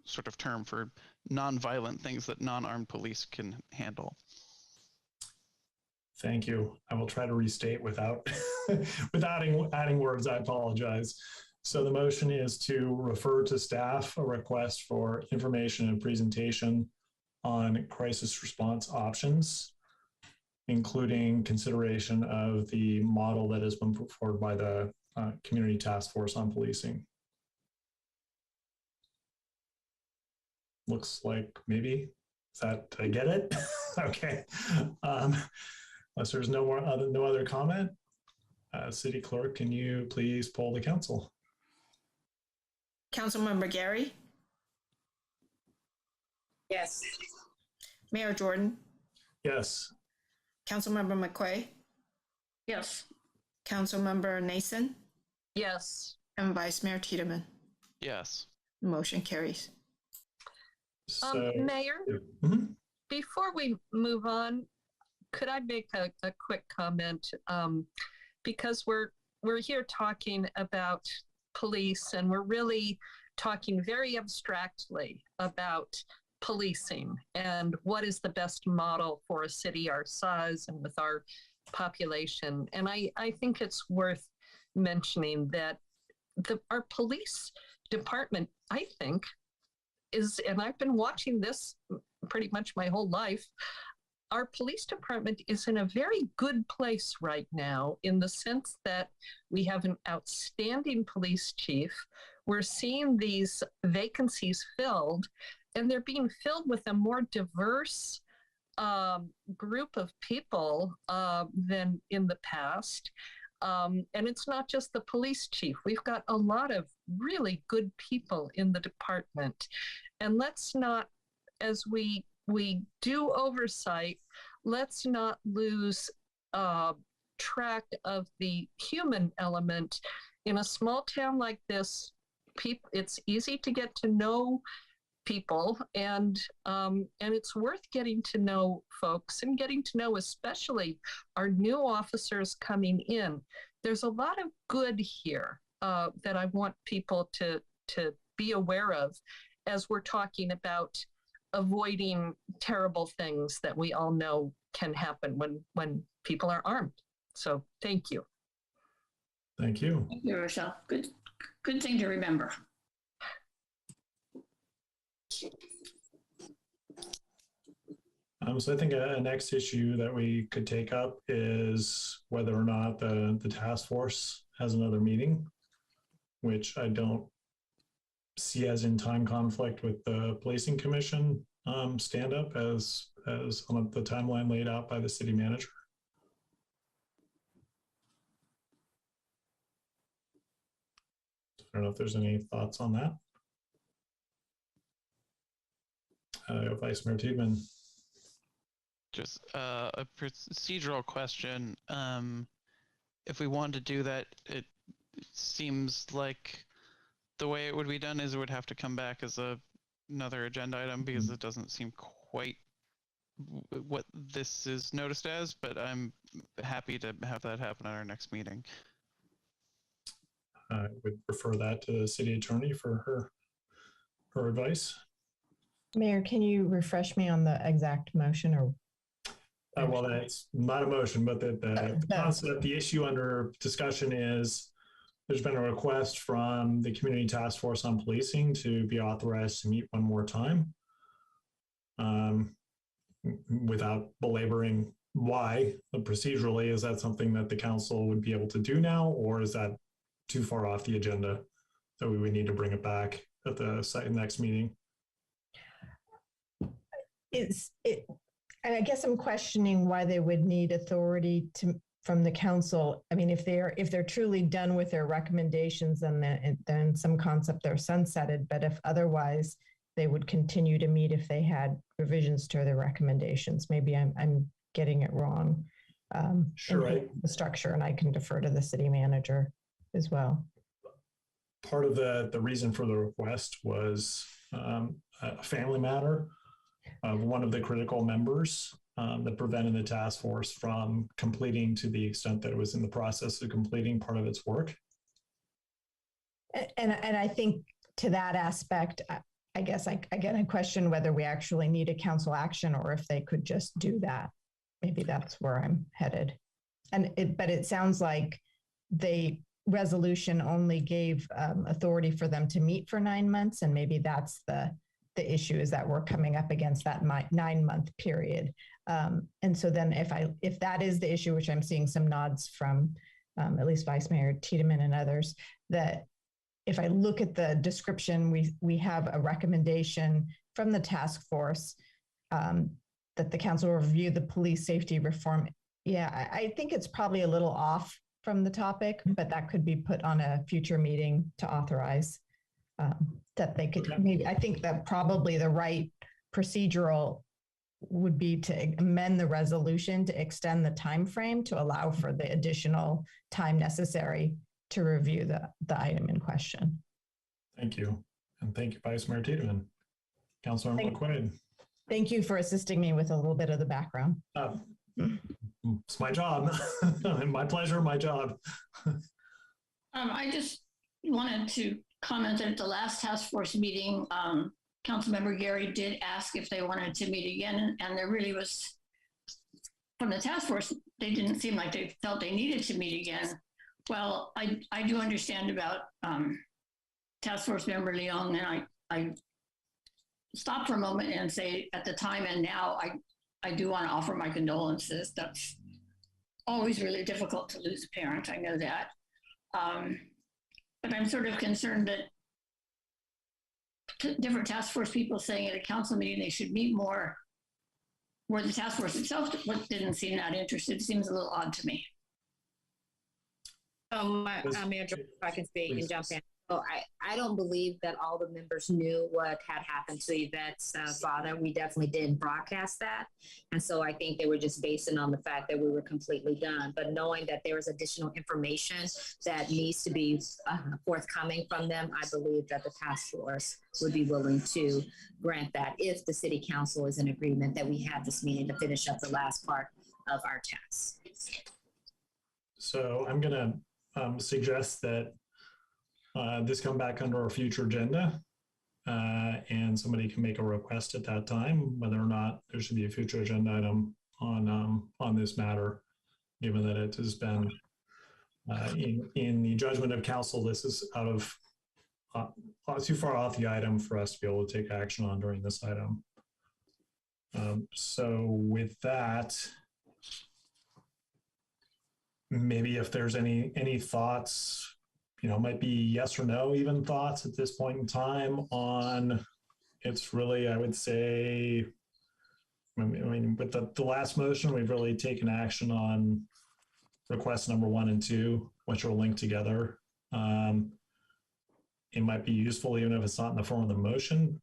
sort of term for non-violent things that non-armed police can handle. Thank you. I will try to restate without adding words. I apologize. So the motion is to refer to staff a request for information and presentation on crisis response options, including consideration of the model that has been put forward by the Community Task Force on Policing. Looks like maybe, did I get it? Okay. Unless there's no other comment, City Clerk, can you please poll the council? Councilmember Gary? Yes. Mayor Jordan? Yes. Councilmember McQuay? Yes. Councilmember Nason? Yes. And Vice Mayor Tiedemann? Yes. Motion carries. So, Mayor, before we move on, could I make a quick comment? Because we're here talking about police, and we're really talking very abstractly about policing and what is the best model for a city our size and with our population. And I think it's worth mentioning that our police department, I think, is, and I've been watching this pretty much my whole life, our police department is in a very good place right now in the sense that we have an outstanding police chief. We're seeing these vacancies filled, and they're being filled with a more diverse group of people than in the past. And it's not just the police chief. We've got a lot of really good people in the department. And let's not, as we do oversight, let's not lose track of the human element. In a small town like this, it's easy to get to know people, and it's worth getting to know folks and getting to know especially our new officers coming in. There's a lot of good here that I want people to be aware of as we're talking about avoiding terrible things that we all know can happen when people are armed. So thank you. Thank you. Thank you, Rochelle. Good thing to remember. So I think a next issue that we could take up is whether or not the task force has another meeting, which I don't see as in time conflict with the policing commission stand up as on the timeline laid out by the city manager. I don't know if there's any thoughts on that. Vice Mayor Tiedemann. Just a procedural question. If we wanted to do that, it seems like the way it would be done is it would have to come back as another agenda item because it doesn't seem quite what this is noticed as, but I'm happy to have that happen at our next meeting. I would refer that to the city attorney for her advice. Mayor, can you refresh me on the exact motion? Or well, that's not a motion, but the concept, the issue under discussion is there's been a request from the Community Task Force on Policing to be authorized to meet one more time. Without belaboring why, procedurally, is that something that the council would be able to do now, or is that too far off the agenda that we would need to bring it back at the next meeting? I guess I'm questioning why they would need authority from the council. I mean, if they're truly done with their recommendations, then some concept they're sunsetted. But if otherwise, they would continue to meet if they had revisions to their recommendations. Maybe I'm getting it wrong. Sure. The structure, and I can defer to the city manager as well. Part of the reason for the request was a family matter of one of the critical members that prevented the task force from completing, to the extent that it was in the process of completing part of its work. And I think to that aspect, I guess I question whether we actually need a council action or if they could just do that. Maybe that's where I'm headed. But it sounds like the resolution only gave authority for them to meet for 9 months, and maybe that's the issue, is that we're coming up against that 9-month period. And so then if that is the issue, which I'm seeing some nods from at least Vice Mayor Tiedemann and others, that if I look at the description, we have a recommendation from the task force that the council will review the police safety reform. Yeah, I think it's probably a little off from the topic, but that could be put on a future meeting to authorize that they could. Maybe I think that probably the right procedural would be to amend the resolution to extend the time frame to allow for the additional time necessary to review the item in question. Thank you. And thank you, Vice Mayor Tiedemann. Councilmember McQuaid. Thank you for assisting me with a little bit of the background. It's my job. My pleasure, my job. I just wanted to comment that at the last task force meeting, Councilmember Gary did ask if they wanted to meet again, and there really was, from the task force, they didn't seem like they felt they needed to meet again. Well, I do understand about Task Force Member Leong, and I stop for a moment and say at the time and now, I do want to offer my condolences. That's always really difficult to lose a parent. I know that. But I'm sort of concerned that different task force people saying at a council meeting they should meet more, where the task force itself didn't seem that interested. It seems a little odd to me. Mayor, if I can speak and jump in. So I don't believe that all the members knew what had happened to Yvette's father. We definitely didn't broadcast that. And so I think they were just basing on the fact that we were completely done. But knowing that there was additional information that needs to be forthcoming from them, I believe that the task force would be willing to grant that if the city council is in agreement that we have this meeting to finish up the last part of our task. So I'm going to suggest that this come back under a future agenda, and somebody can make a request at that time, whether or not there should be a future agenda item on this matter, given that it has been in the judgment of council, this is out of too far off the item for us to be able to take action on during this item. So with that, maybe if there's any thoughts, might be yes or no even thoughts at this point in time on, it's really, I would say, I mean with the last motion, we've really taken action on request number 1 and 2, which are linked together. It might be useful, even if it's not in the form of the motion,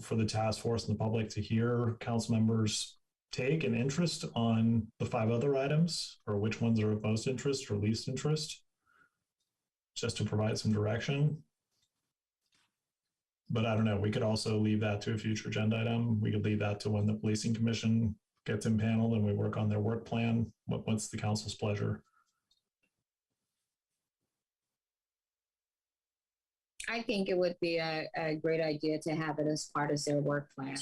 for the task force and the public to hear council members take an interest on the 5 other items, or which ones are of most interest or least interest, just to provide some direction. But I don't know, we could also leave that to a future agenda item. We could leave that to when the policing commission gets impaneled and we work on their work plan. What's the council's pleasure? I think it would be a great idea to have it as part of their work plan.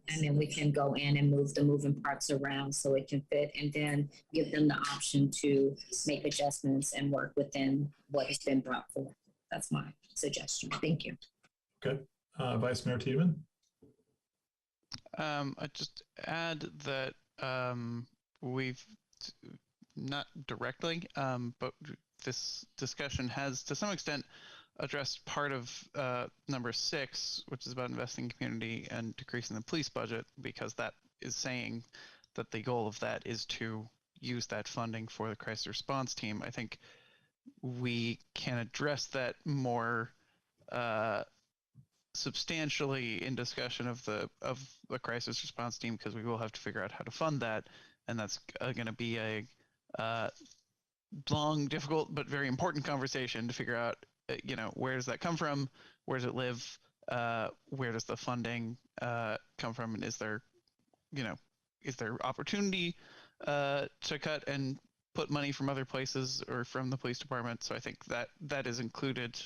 And then we can go in and move the moving parts around so it can fit, and then give them the option to make adjustments and work within what has been brought forth. That's my suggestion. Thank you. Okay. Vice Mayor Tiedemann? I just add that we've not directly, but this discussion has to some extent addressed part of number 6, which is about investing in community and decreasing the police budget, because that is saying that the goal of that is to use that funding for the crisis response team. I think we can address that more substantially in discussion of the crisis response team, because we will have to figure out how to fund that, and that's going to be a long, difficult, but very important conversation to figure out. Where does that come from? Where does it live? Where does the funding come from? And is there opportunity to cut and put money from other places or from the police department? So I think that is included,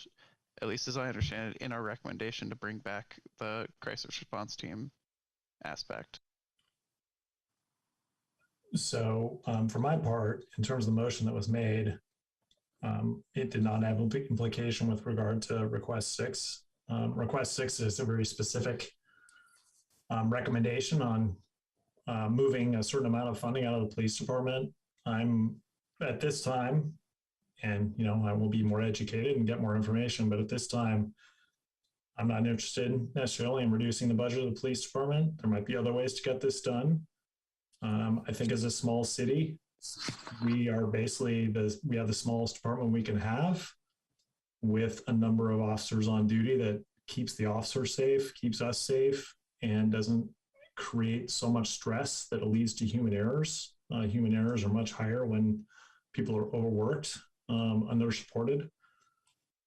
at least as I understand it, in our recommendation to bring back the crisis response team aspect. So for my part, in terms of the motion that was made, it did not have implication with regard to request 6. Request 6 is a very specific recommendation on moving a certain amount of funding out of the police department. I'm at this time, and I will be more educated and get more information, but at this time, I'm not interested necessarily in reducing the budget of the police department. There might be other ways to get this done. I think as a small city, we are basically we have the smallest department we can have, with a number of officers on duty that keeps the officer safe, keeps us safe, and doesn't create so much stress that it leads to human errors. Human errors are much higher when people are overworked, undersupported.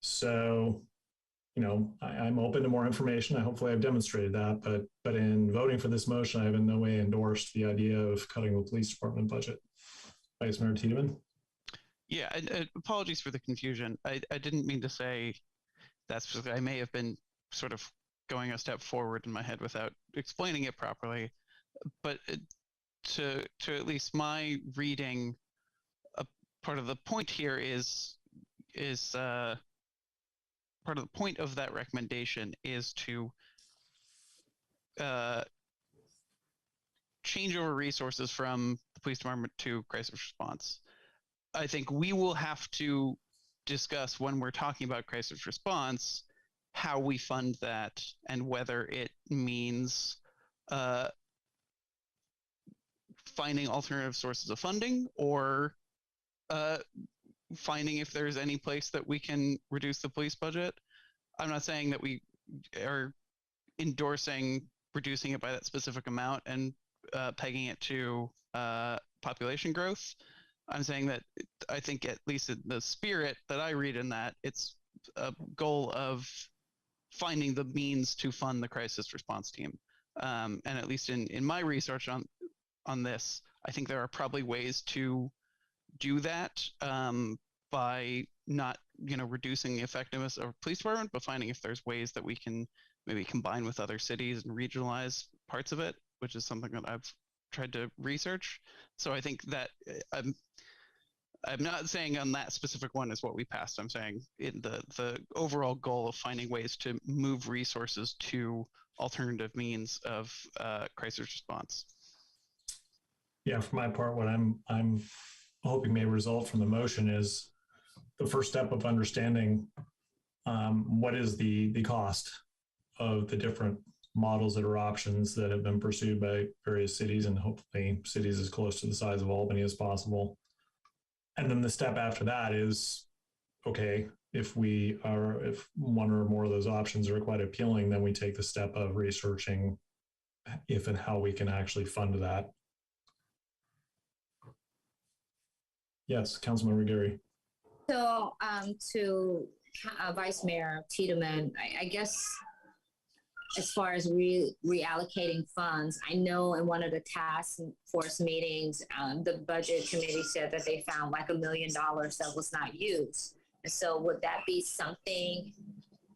So, I'm open to more information. Hopefully I've demonstrated that, but in voting for this motion, I have in no way endorsed the idea of cutting the police department budget. Vice Mayor Tiedemann? Yeah, apologies for the confusion. I didn't mean to say that specifically. I may have been sort of going a step forward in my head without explaining it properly. But to at least my reading, a part of the point here is part of the point of that recommendation is to change over resources from the police department to crisis response. I think we will have to discuss when we're talking about crisis response how we fund that, and whether it means finding alternative sources of funding, or finding if there's any place that we can reduce the police budget. I'm not saying that we are endorsing reducing it by that specific amount and pegging it to population growth. I'm saying that I think, at least in the spirit that I read in that, it's a goal of finding the means to fund the crisis response team. And at least in my research on this, I think there are probably ways to do that by not reducing the effectiveness of police department, but finding if there's ways that we can maybe combine with other cities and regionalize parts of it, which is something that I've tried to research. So I think that I'm not saying on that specific one is what we passed. I'm saying in the overall goal of finding ways to move resources to alternative means of crisis response. Yeah, for my part, what I'm hoping may result from the motion is the first step of understanding what is the cost of the different models that are options that have been pursued by various cities, and hopefully cities as close to the size of Albany as possible. And then the step after that is, okay, if one or more of those options are quite appealing, then we take the step of researching if and how we can actually fund that. Yes, Councilmember Gary. So to Vice Mayor Tiedemann, I guess as far as reallocating funds, I know in one of the task force meetings, the budget committee said that they found like $1 million that was not used. And so would that be something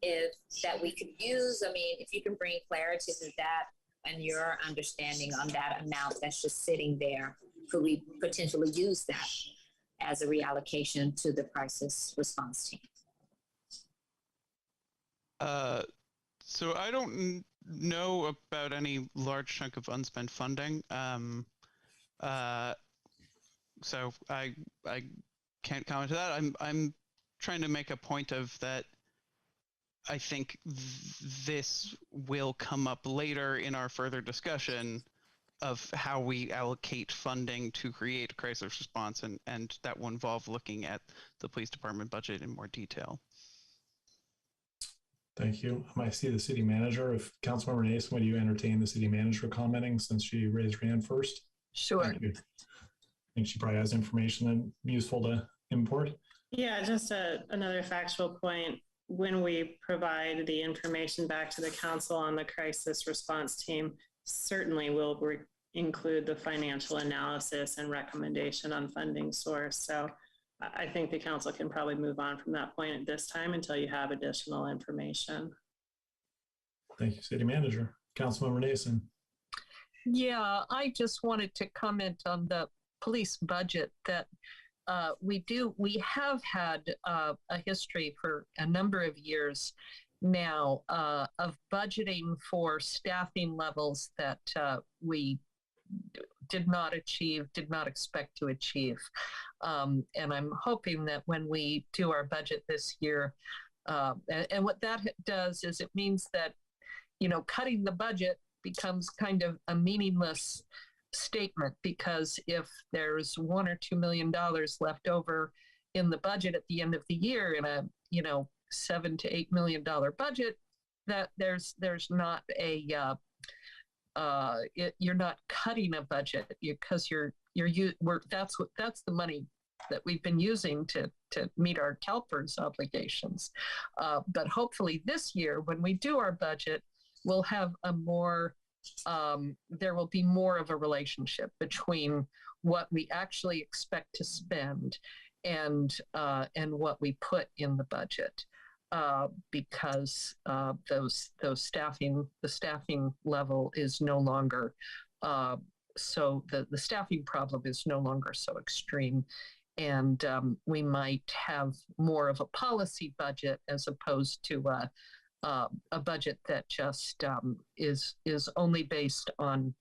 that we could use? I mean, if you can bring clarity to that and your understanding on that amount that's just sitting there, could we potentially use that as a reallocation to the crisis response team? So I don't know about any large chunk of unspent funding. So I can't comment to that. I'm trying to make a point of that. I think this will come up later in our further discussion of how we allocate funding to create a crisis response, and that will involve looking at the police department budget in more detail. Thank you. I see the city manager. If Councilmember Nason, would you entertain the city manager commenting since she raised her hand first? Sure. Thank you. I think she probably has information and useful to import. Yeah, just another factual point. When we provide the information back to the council on the crisis response team, certainly we'll include the financial analysis and recommendation on funding source. So I think the council can probably move on from that point at this time until you have additional information. Thank you, city manager. Councilmember Nason. Yeah, I just wanted to comment on the police budget that we have had a history for a number of years now of budgeting for staffing levels that we did not expect to achieve. And I'm hoping that when we do our budget this year, and what that does is it means that, cutting the budget becomes kind of a meaningless statement, because if there's $1 or $2 million left over in the budget at the end of the year in a $7 to $8 million budget, that there's not a you're not cutting a budget because that's the money that we've been using to meet our CalPERS obligations. But hopefully this year, when we do our budget, we'll have there will be more of a relationship between what we actually expect to spend and what we put in the budget, because the staffing level is no longer so the staffing problem is no longer so extreme, and we might have more of a policy budget as opposed to a budget that just is only based on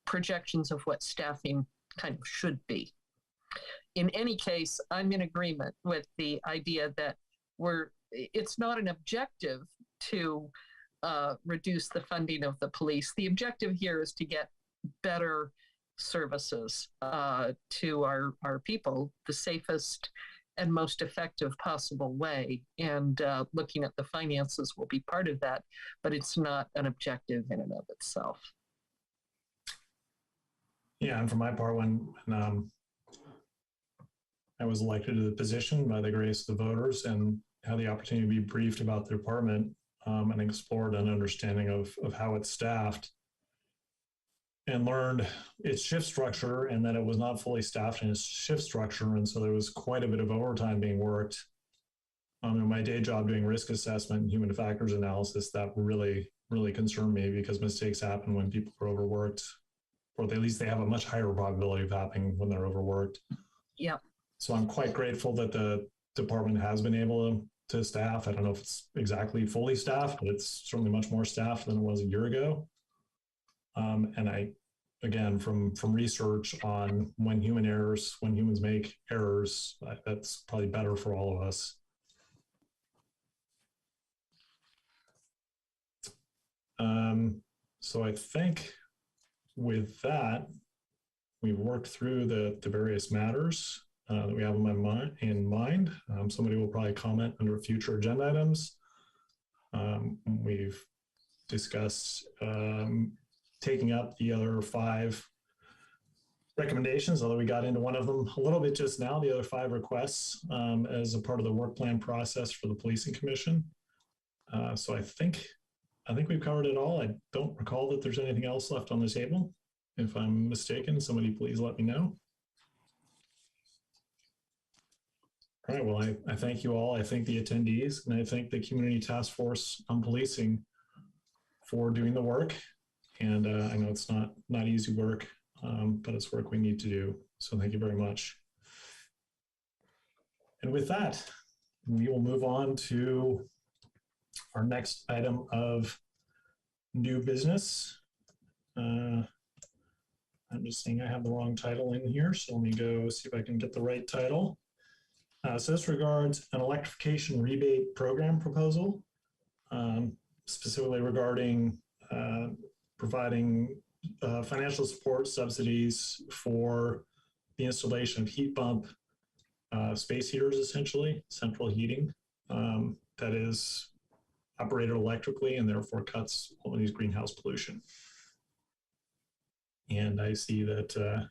projections of what staffing kind of should be. In any case, I'm in agreement with the idea that it's not an objective to reduce the funding of the police. The objective here is to get better services to our people, the safest and most effective possible way. And looking at the finances will be part of that, but it's not an objective in and of itself. Yeah, and for my part, when I was elected to the position by the grace of the voters and had the opportunity to be briefed about the department and explored an understanding of how it's staffed, and learned its shift structure and that it was not fully staffed in its shift structure. And so there was quite a bit of overtime being worked. In my day job doing risk assessment and human factors analysis, that really, really concerned me, because mistakes happen when people are overworked, or at least they have a much higher probability of happening when they're overworked. Yeah. So I'm quite grateful that the department has been able to staff. I don't know if it's exactly fully staffed, but it's certainly much more staffed than it was a year ago. And I, again, from research on when humans make errors, that's probably better for all of us. So I think with that, we've worked through the various matters that we have in mind. Somebody will probably comment under future agenda items. We've discussed taking up the other 5 recommendations, although we got into one of them a little bit just now, the other 5 requests as a part of the work plan process for the Policing Commission. So I think we've covered it all. I don't recall that there's anything else left on the table. If I'm mistaken, somebody please let me know. All right, well, I thank you all. I thank the attendees, and I thank the Community Task Force on Policing for doing the work. And I know it's not easy work, but it's work we need to do. So thank you very much. And with that, we will move on to our next item of new business. I'm just saying I have the wrong title in here, so let me go see if I can get the right title. So this regards an electrification rebate program proposal, specifically regarding providing financial support subsidies for the installation of heat pump space heaters, essentially, central heating, that is operated electrically and therefore cuts Albany's greenhouse pollution. And I see that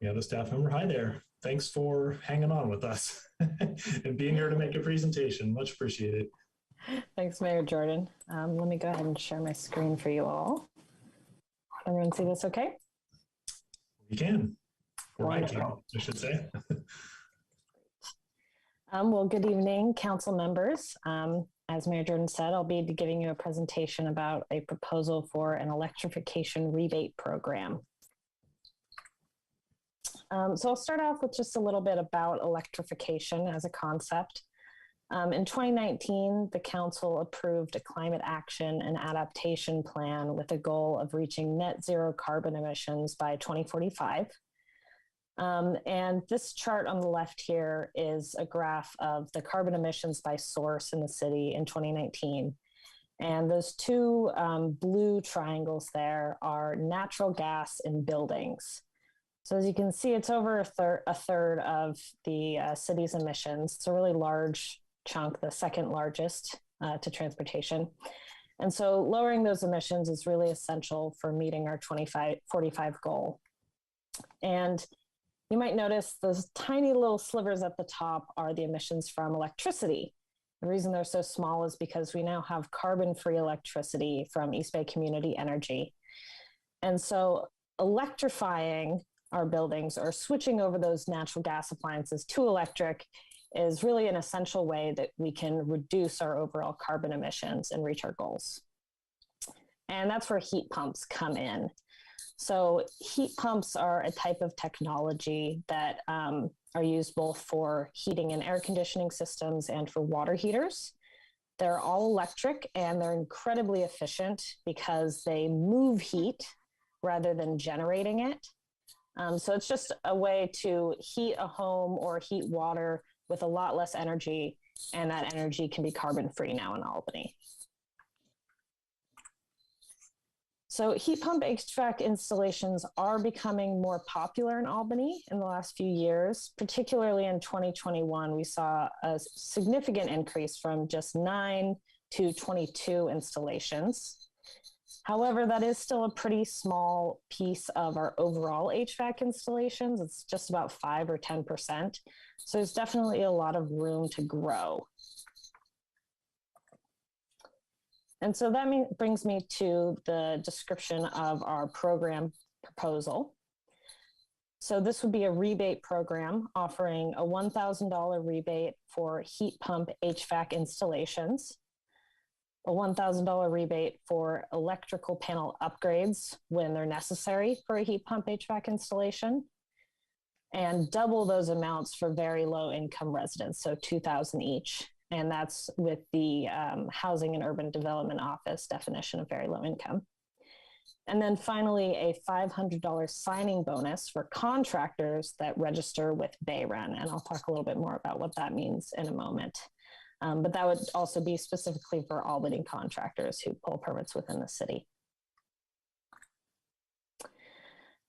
we have a staff member. Hi there. Thanks for hanging on with us and being here to make a presentation. Much appreciated. Thanks, Mayor Jordan. Let me go ahead and share my screen for you all. Everyone see this okay? You can. Or I can, I should say. Well, good evening, council members. As Mayor Jordan said, I'll be giving you a presentation about a proposal for an electrification rebate program. So I'll start off with just a little bit about electrification as a concept. In 2019, the council approved a climate action and adaptation plan with a goal of reaching net zero carbon emissions by 2045. And this chart on the left here is a graph of the carbon emissions by source in the city in 2019. And those two blue triangles there are natural gas in buildings. So as you can see, it's over a third of the city's emissions. It's a really large chunk, the second largest to transportation. And so lowering those emissions is really essential for meeting our 2045 goal. And you might notice those tiny little slivers at the top are the emissions from electricity. The reason they're so small is because we now have carbon-free electricity from East Bay Community Energy. And so electrifying our buildings or switching over those natural gas appliances to electric is really an essential way that we can reduce our overall carbon emissions and reach our goals. And that's where heat pumps come in. So heat pumps are a type of technology that are used both for heating and air conditioning systems and for water heaters. They're all electric and they're incredibly efficient because they move heat rather than generating it. So it's just a way to heat a home or heat water with a lot less energy, and that energy can be carbon-free now in Albany. So heat pump HVAC installations are becoming more popular in Albany in the last few years. Particularly in 2021, we saw a significant increase from just 9 to 22 installations. However, that is still a pretty small piece of our overall HVAC installations. It's just about 5 or 10%. So there's definitely a lot of room to grow. And so that brings me to the description of our program proposal. So this would be a rebate program offering a $1,000 rebate for heat pump HVAC installations, a $1,000 rebate for electrical panel upgrades when they're necessary for a heat pump HVAC installation, and double those amounts for very low income residents, so $2,000 each. And that's with the Housing and Urban Development Office definition of very low income. And then finally, a $500 signing bonus for contractors that register with BayREN. And I'll talk a little bit more about what that means in a moment. But that would also be specifically for Albany contractors who pull permits within the city.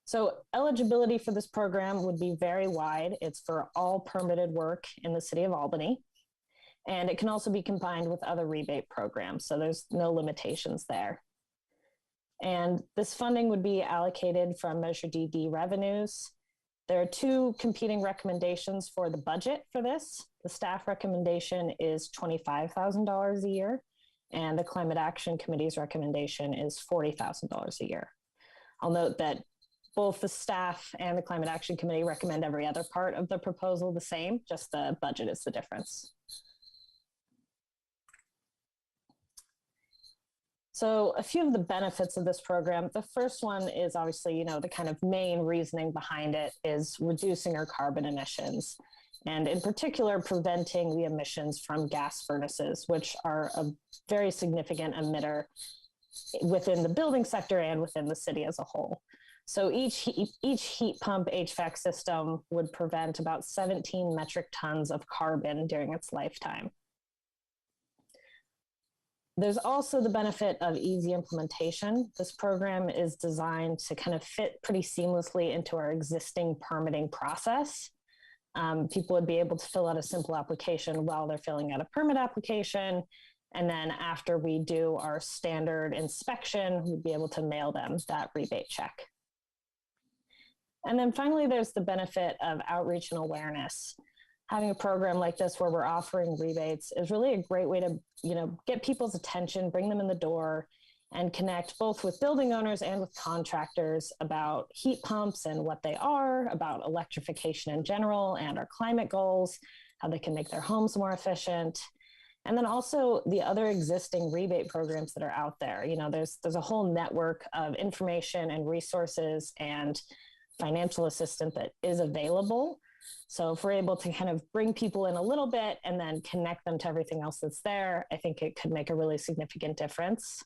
So eligibility for this program would be very wide. It's for all permitted work in the city of Albany. And it can also be combined with other rebate programs. So there's no limitations there. And this funding would be allocated from Measure DD revenues. There are two competing recommendations for the budget for this. The staff recommendation is $25,000 a year, and the Climate Action Committee's recommendation is $40,000 a year. I'll note that both the staff and the Climate Action Committee recommend every other part of the proposal the same, just the budget is the difference. So a few of the benefits of this program, the first one is obviously, the kind of main reasoning behind it is reducing our carbon emissions, and in particular, preventing the emissions from gas furnaces, which are a very significant emitter within the building sector and within the city as a whole. So each heat pump HVAC system would prevent about 17 metric tons of carbon during its lifetime. There's also the benefit of easy implementation. This program is designed to kind of fit pretty seamlessly into our existing permitting process. People would be able to fill out a simple application while they're filling out a permit application. And then after we do our standard inspection, we'd be able to mail them that rebate check. And then finally, there's the benefit of outreach and awareness. Having a program like this where we're offering rebates is really a great way to, get people's attention, bring them in the door, and connect both with building owners and with contractors about heat pumps and what they are, about electrification in general and our climate goals, how they can make their homes more efficient. And then also the other existing rebate programs that are out there. There's a whole network of information and resources and financial assistance that is available. So if we're able to kind of bring people in a little bit and then connect them to everything else that's there, I think it could make a really significant difference.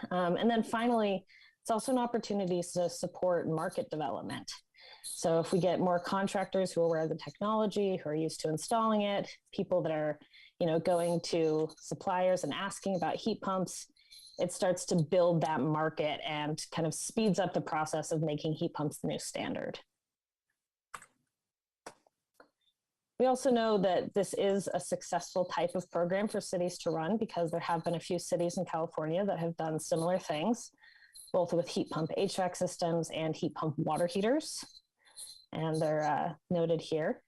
And then finally, it's also an opportunity to support market development. So if we get more contractors who are aware of the technology, who are used to installing it, people that are, going to suppliers and asking about heat pumps, it starts to build that market and kind of speeds up the process of making heat pumps the new standard. We also know that this is a successful type of program for cities to run because there have been a few cities in California that have done similar things, both with heat pump HVAC systems and heat pump water heaters. And they're noted here.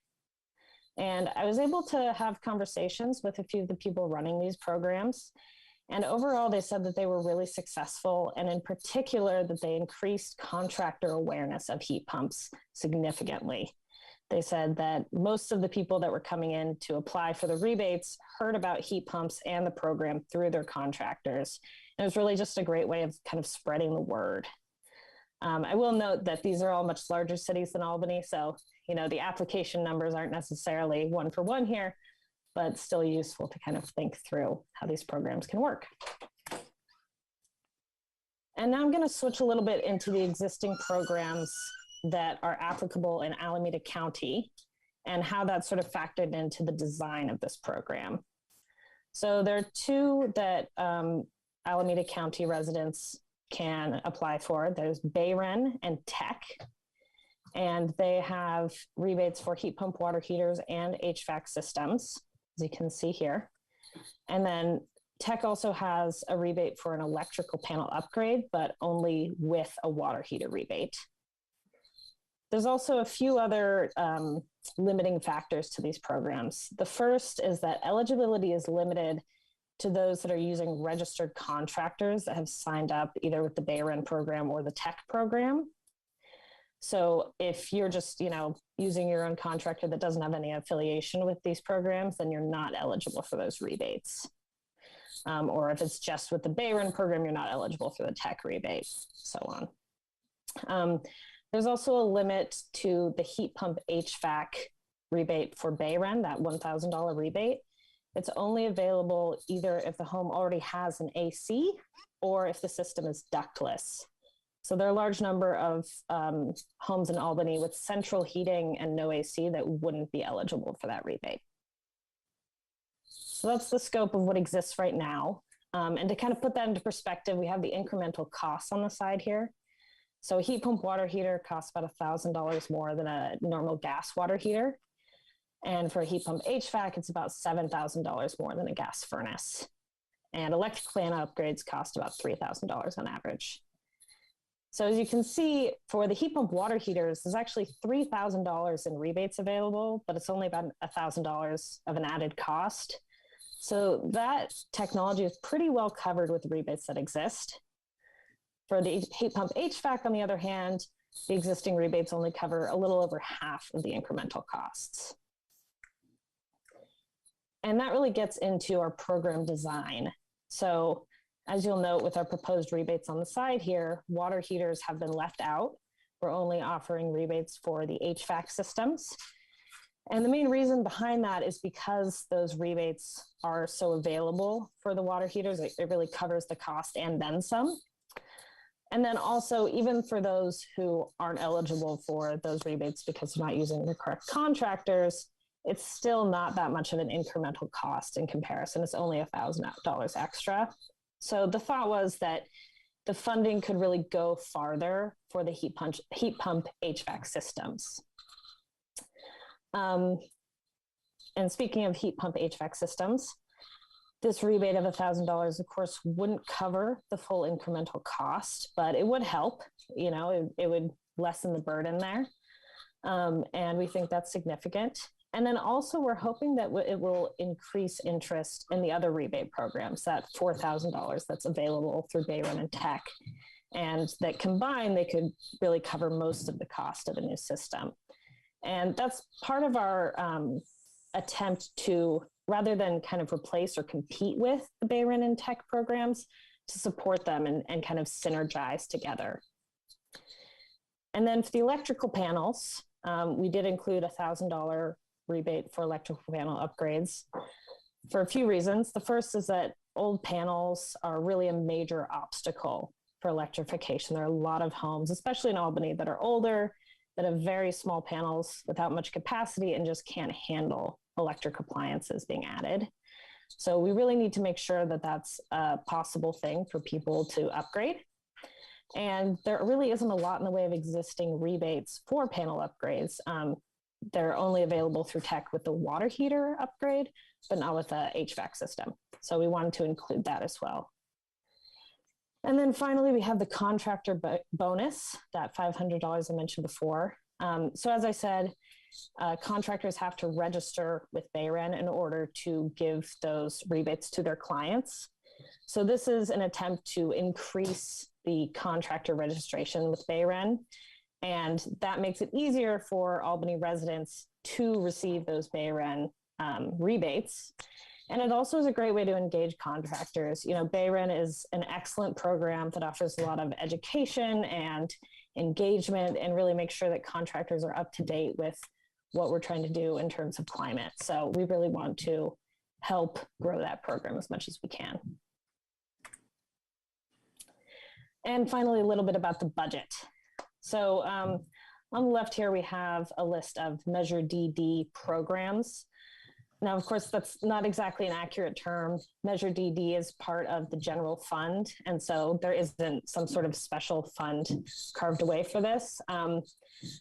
And I was able to have conversations with a few of the people running these programs. And overall, they said that they were really successful. And in particular, that they increased contractor awareness of heat pumps significantly. They said that most of the people that were coming in to apply for the rebates heard about heat pumps and the program through their contractors. And it was really just a great way of kind of spreading the word. I will note that these are all much larger cities than Albany. So, the application numbers aren't necessarily one for one here, but still useful to kind of think through how these programs can work. And now I'm going to switch a little bit into the existing programs that are applicable in Alameda County and how that's sort of factored into the design of this program. So there are two that Alameda County residents can apply for. There's Bayren and Tech, and they have rebates for heat pump water heaters and HVAC systems, as you can see here. And then Tech also has a rebate for an electrical panel upgrade, but only with a water heater rebate. There's also a few other limiting factors to these programs. The first is that eligibility is limited to those that are using registered contractors that have signed up either with the Bayren program or the Tech program. So if you're just, using your own contractor that doesn't have any affiliation with these programs, then you're not eligible for those rebates. Or if it's just with the Bayren program, you're not eligible for the Tech rebate, so on. There's also a limit to the heat pump HVAC rebate for Bayren, that $1,000 rebate. It's only available either if the home already has an AC or if the system is ductless. So there are a large number of homes in Albany with central heating and no AC that wouldn't be eligible for that rebate. So that's the scope of what exists right now. And to kind of put that into perspective, we have the incremental costs on the side here. So a heat pump water heater costs about $1,000 more than a normal gas water heater. And for a heat pump HVAC, it's about $7,000 more than a gas furnace. And electric panel upgrades cost about $3,000 on average. So as you can see, for the heat pump water heaters, there's actually $3,000 in rebates available, but it's only about $1,000 of an added cost. So that technology is pretty well covered with the rebates that exist. For the heat pump HVAC, on the other hand, the existing rebates only cover a little over half of the incremental costs. And that really gets into our program design. So as you'll note with our proposed rebates on the side here, water heaters have been left out. We're only offering rebates for the HVAC systems. And the main reason behind that is because those rebates are so available for the water heaters, it really covers the cost and then some. And then also, even for those who aren't eligible for those rebates because they're not using the correct contractors, it's still not that much of an incremental cost in comparison. It's only $1,000 extra. So the thought was that the funding could really go farther for the heat pump HVAC systems. And speaking of heat pump HVAC systems, this rebate of $1,000, of course, wouldn't cover the full incremental cost, but it would help. You know, it would lessen the burden there. And we think that's significant. And then also we're hoping that it will increase interest in the other rebate programs, that $4,000 that's available through Bayron and Tech. And that combined, they could really cover most of the cost of a new system. And that's part of our attempt to, rather than kind of replace or compete with the Bayron and Tech programs, to support them and kind of synergize together. And then for the electrical panels, we did include $1,000 rebate for electrical panel upgrades for a few reasons. The first is that old panels are really a major obstacle for electrification. There are a lot of homes, especially in Albany, that are older, that have very small panels without much capacity and just can't handle electric appliances being added. So we really need to make sure that that's a possible thing for people to upgrade. And there really isn't a lot in the way of existing rebates for panel upgrades. They're only available through Tech with the water heater upgrade, but not with the HVAC system. So we wanted to include that as well. And then finally, we have the contractor bonus, that $500 I mentioned before. So as I said, contractors have to register with Bayron in order to give those rebates to their clients. So this is an attempt to increase the contractor registration with Bayron. And that makes it easier for Albany residents to receive those Bayron rebates. And it also is a great way to engage contractors. You know, Bayron is an excellent program that offers a lot of education and engagement and really make sure that contractors are up to date with what we're trying to do in terms of climate. So we really want to help grow that program as much as we can. And finally, a little bit about the budget. So on the left here, we have a list of Measure DD programs. Now, of course, that's not exactly an accurate term. Measure DD is part of the general fund. And so there isn't some sort of special fund carved away for this.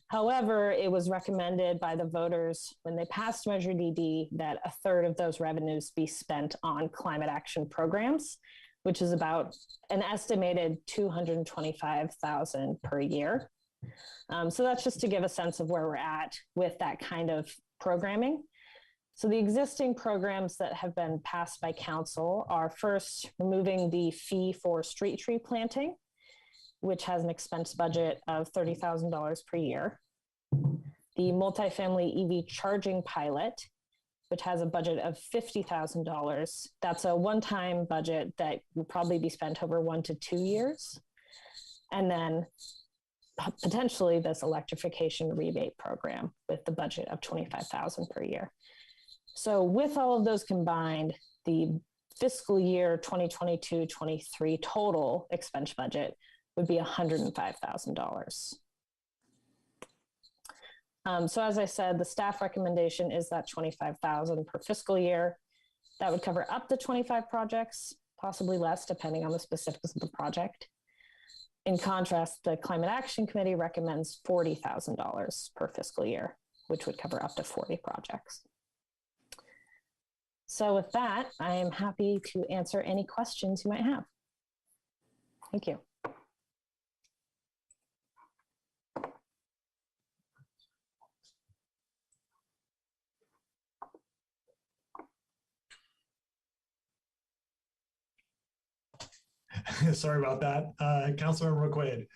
However, it was recommended by the voters when they passed Measure DD that a third of those revenues be spent on climate action programs, which is about an estimated $225,000 per year. So that's just to give a sense of where we're at with that kind of programming. So the existing programs that have been passed by council are first removing the fee for street tree planting, which has an expense budget of $30,000 per year. The multifamily EV charging pilot, which has a budget of $50,000. That's a one-time budget that will probably be spent over 1 to 2 years. And then potentially this electrification rebate program with the budget of $25,000 per year. So with all of those combined, the fiscal year 2022-23 total expense budget would be $105,000. So as I said, the staff recommendation is that $25,000 per fiscal year. That would cover up to 25 projects, possibly less depending on the specifics of the project. In contrast, the Climate Action Committee recommends $40,000 per fiscal year, which would cover up to 40 projects. So with that, I am happy to answer any questions you might have. Thank you. Sorry about that. Councilmember McQuaid.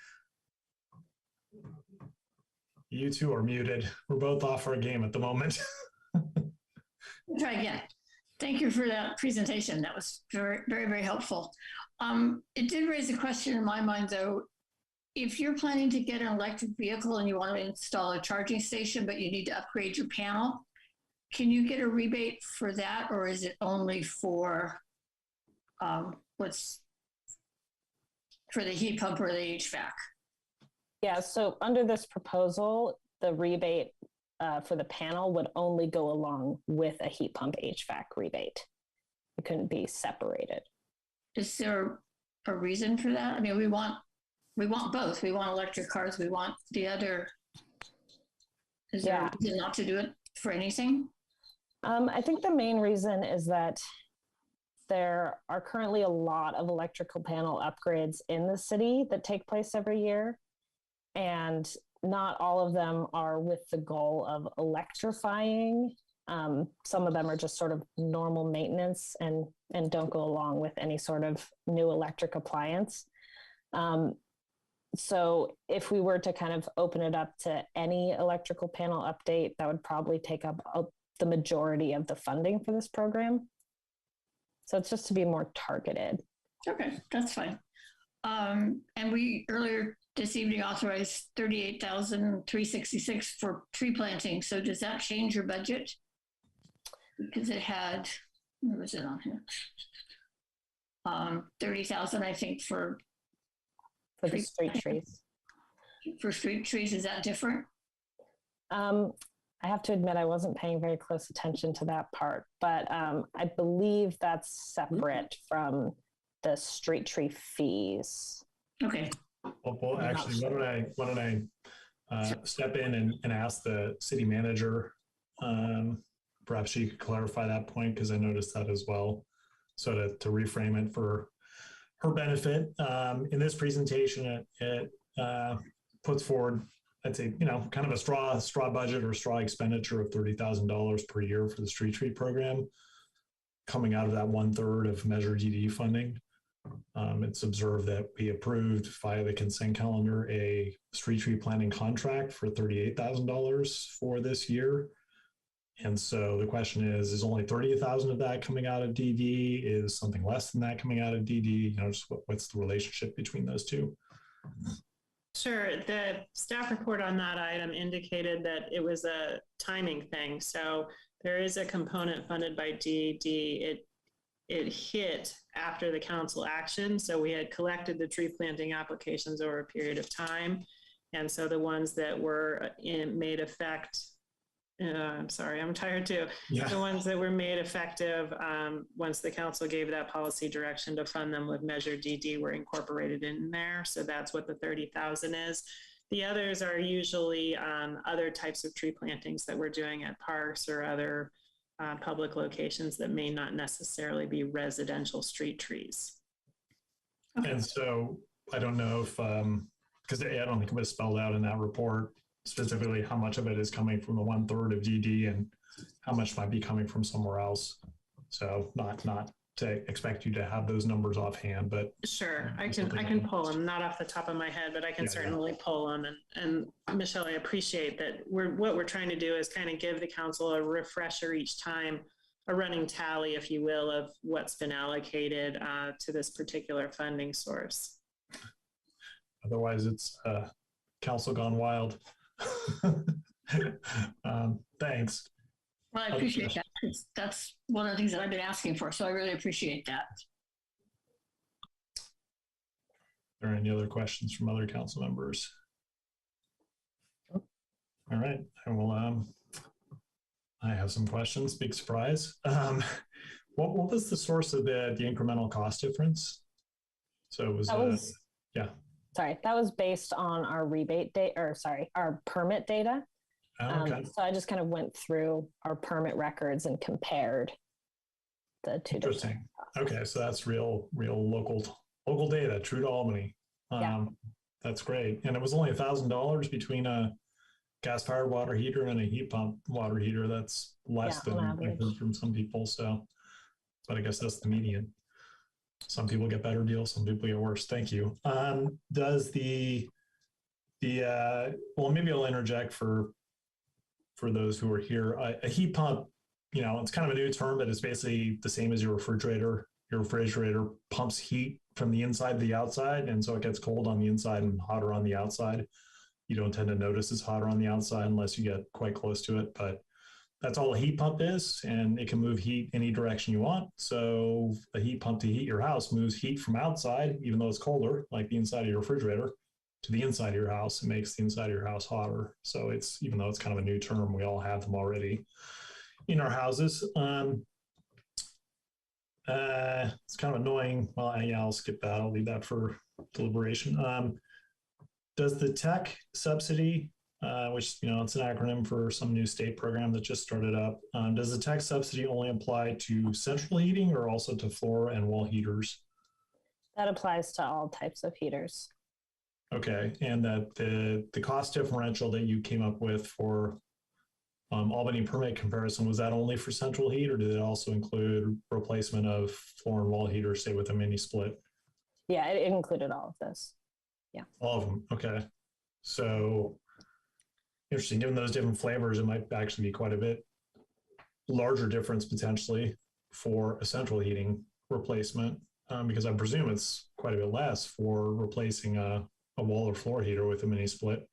You two are muted. We're both off for a game at the moment. Try again. Thank you for that presentation. That was very, very, very helpful. It did raise a question in my mind, though. If you're planning to get an electric vehicle and you want to install a charging station, but you need to upgrade your panel, can you get a rebate for that, or is it only for for the heat pump or the HVAC? Yeah, so under this proposal, the rebate for the panel would only go along with a heat pump HVAC rebate. It couldn't be separated. Is there a reason for that? I mean, we want both. We want electric cars. We want the other. Is there a reason not to do it for anything? I think the main reason is that there are currently a lot of electrical panel upgrades in the city that take place every year. And not all of them are with the goal of electrifying. Some of them are just sort of normal maintenance and don't go along with any sort of new electric appliance. So if we were to kind of open it up to any electrical panel update, that would probably take up the majority of the funding for this program. So it's just to be more targeted. Okay, that's fine. And we earlier this evening authorized $38,366 for tree planting. So does that change your budget? Because it had, where was it on here? 30,000, I think, for the street trees. For street trees, is that different? I have to admit, I wasn't paying very close attention to that part, but I believe that's separate from the street tree fees. Okay. Well, actually, why don't I step in and ask the city manager? Perhaps she could clarify that point, because I noticed that as well. So to reframe it for her benefit, in this presentation, it puts forward, I'd say, kind of a straw budget or straw expenditure of $30,000 per year for the street tree program, coming out of that 1/3 of Measure DD funding. It's observed that we approved via the consent calendar a street tree planting contract for $38,000 for this year. And so the question is only 30,000 of that coming out of DD? Is something less than that coming out of DD? Just what's the relationship between those two? Sure. The staff report on that item indicated that it was a timing thing. So there is a component funded by DD. It hit after the council action. So we had collected the tree planting applications over a period of time. And so the ones that were made effect, I'm sorry, I'm tired too. Yeah. The ones that were made effective once the council gave that policy direction to fund them with Measure DD were incorporated in there. So that's what the 30,000 is. The others are usually other types of tree plantings that we're doing at parks or other public locations that may not necessarily be residential street trees. Okay. And so I don't know if, because I don't think it was spelled out in that report, specifically how much of it is coming from the 1/3 of DD and how much might be coming from somewhere else. So not to expect you to have those numbers offhand, but sure, I can pull them, not off the top of my head, but I can certainly pull them. And Michelle, I appreciate that. What we're trying to do is kind of give the council a refresher each time, a running tally, if you will, of what's been allocated to this particular funding source. Otherwise, it's council gone wild. Thanks. Well, I appreciate that. That's one of the things that I've been asking for, so I really appreciate that. Are there any other questions from other council members? All right, I will. I have some questions. Big surprise. What was the source of the incremental cost difference? So it was, yeah. Sorry, that was based on our rebate data, or sorry, our permit data. Okay. So I just kind of went through our permit records and compared the two. Interesting. Okay, so that's real local data, true to Albany. That's great. And it was only $1,000 between a gas-fired water heater and a heat pump water heater. That's less than I've heard from some people. So, but I guess that's the median. Some people get better deals, some people get worse. Thank you. Does well, maybe I'll interject for those who are here. A heat pump, it's kind of a new term, but it's basically the same as your refrigerator. Your refrigerator pumps heat from the inside to the outside, and so it gets cold on the inside and hotter on the outside. You don't tend to notice it's hotter on the outside unless you get quite close to it, but that's all a heat pump is, and it can move heat any direction you want. So a heat pump to heat your house moves heat from outside, even though it's colder, like the inside of your refrigerator, to the inside of your house, it makes the inside of your house hotter. So it's, even though it's kind of a new term, we all have them already in our houses. It's kind of annoying. Well, yeah, I'll skip that. I'll leave that for deliberation. Does the tech subsidy, which, it's an acronym for some new state program that just started up, does the tech subsidy only apply to central heating or also to floor and wall heaters? That applies to all types of heaters. Okay, and that the cost differential that you came up with for Albany permit comparison, was that only for central heat, or did it also include replacement of floor and wall heaters, say with a mini split? Yeah, it included all of this. Yeah. All of them. Okay. So interesting. Given those different flavors, it might actually be quite a bit larger difference potentially for a central heating replacement, because I presume it's quite a bit less for replacing a wall or floor heater with a mini split.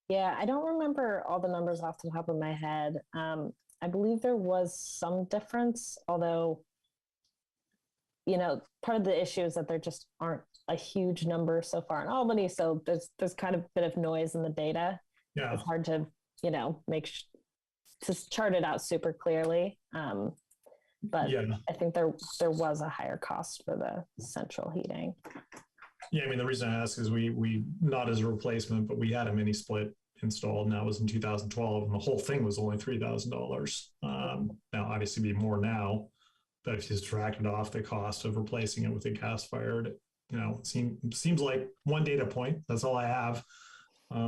Yeah, I don't remember all the numbers off the top of my head. I believe there was some difference, although, part of the issue is that there just aren't a huge number so far in Albany. So there's kind of a bit of noise in the data. Yeah. It's hard to, to chart it out super clearly. But yeah. I think there was a higher cost for the central heating. Yeah, the reason I ask is we not as a replacement, but we had a mini split installed, and that was in 2012, and the whole thing was only $3,000. Now, obviously, be more now, but if you subtracted off the cost of replacing it with a gas-fired, seems like one data point. That's all I have.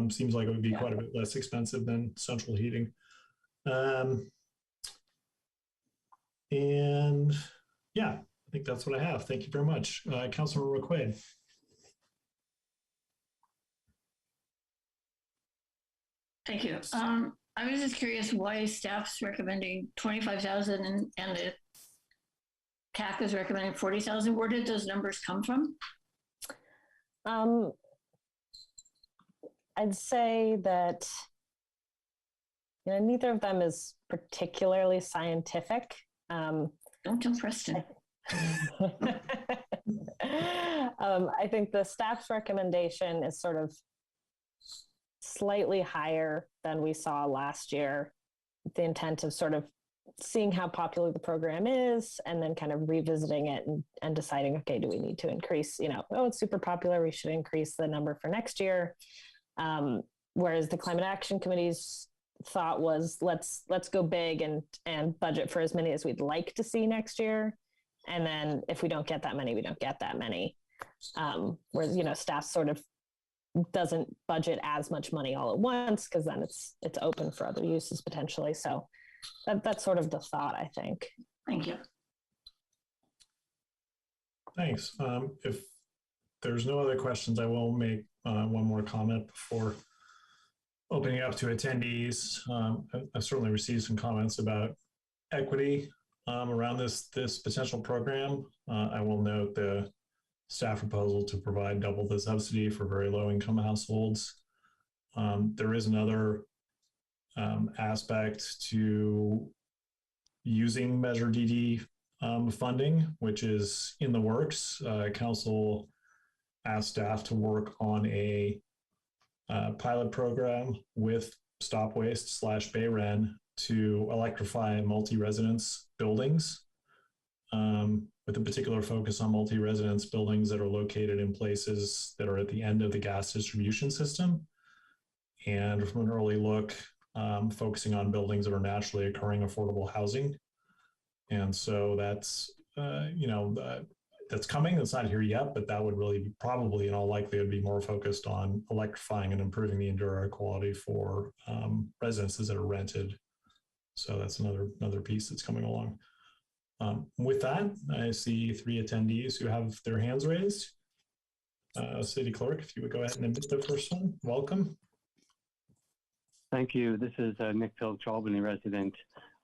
Seems like it would be quite a bit less expensive than central heating. And yeah, I think that's what I have. Thank you very much, Councilor McQuaid. Thank you. I was just curious why staff's recommending 25,000 and the CAC is recommending 40,000. Where did those numbers come from? I'd say that neither of them is particularly scientific. Don't tell Preston. I think the staff's recommendation is sort of slightly higher than we saw last year, with the intent of sort of seeing how popular the program is and then kind of revisiting it and deciding, okay, do we need to increase, it's super popular, we should increase the number for next year. Whereas the Climate Action Committee's thought was let's go big and budget for as many as we'd like to see next year. And then if we don't get that many, we don't get that many. Whereas, staff sort of doesn't budget as much money all at once, because then it's open for other uses potentially. So that's sort of the thought, I think. Thank you. Thanks. If there's no other questions, I will make one more comment before opening up to attendees. I've certainly received some comments about equity around this potential program. I will note the staff proposal to provide double the subsidy for very low income households. There is another aspect to using Measure DD funding, which is in the works. Council asked staff to work on a pilot program with Stop Waste / Bayren to electrify multi-residence buildings, with a particular focus on multi-residence buildings that are located in places that are at the end of the gas distribution system. And from an early look, focusing on buildings that are naturally occurring affordable housing. And so that's, that's coming. It's not here yet, but that would really be probably in all likelihood be more focused on electrifying and improving the indoor air quality for residences that are rented. So that's another piece that's coming along. With that, I see 3 attendees who have their hands raised. City Clerk, if you would go ahead and admit the first one. Welcome. Thank you. This is Nick Filch, Albany resident.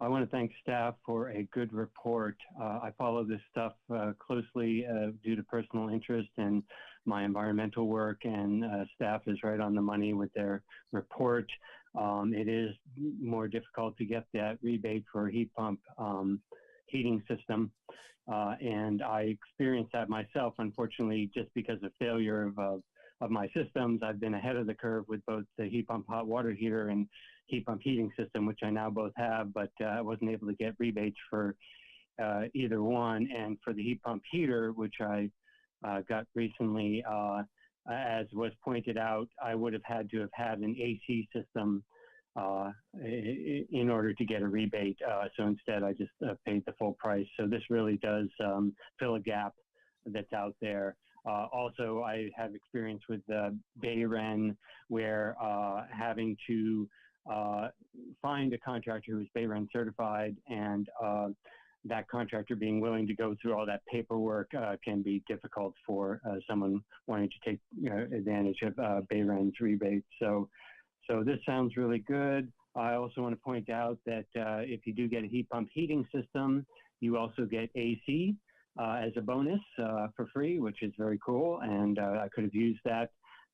I want to thank staff for a good report. I follow this stuff closely due to personal interest in my environmental work, and staff is right on the money with their report. It is more difficult to get that rebate for heat pump heating system. And I experienced that myself, unfortunately, just because of failure of of my systems. I've been ahead of the curve with both the heat pump hot water heater and heat pump heating system, which I now both have, but I wasn't able to get rebates for either one. And for the heat pump heater, which I got recently, as was pointed out, I would have had to have had an AC system in order to get a rebate. So instead, I just paid the full price. So this really does fill a gap that's out there. Also, I have experience with Bayren, where having to find a contractor who is Bayren certified, and that contractor being willing to go through all that paperwork can be difficult for someone wanting to take advantage of Bayren's rebate. So this sounds really good. I also want to point out that if you do get a heat pump heating system, you also get AC as a bonus for free, which is very cool. And I could have used that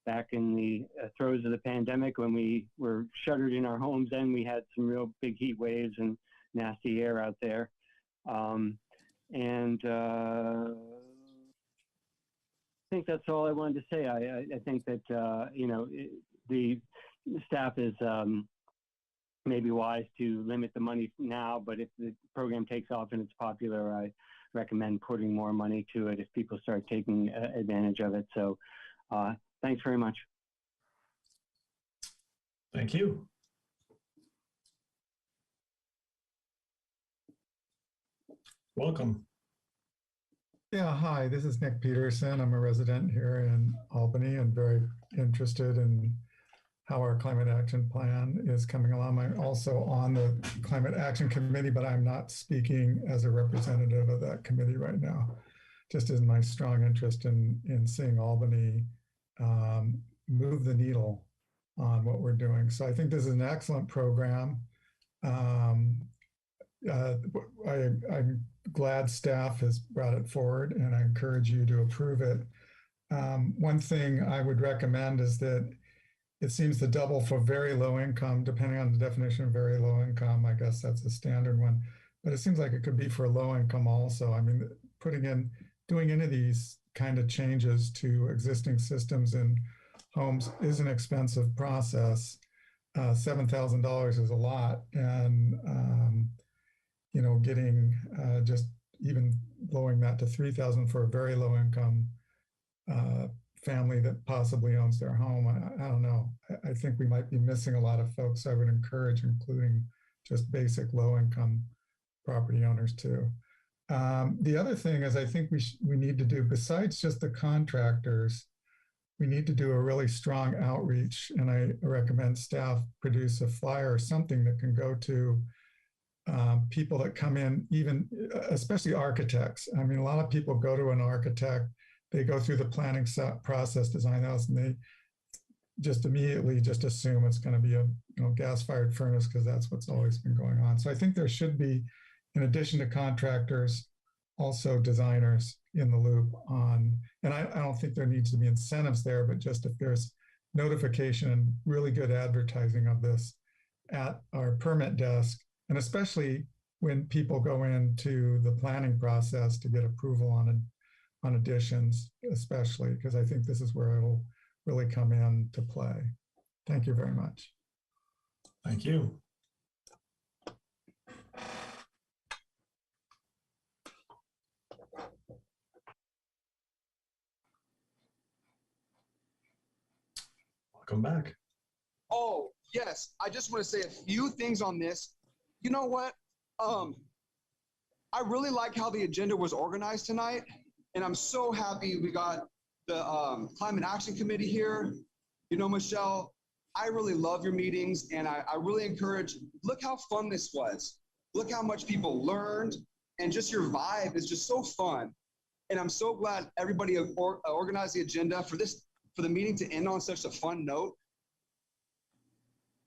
back in the throes of the pandemic when we were shuttered in our homes and we had some real big heat waves and nasty air out there. I think that's all I wanted to say. I think that, the staff is maybe wise to limit the money now, but if the program takes off and it's popular, I recommend putting more money to it if people start taking advantage of it. So thanks very much. Thank you. Welcome. Yeah, hi, this is Nick Peterson. I'm a resident here in Albany and very interested in how our climate action plan is coming along. I'm also on the Climate Action Committee, but I'm not speaking as a representative of that committee right now. Just as my strong interest in seeing Albany move the needle on what we're doing. So I think this is an excellent program. I'm glad staff has brought it forward, and I encourage you to approve it. One thing I would recommend is that it seems to double for very low income, depending on the definition of very low income. I guess that's a standard one, but it seems like it could be for low income also. I mean, doing any of these kind of changes to existing systems in homes is an expensive process. $7,000 is a lot, and getting just even lowering that to $3,000 for a very low income family that possibly owns their home. I don't know. I think we might be missing a lot of folks. I would encourage including just basic low income property owners too. The other thing is I think we need to do, besides just the contractors, we need to do a really strong outreach, and I recommend staff produce a flyer or something that can go to people that come in, even especially architects. I mean, a lot of people go to an architect, they go through the planning process, design house, and they just immediately just assume it's going to be a gas-fired furnace because that's what's always been going on. So I think there should be, in addition to contractors, also designers in the loop on, and I don't think there needs to be incentives there, but just if there's notification and really good advertising of this at our permit desk, and especially when people go into the planning process to get approval on additions, especially, because I think this is where it'll really come into play. Thank you very much. Thank you. Welcome back. Oh, yes. I just want to say a few things on this. You know what? I really like how the agenda was organized tonight, and I'm so happy we got the Climate Action Committee here. Michelle, I really love your meetings, and I really encourage, look how fun this was. Look how much people learned, and just your vibe is just so fun. And I'm so glad everybody organized the agenda for the meeting to end on such a fun note.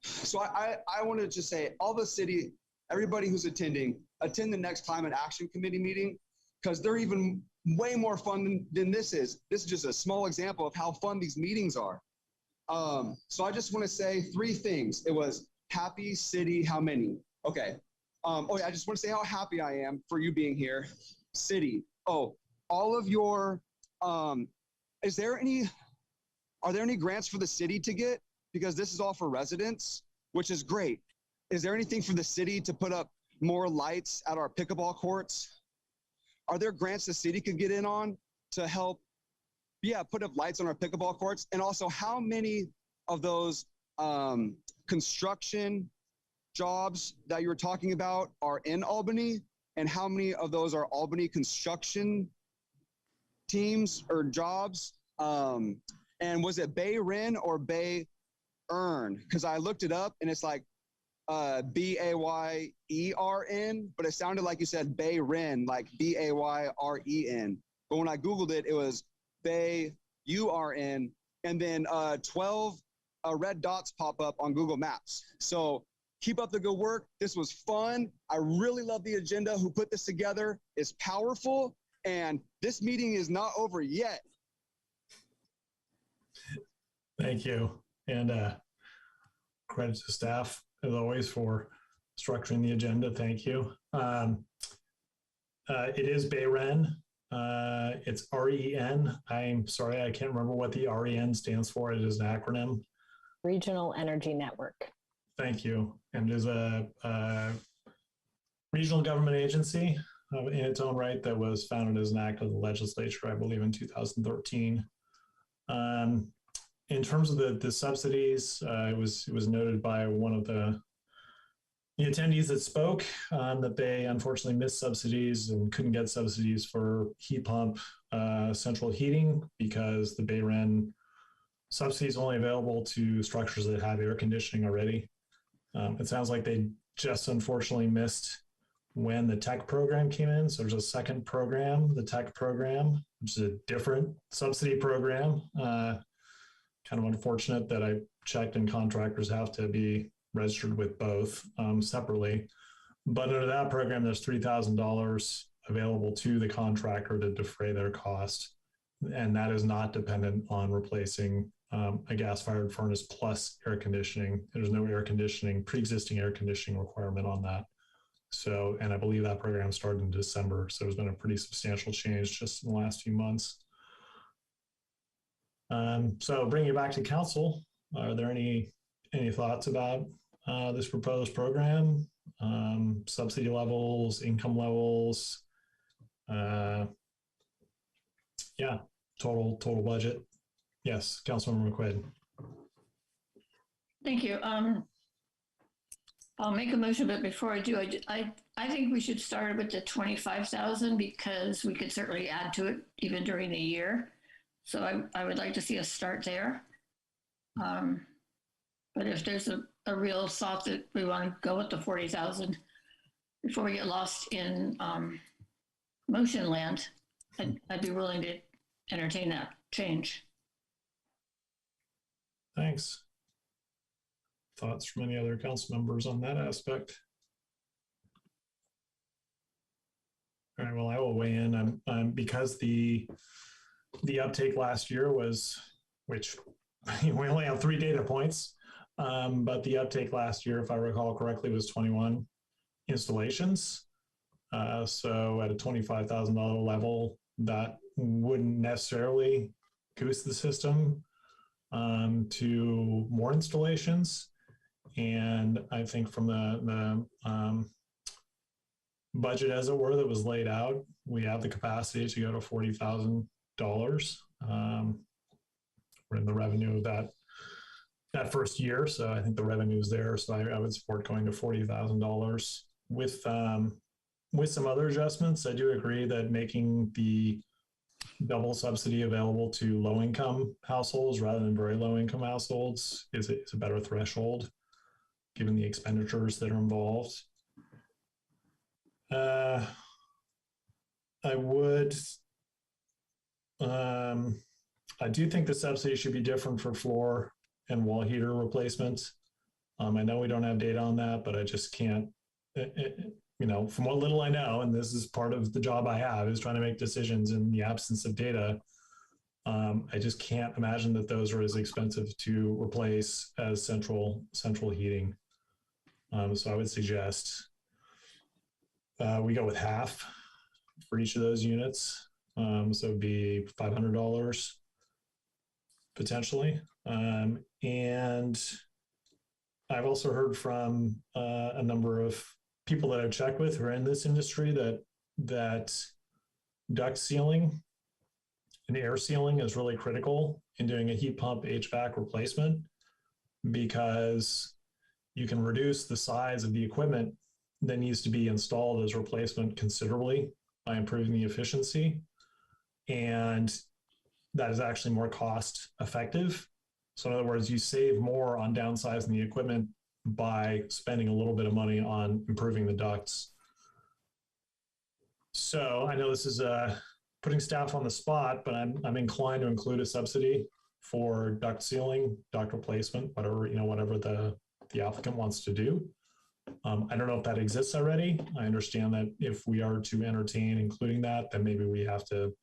So I wanted to just say, all the city, everybody who's attend the next Climate Action Committee meeting, because they're even way more fun than this is. This is just a small example of how fun these meetings are. So I just want to say 3 things. It was happy, city, how many? Okay. I just want to say how happy I am for you being here. City. All of your, is there any Are there any grants for the city to get? Because this is all for residents, which is great. Is there anything for the city to put up more lights at our pickleball courts? Are there grants the city could get in on to help, put up lights on our pickleball courts? And also, how many of those construction jobs that you were talking about are in Albany? And how many of those are Albany construction teams or jobs? And was it Bay Ren or Bay Earn? Because I looked it up and it's like BAYERN, but it sounded like you said Bay Ren, like BAYREN. But when I Googled it, it was Bay URN, and then 12 red dots pop up on Google Maps. So keep up the good work. This was fun. I really love the agenda. Who put this together is powerful, and this meeting is not over yet. Thank you. And credit to staff, as always, for structuring the agenda. Thank you. It is BayRen. It's REN. I'm sorry, I can't remember what the REN stands for. It is an acronym. Regional Energy Network. Thank you. And it is a regional government agency in its own right that was founded as an act of the legislature, I believe, in 2013. In terms of the subsidies, it was noted by one of the attendees that spoke that they unfortunately missed subsidies and couldn't get subsidies for heat pump central heating because the BayRen subsidy is only available to structures that have air conditioning already. It sounds like they just unfortunately missed when the tech program came in. So there's a second program, the tech program, which is a different subsidy program. Kind of unfortunate that I checked and contractors have to be registered with both separately. But under that program, there's $3,000 available to the contractor to defray their cost. And that is not dependent on replacing a gas-fired furnace plus air conditioning. There's no air conditioning, pre-existing air conditioning requirement on that. So, and I believe that program started in December. So there's been a pretty substantial change just in the last few months. So bringing it back to council, are there any thoughts about this proposed program, subsidy levels, income levels, total budget? Yes, Councilmember McQuaid. Thank you. I'll make a motion, but before I do, I think we should start with the 25,000 because we could certainly add to it even during the year. So I would like to see us start there. But if there's a real thought that we want to go with the 40,000 before we get lost in motion land, I'd be willing to entertain that change. Thanks. Thoughts from any other council members on that aspect? All right, well, I will weigh in. Because the uptake last year was, which we only have 3 data points, but the uptake last year, if I recall correctly, was 21 installations. So at a $25,000 level, that wouldn't necessarily goose the system to more installations. And I think from the budget, as it were, that was laid out, we have the capacity to go to $40,000. We're in the revenue of that first year, so I think the revenue is there. So I would support going to $40,000 with some other adjustments. I do agree that making the double subsidy available to low-income households rather than very low-income households is a better threshold, given the expenditures that are involved. I do think the subsidy should be different for floor and wall heater replacements. I know we don't have data on that, but I just can't, from what little I know, and this is part of the job I have, is trying to make decisions in the absence of data. I just can't imagine that those are as expensive to replace as central heating. So I would suggest we go with half for each of those units. So it'd be $500 potentially. And I've also heard from a number of people that I've checked with who are in this industry that duct sealing and air sealing is really critical in doing a heat pump HVAC replacement, because you can reduce the size of the equipment that needs to be installed as replacement considerably by improving the efficiency. And that is actually more cost effective. So in other words, you save more on downsizing the equipment by spending a little bit of money on improving the ducts. So I know this is putting staff on the spot, but I'm inclined to include a subsidy for duct sealing, duct replacement, whatever the applicant wants to do. I don't know if that exists already. I understand that if we are to entertain including that, then maybe we have to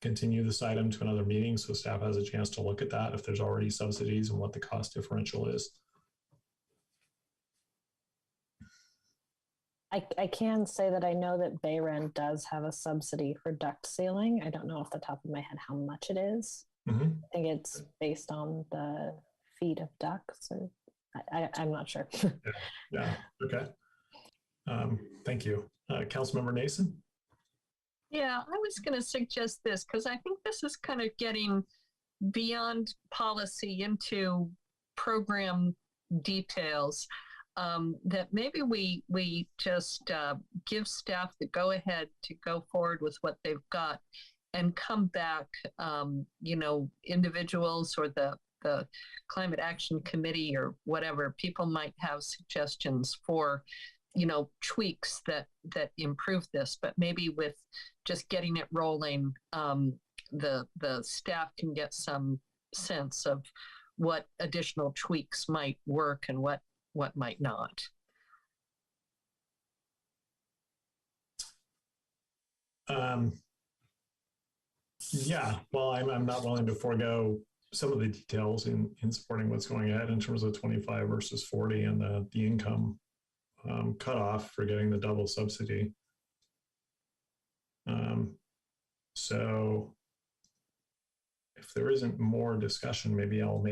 continue this item to another meeting so staff has a chance to look at that if there's already subsidies and what the cost differential is. I can say that I know that Bayren does have a subsidy for duct sealing. I don't know off the top of my head how much it is. Mm-hmm. I think it's based on the feet of ducts, or I'm not sure. Yeah. Okay. Thank you. Councilmember Nason? Yeah, I was going to suggest this because I think this is kind of getting beyond policy into program details. That maybe we just give staff the go ahead to go forward with what they've got, and come back, individuals or the Climate Action Committee or whatever, people might have suggestions for, tweaks that improve this, but maybe with just getting it rolling, the staff can get some sense of what additional tweaks might work and what might not. Yeah, well, I'm not willing to forego some of the details in supporting what's going ahead in terms of 25 versus 40 and the income cutoff for getting the double subsidy. So if there isn't more discussion, maybe I'll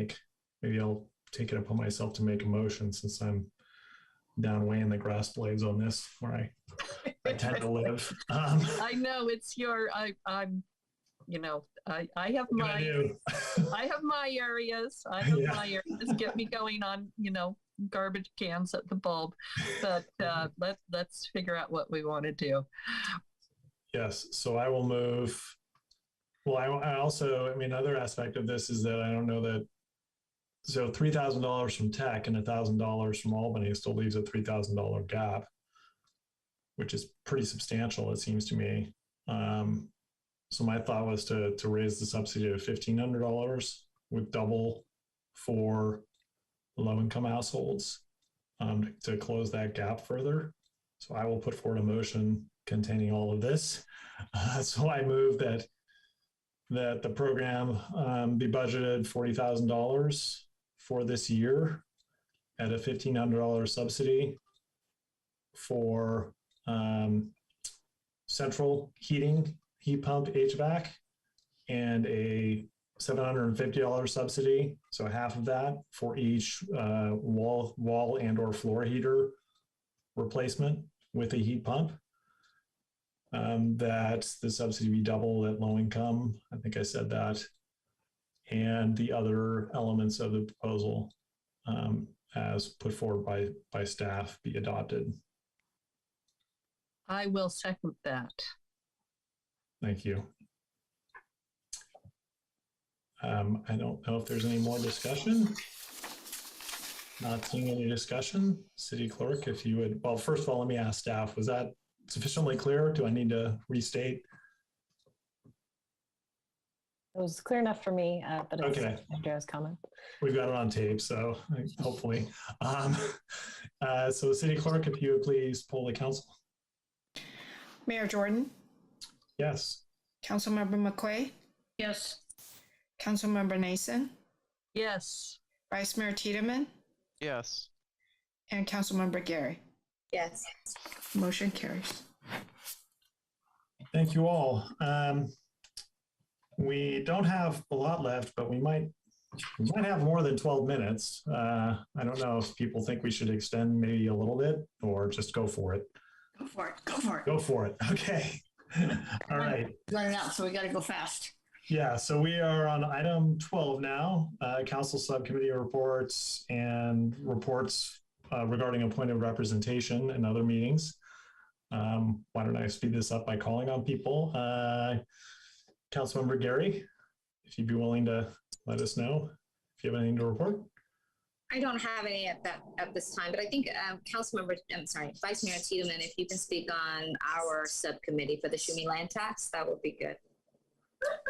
take it upon myself to make a motion, since I'm down way in the grass blades on this, where I tend to live. I know it's I have my areas. My areas get me going on, garbage cans at the bulb, but let's figure out what we want to do. Yes. So I will move. Well, I also, another aspect of this is that I don't know that. So $3,000 from Tech and $1,000 from Albany still leaves a $3,000 gap, which is pretty substantial, it seems to me. So my thought was to raise the subsidy to $1,500 with double for low-income households to close that gap further. So I will put forward a motion containing all of this. So I move that the program be budgeted $40,000 for this year at a $1,500 subsidy for central heating, heat pump, HVAC, and a $750 subsidy, so half of that for each wall and or floor heater replacement with a heat pump. That the subsidy be doubled at low income. I think I said that. And the other elements of the proposal as put forward by staff be adopted. I will second that. Thank you. I don't know if there's any more discussion. Not seeing any discussion. City Clerk, if you would, well, first of all, let me ask staff, was that sufficiently clear? Do I need to restate? It was clear enough for me, but it's okay. Andrea's comment. We've got it on tape, so hopefully. So City Clerk, if you would please poll the council. Mayor Jordan? Yes. Councilmember McQuay? Yes. Councilmember Nason? Yes. Vice Mayor Tiedemann? Yes. And Councilmember Gary? Yes. Motion carries. Thank you all. We don't have a lot left, but we might We might have more than 12 minutes. I don't know if people think we should extend maybe a little bit or just go for it. Go for it. Go for it. Go for it. Okay. All right. Running out, so we got to go fast. Yeah, so we are on item 12 now, council subcommittee reports and reports regarding appointed representation and other meetings. Why don't I speed this up by calling on people? Councilmember Gary, if you'd be willing to let us know if you have anything to report. I don't have any at this time, but I think Vice Mayor Tiedemann, if you can speak on our subcommittee for the Shumi land tax, that would be good,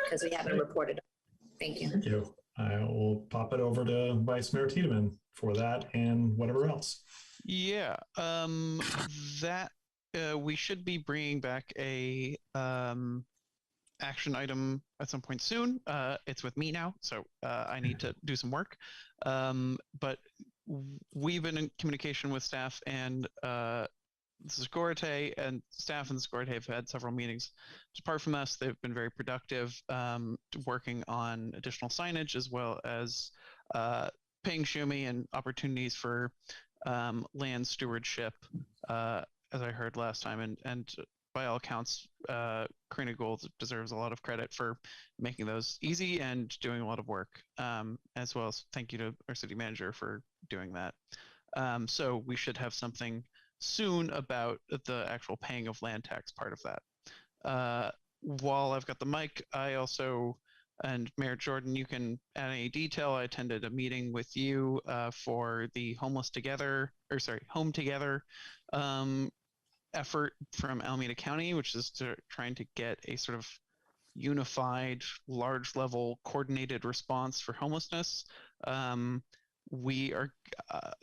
because we haven't reported. Thank you. Thank you. I will pop it over to Vice Mayor Tiedemann for that and whatever else. Yeah, that we should be bringing back a action item at some point soon. It's with me now, so I need to do some work. But we've been in communication with staff and the Securite, and staff and the Securite have had several meetings. Apart from us, they've been very productive, working on additional signage as well as paying Shumi and opportunities for land stewardship, as I heard last time, and by all accounts, Karina Gould deserves a lot of credit for making those easy and doing a lot of work, as well as thank you to our city manager for doing that. So we should have something soon about the actual paying of land tax part of that. While I've got the mic, I also, and Mayor Jordan, you can add any detail. I attended a meeting with you for the Home Together effort from Alameda County, which is trying to get a sort of unified, large level coordinated response for homelessness. We are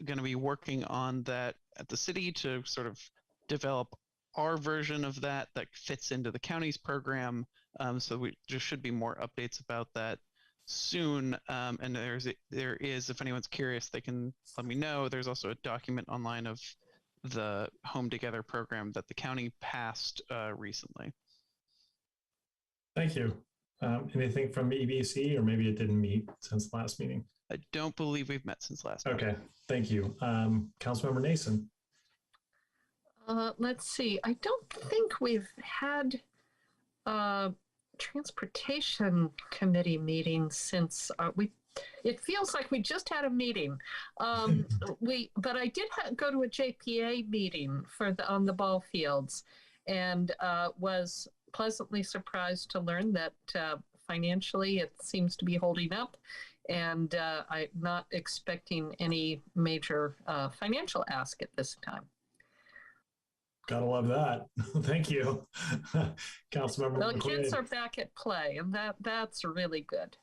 going to be working on that at the city to sort of develop our version of that fits into the county's program. So there should be more updates about that soon. And there is, if anyone's curious, they can let me know. There's also a document online of the Home Together program that the county passed recently. Thank you. Anything from EBC, or maybe it didn't meet since the last meeting? I don't believe we've met since last meeting. Okay, thank you. Councilmember Nason. Let's see. I don't think we've had transportation committee meeting since it feels like we just had a meeting. But I did go to a JPA meeting on the ball fields, and was pleasantly surprised to learn that financially it seems to be holding up, and I'm not expecting any major financial ask at this time. Gotta love that. Thank you. Councilmember. Well, kids are back at play, and that's really good.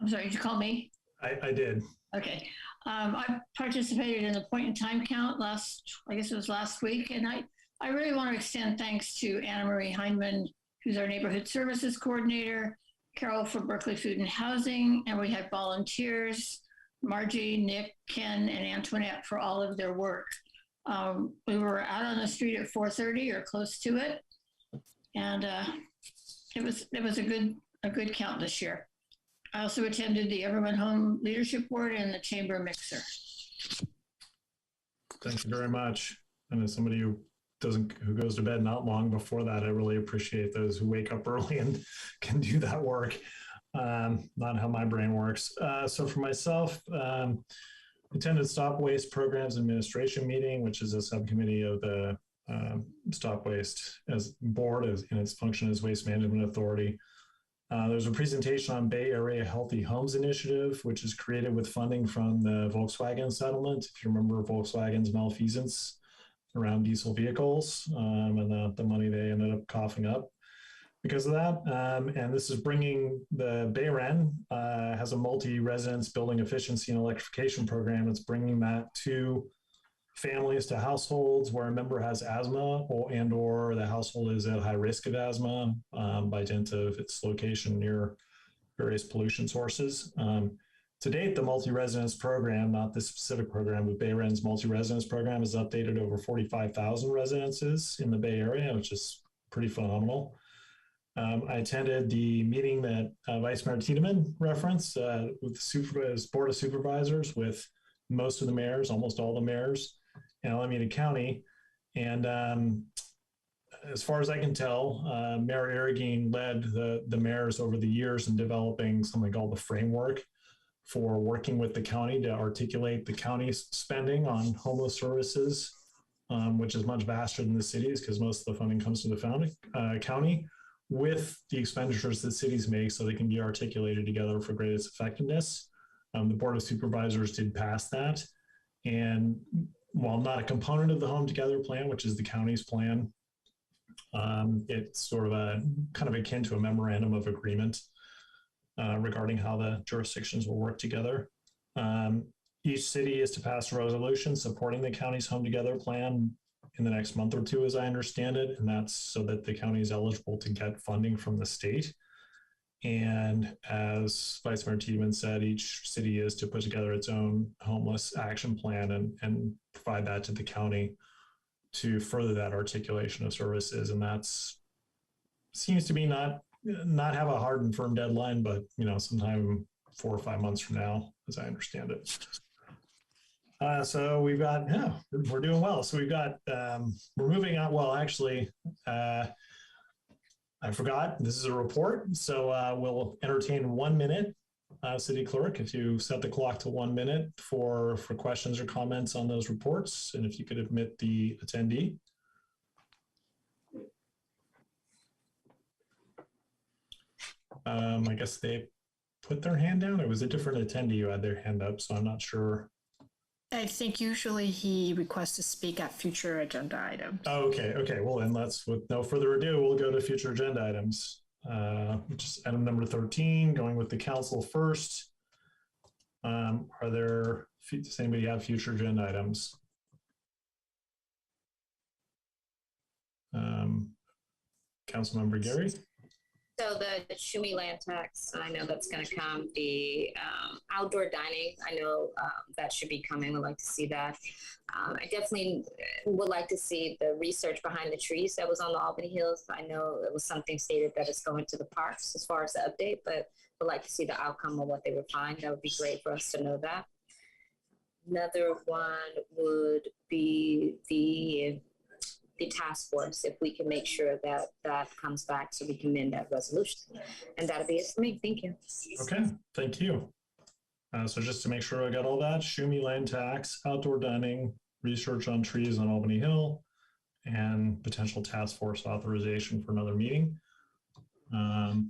I'm sorry, did you call me? I did. Okay. I participated in the point in time count I guess it was last week. And I really want to extend thanks to Anna Marie Heineman, who's our neighborhood services coordinator, Carol for Berkeley Food and Housing, and we had volunteers, Margie, Nick, Ken, and Antoinette for all of their work. We were out on the street at 4:30 or close to it. And it was a good count this year. I also attended the Everyone Home Leadership Board and the Chamber Mixer. Thank you very much. And as somebody who goes to bed not long before that, I really appreciate those who wake up early and can do that work. Not how my brain works. So for myself, attended Stop Waste Programs Administration meeting, which is a subcommittee of the Stop Waste as board in its function as Waste Management Authority. There's a presentation on Bay Area Healthy Homes Initiative, which is created with funding from the Volkswagen settlement. If you remember Volkswagen's malfeasance around diesel vehicles, and the money they ended up coughing up because of that. And this is bringing the BayREN has a multi-residence building efficiency and electrification program. It's bringing that to families, to households where a member has asthma or the household is at high risk of asthma by dint of its location near various pollution sources. To date, the multi-residence program, not this specific program, but BayREN's multi-residence program has updated over 45,000 residences in the Bay Area, which is pretty phenomenal. I attended the meeting that Vice Mayor Tiedemann referenced with the Board of Supervisors with most of the mayors, almost all the mayors in Alameda County. And as far as I can tell, Mayor Arreguín led the mayors over the years in developing something called the framework for working with the county to articulate the county's spending on homeless services, which is much vaster than the cities because most of the funding comes from the county, with the expenditures that cities make so they can be articulated together for greatest effectiveness. The Board of Supervisors did pass that. And while not a component of the Home Together plan, which is the county's plan, it's sort of a kind of akin to a memorandum of agreement regarding how the jurisdictions will work together. Each city is to pass a resolution supporting the county's Home Together plan in the next month or two, as I understand it, and that's so that the county is eligible to get funding from the state. And as Vice Mayor Tiedemann said, each city is to put together its own homeless action plan and provide that to the county to further that articulation of services. And that's seems to be not have a hard and firm deadline, but sometime 4 or 5 months from now, as I understand it. So we've got, we're doing well. So we've got, we're moving on. Well, actually, I forgot, this is a report. So we'll entertain 1 minute. City Clerk, if you set the clock to 1 minute for questions or comments on those reports, and if you could admit the attendee. I guess they put their hand down. It was a different attendee who had their hand up, so I'm not sure. I think usually he requests to speak at future agenda items. Oh, okay. Well, then let's, with no further ado, we'll go to future agenda items, which is item number 13, going with the council first. Does anybody have future agenda items? Councilmember Gary? So the Shumi land tax, I know that's going to come. The outdoor dining, I know that should be coming. We'd like to see that. I definitely would like to see the research behind the trees that was on the Albany Hills. I know it was something stated that it's going to the parks as far as the update, but would like to see the outcome of what they would find. That would be great for us to know that. Another one would be the task force, if we can make sure that that comes back so we can amend that resolution. And that'll be it for me. Thank you. Okay, thank you. So just to make sure I got all that, Shumi land tax, outdoor dining, research on trees on Albany Hill, and potential task force authorization for another meeting. Not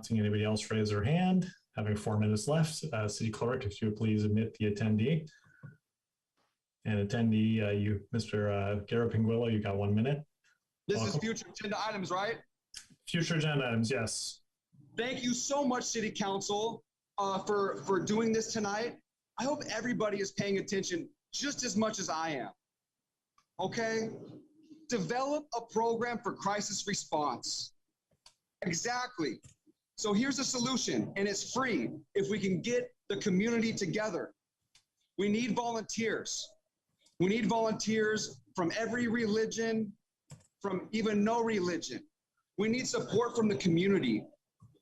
seeing anybody else raise their hand. Having 4 minutes left, City Clerk, if you would please admit the attendee. And attendee, Mr. Garapinguillo, you got 1 minute. This is future agenda items, right? Future agenda items, yes. Thank you so much, City Council, for doing this tonight. I hope everybody is paying attention just as much as I am. Okay? Develop a program for crisis response. Exactly. So here's a solution, and it's free if we can get the community together. We need volunteers. We need volunteers from every religion, from even no religion. We need support from the community.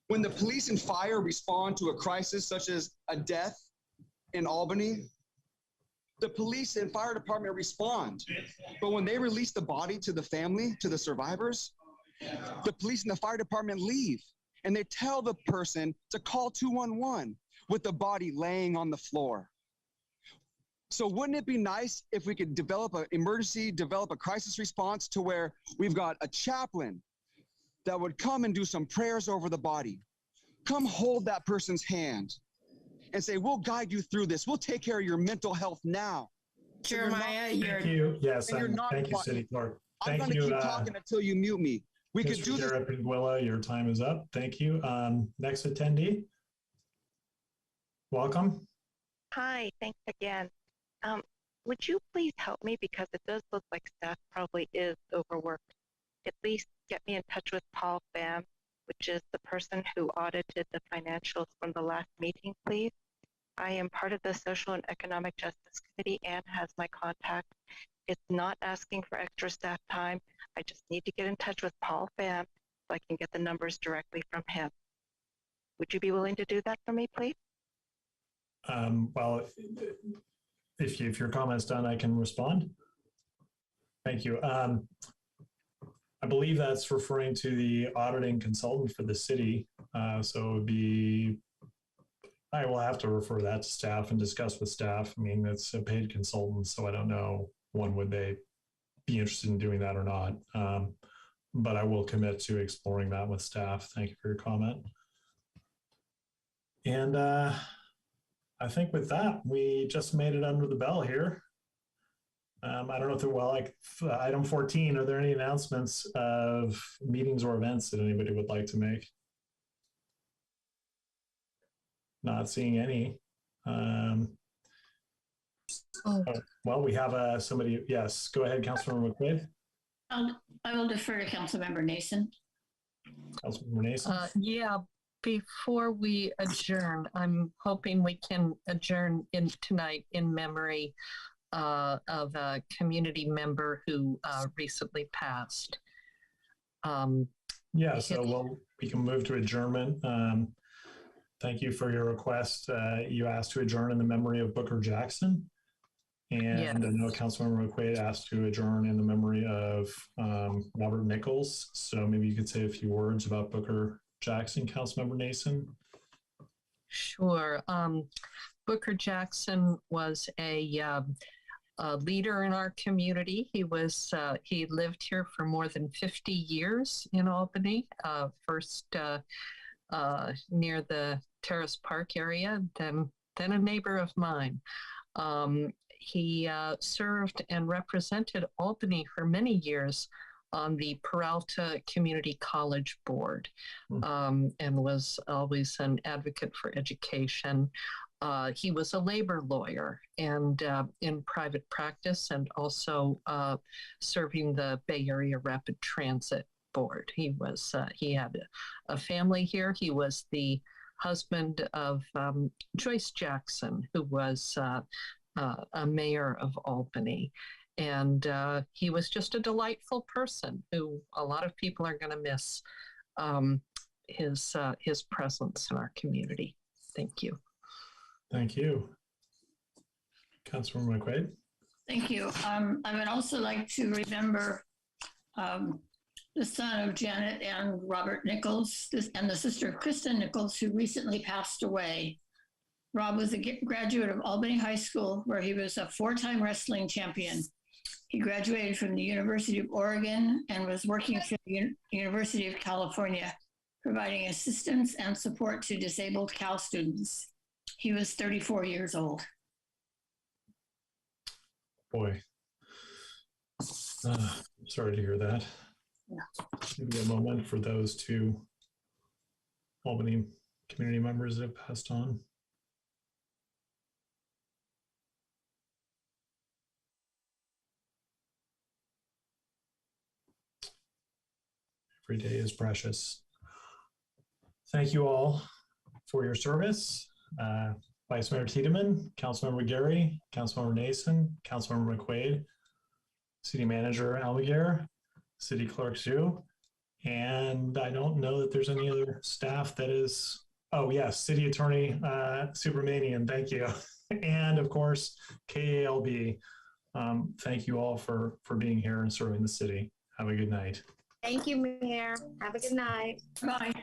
When the police and fire respond to a crisis such as a death in Albany, the police and fire department respond. But when they release the body to the family, to the survivors, the police and the fire department leave and they tell the person to call 211 with the body laying on the floor. So wouldn't it be nice if we could develop a crisis response to where we've got a chaplain that would come and do some prayers over the body. Come hold that person's hand and say, we'll guide you through this. We'll take care of your mental health now. Jeremiah, Thank you. Yes, thank you, City Clerk. I'm going to keep talking until you mute me. We could do this. Mr. Garapinguillo, your time is up. Thank you. Next attendee. Welcome. Hi, thanks again. Would you please help me, because it does look like staff probably is overworked. At least get me in touch with Paul Pham, which is the person who audited the financials from the last meeting, please. I am part of the Social and Economic Justice Committee and has my contact. It's not asking for extra staff time. I just need to get in touch with Paul Pham so I can get the numbers directly from him. Would you be willing to do that for me, please? Well, if your comment's done, I can respond. Thank you. I believe that's referring to the auditing consultant for the city. So it would be, I will have to refer that to staff and discuss with staff. I mean, it's a paid consultant, so I don't know, one, would they be interested in doing that or not? But I will commit to exploring that with staff. Thank you for your comment. And I think with that, we just made it under the bell here. I don't know if there, well, like item 14, are there any announcements of meetings or events that anybody would like to make? Not seeing any. Well, we have somebody, yes, go ahead, Councilmember McQuaid. I will defer to Councilmember Nason. Councilmember Nason. Yeah, before we adjourn, I'm hoping we can adjourn tonight in memory of a community member who recently passed. Yeah, so we can move to adjournment. Thank you for your request. You asked to adjourn in the memory of Booker Jackson. And yes. I know Councilmember McQuaid asked to adjourn in the memory of Robert Nichols. So maybe you could say a few words about Booker Jackson, Councilmember Nason. Sure. Booker Jackson was a leader in our community. He lived here for more than 50 years in Albany, first near the Terrace Park area, then a neighbor of mine. He served and represented Albany for many years on the Peralta Community College Board, and was always an advocate for education. He was a labor lawyer and in private practice, and also serving the Bay Area Rapid Transit Board. He had a family here. He was the husband of Joyce Jackson, who was a mayor of Albany. And he was just a delightful person who a lot of people are going to miss his presence in our community. Thank you. Thank you. Councilmember McQuaid. Thank you. I would also like to remember the son of Janet and Robert Nichols, and the sister of Kristen Nichols, who recently passed away. Rob was a graduate of Albany High School, where he was a 4-time wrestling champion. He graduated from the University of Oregon and was working for the University of California, providing assistance and support to disabled Cal students. He was 34 years old. Boy, sorry to hear that. Yeah. Maybe a moment for those two Albany community members that have passed on. Every day is precious. Thank you all for your service. Vice Mayor Tiedemann, Councilmember Gary, Councilmember Nason, Councilmember McQuaid, City Manager Almaguer, City Clerk Zhu, and I don't know that there's any other staff that is, oh yes, City Attorney Subramanian, thank you. And of course, KALB. Thank you all for being here and serving the city. Have a good night. Thank you, Mayor. Have a good night. Bye.